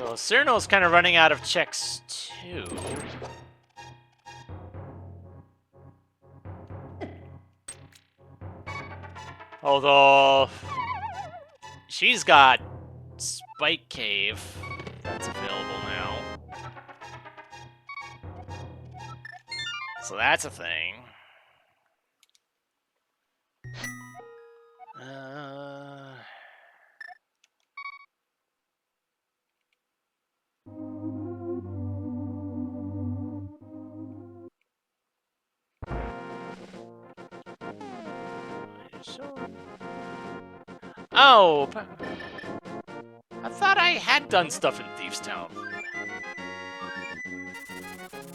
So Cyrano's kind of running out of checks too. Although she's got Spike Cave that's available now. So that's a thing. Oh, I thought I had done stuff in Thieves Town.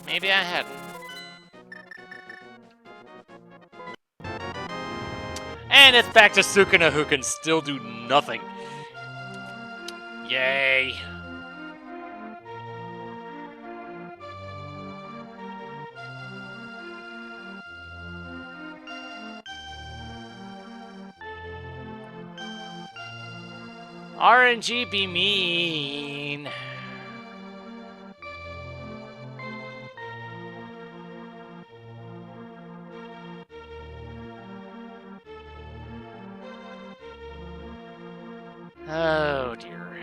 Maybe I hadn't. And it's back to Sukuna, who can still do nothing. Yay. RNG be mean. Oh dear.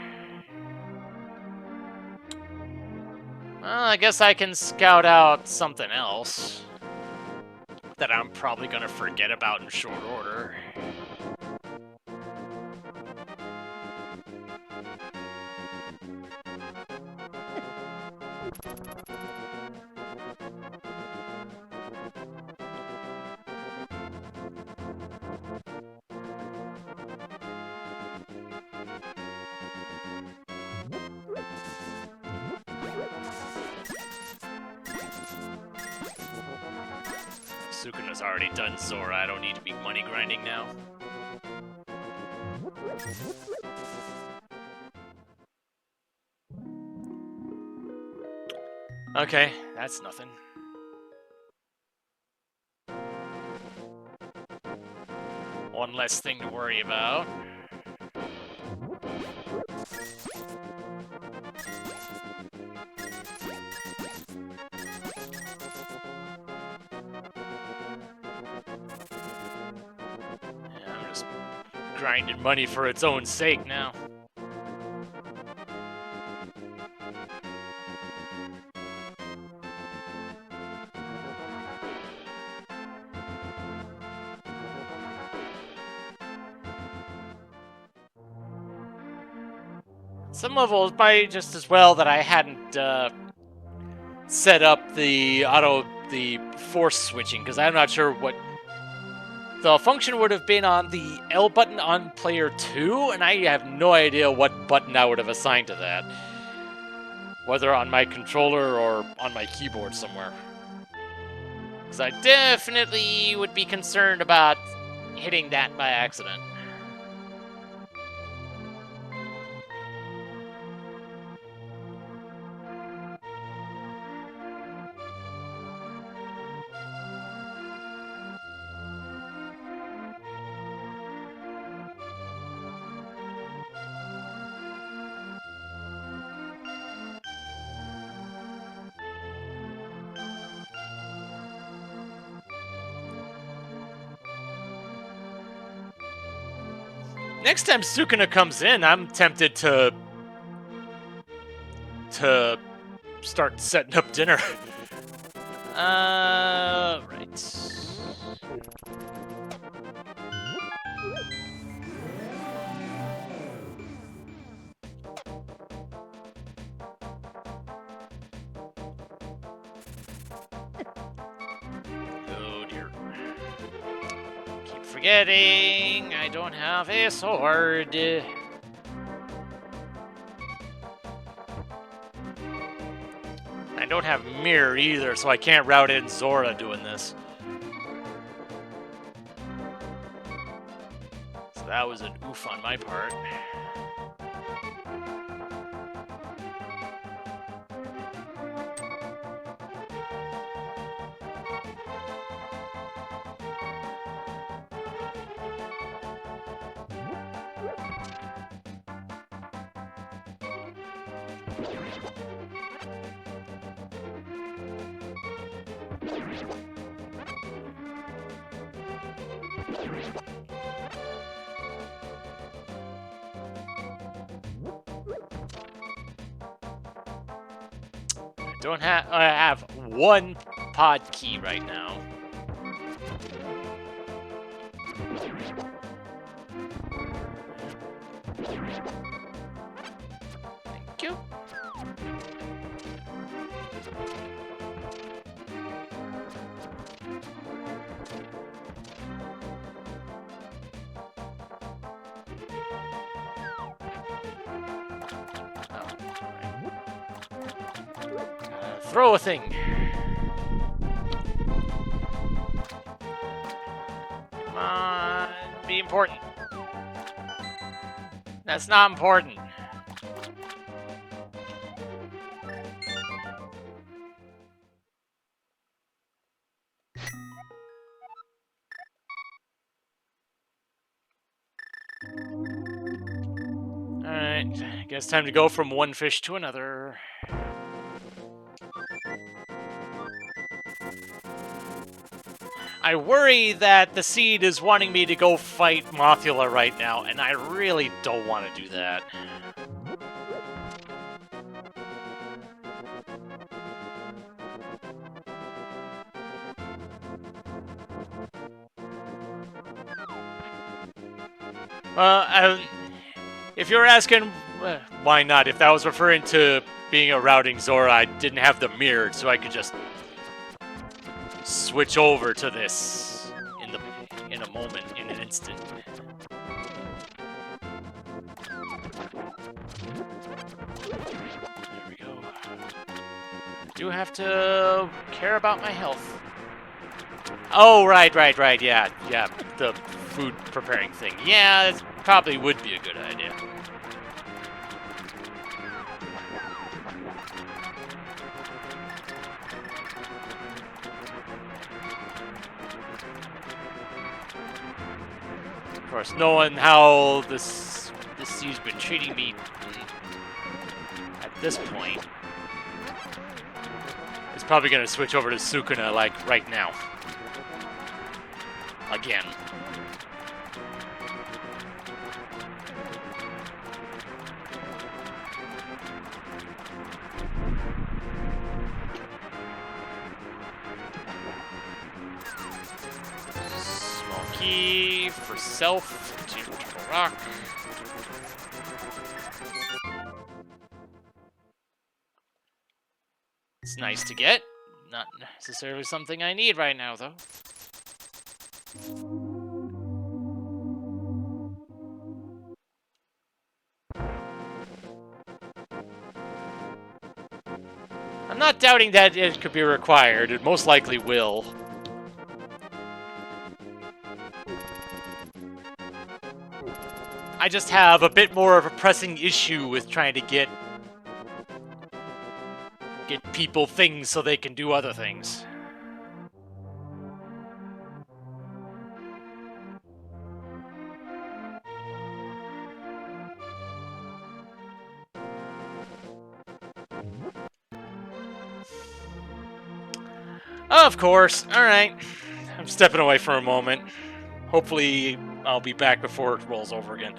Well, I guess I can scout out something else that I'm probably gonna forget about in short order. Sukuna's already done Zora. I don't need to be money grinding now. Okay, that's nothing. One less thing to worry about. Yeah, I'm just grinding money for its own sake now. Some levels might just as well that I hadn't set up the force switching, because I'm not sure what the function would have been on the L button on player 2, and I have no idea what button I would have assigned to that. Whether on my controller or on my keyboard somewhere. Because I definitely would be concerned about hitting that by accident. Next time Sukuna comes in, I'm tempted to start setting up dinner. Right. Oh dear. Keep forgetting I don't have a sword. I don't have mirror either, so I can't route in Zora doing this. So that was an oof on my part. I have one pod key right now. Thank you. Throw a thing. Come on, be important. That's not important. Alright, I guess time to go from one fish to another. I worry that the seed is wanting me to go fight Mothula right now, and I really don't want to do that. If you're asking why not, if that was referring to being a routing Zora, I didn't have them mirrored, so I could just switch over to this in a moment, in an instant. There we go. I do have to care about my health. Oh, right, yeah, the food preparing thing. Yeah, it probably would be a good idea. Of course, knowing how this sea's been treating me at this point, it's probably going to switch over to Sukuna, like, right now. Again. Small key for self to rock. It's nice to get. Not necessarily something I need right now, though. I'm not doubting that it could be required. It most likely will. I just have a bit more of a pressing issue with trying to get people things so they can do other things. Of course. Alright. I'm stepping away for a moment. Hopefully, I'll be back before it rolls over again.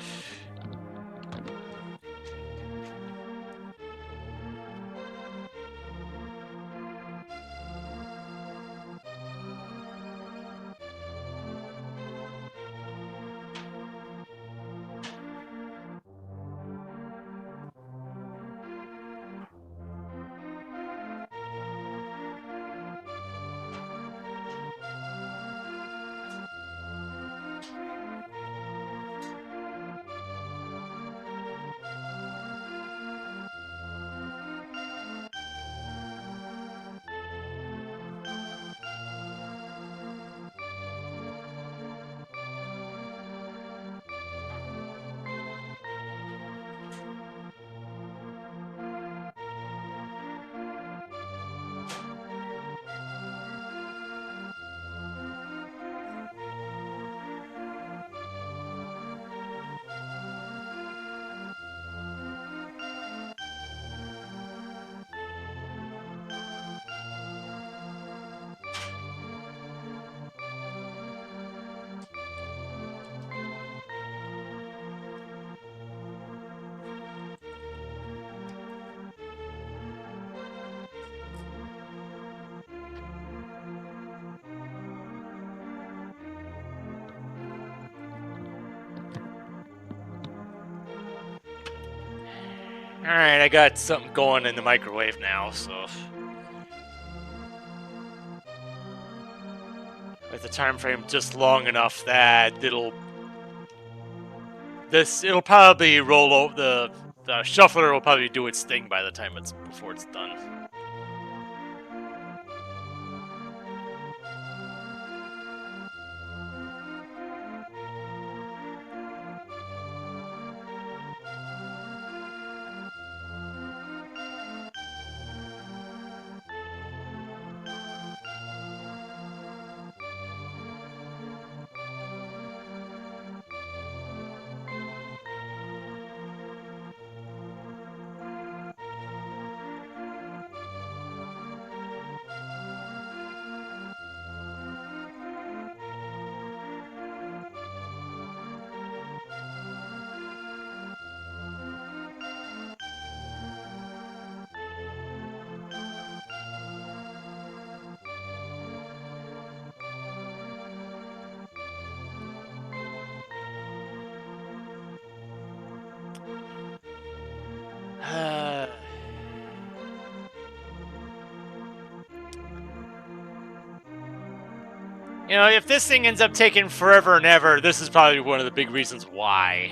Alright, I got something going in the microwave now, so... With the time frame just long enough that it'll probably roll over, the shuffler will probably do its thing by the time before it's done. You know, if this thing ends up taking forever and ever, this is probably one of the big reasons why.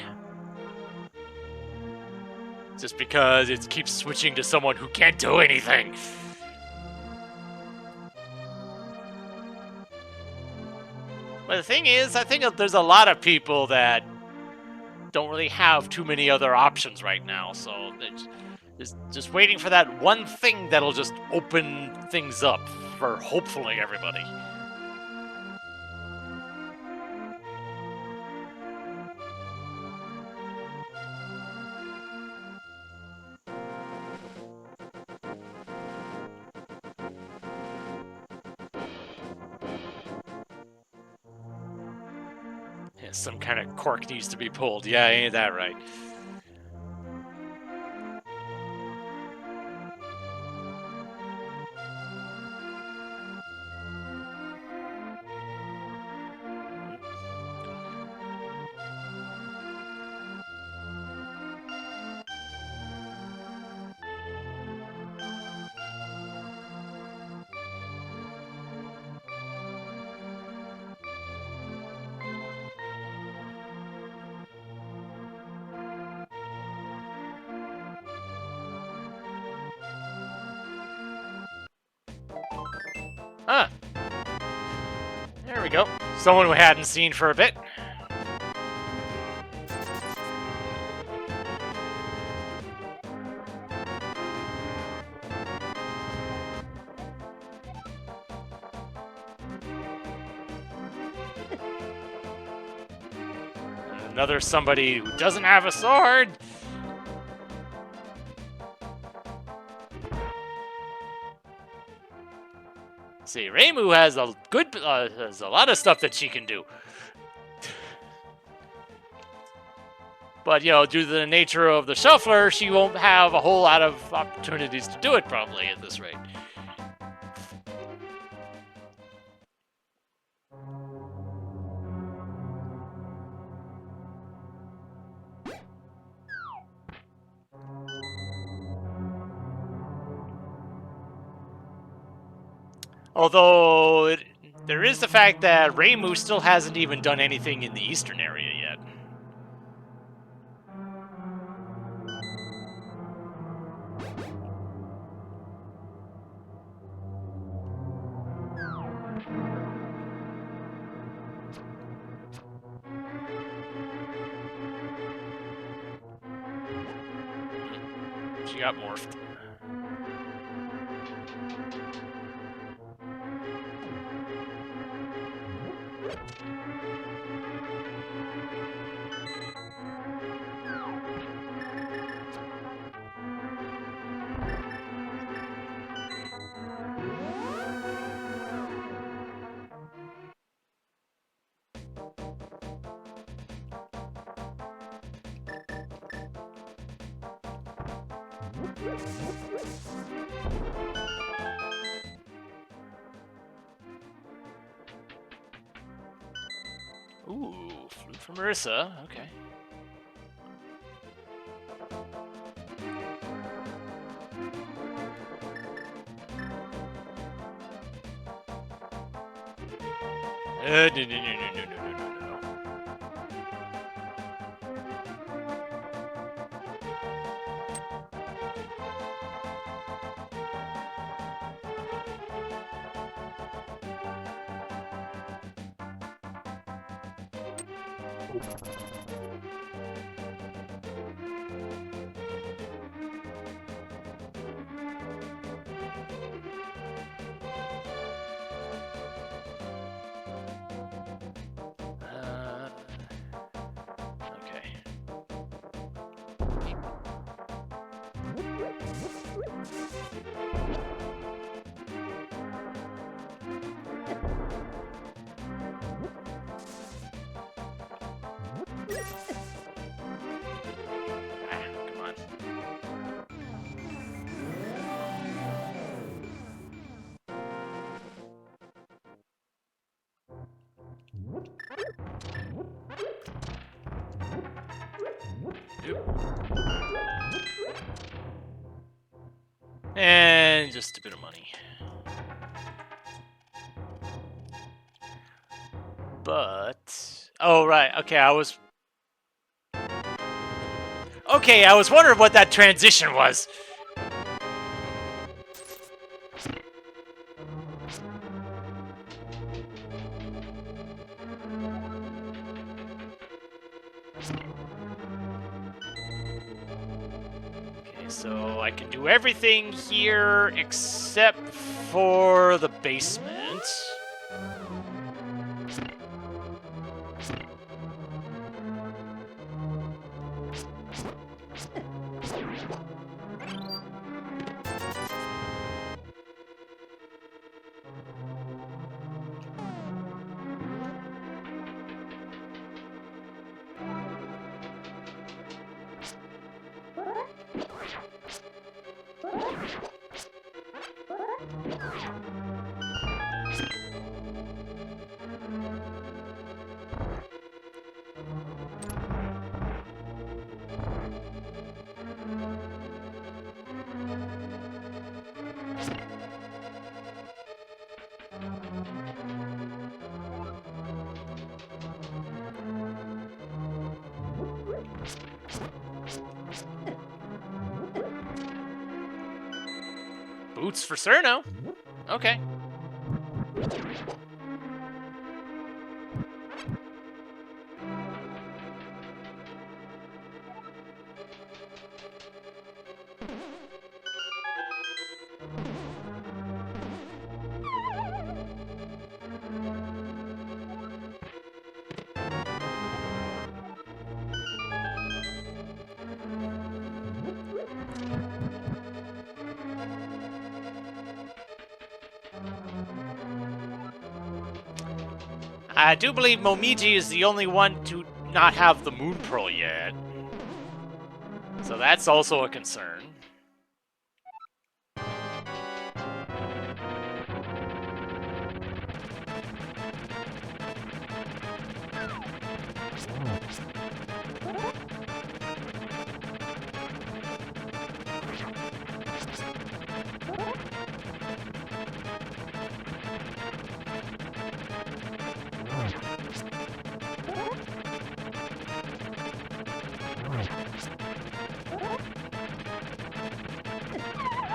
Just because it keeps switching to someone who can't do anything. But the thing is, I think there's a lot of people that don't really have too many other options right now, so just waiting for that one thing that'll just open things up for hopefully everybody. Yeah, some kind of cork needs to be pulled. Yeah, ain't that right? Huh. There we go. Someone we hadn't seen for a bit. Another somebody who doesn't have a sword. See, Reimu has has a lot of stuff that she can do. But, you know, due to the nature of the shuffler, she won't have a whole lot of opportunities to do it, probably, at this rate. Although, there is the fact that Reimu still hasn't even done anything in the eastern area yet. She got morphed. Ooh, flute from Marissa. Okay. No, no, no, no, no, no, no, no. Okay. Come on. And just a bit of money. But... Oh, right. Okay, I was wondering what that transition was. Okay, so I can do everything here except for the basement. Boots for Cerno. Okay. I do believe Momiji is the only one to not have the Moon Pearl yet. So that's also a concern.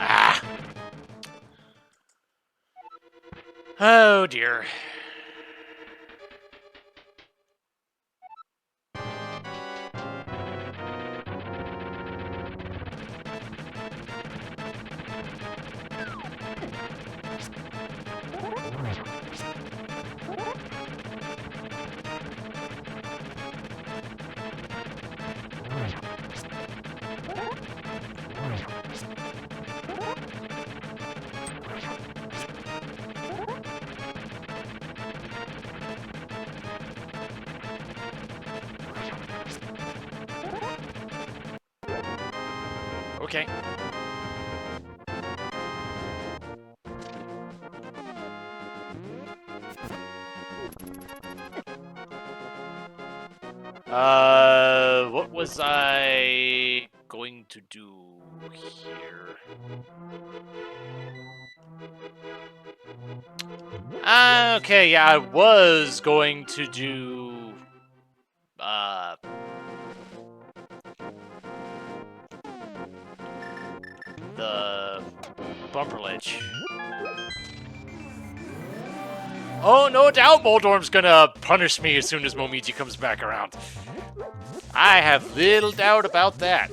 Ah! Oh dear. Okay. What was I going to do here? Okay, yeah, I was going to do the bumper ledge. Oh, no doubt Moldorm's gonna punish me as soon as Momiji comes back around. I have little doubt about that.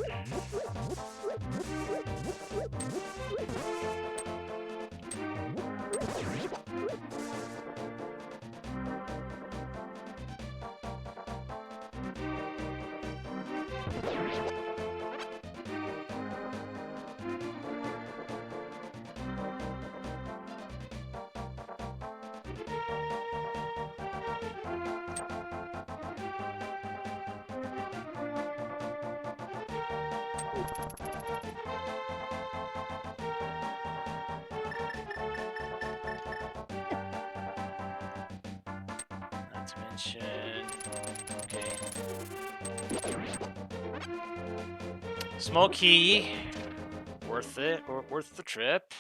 Not to mention... Okay. Smoky. Worth it, or worth the trip.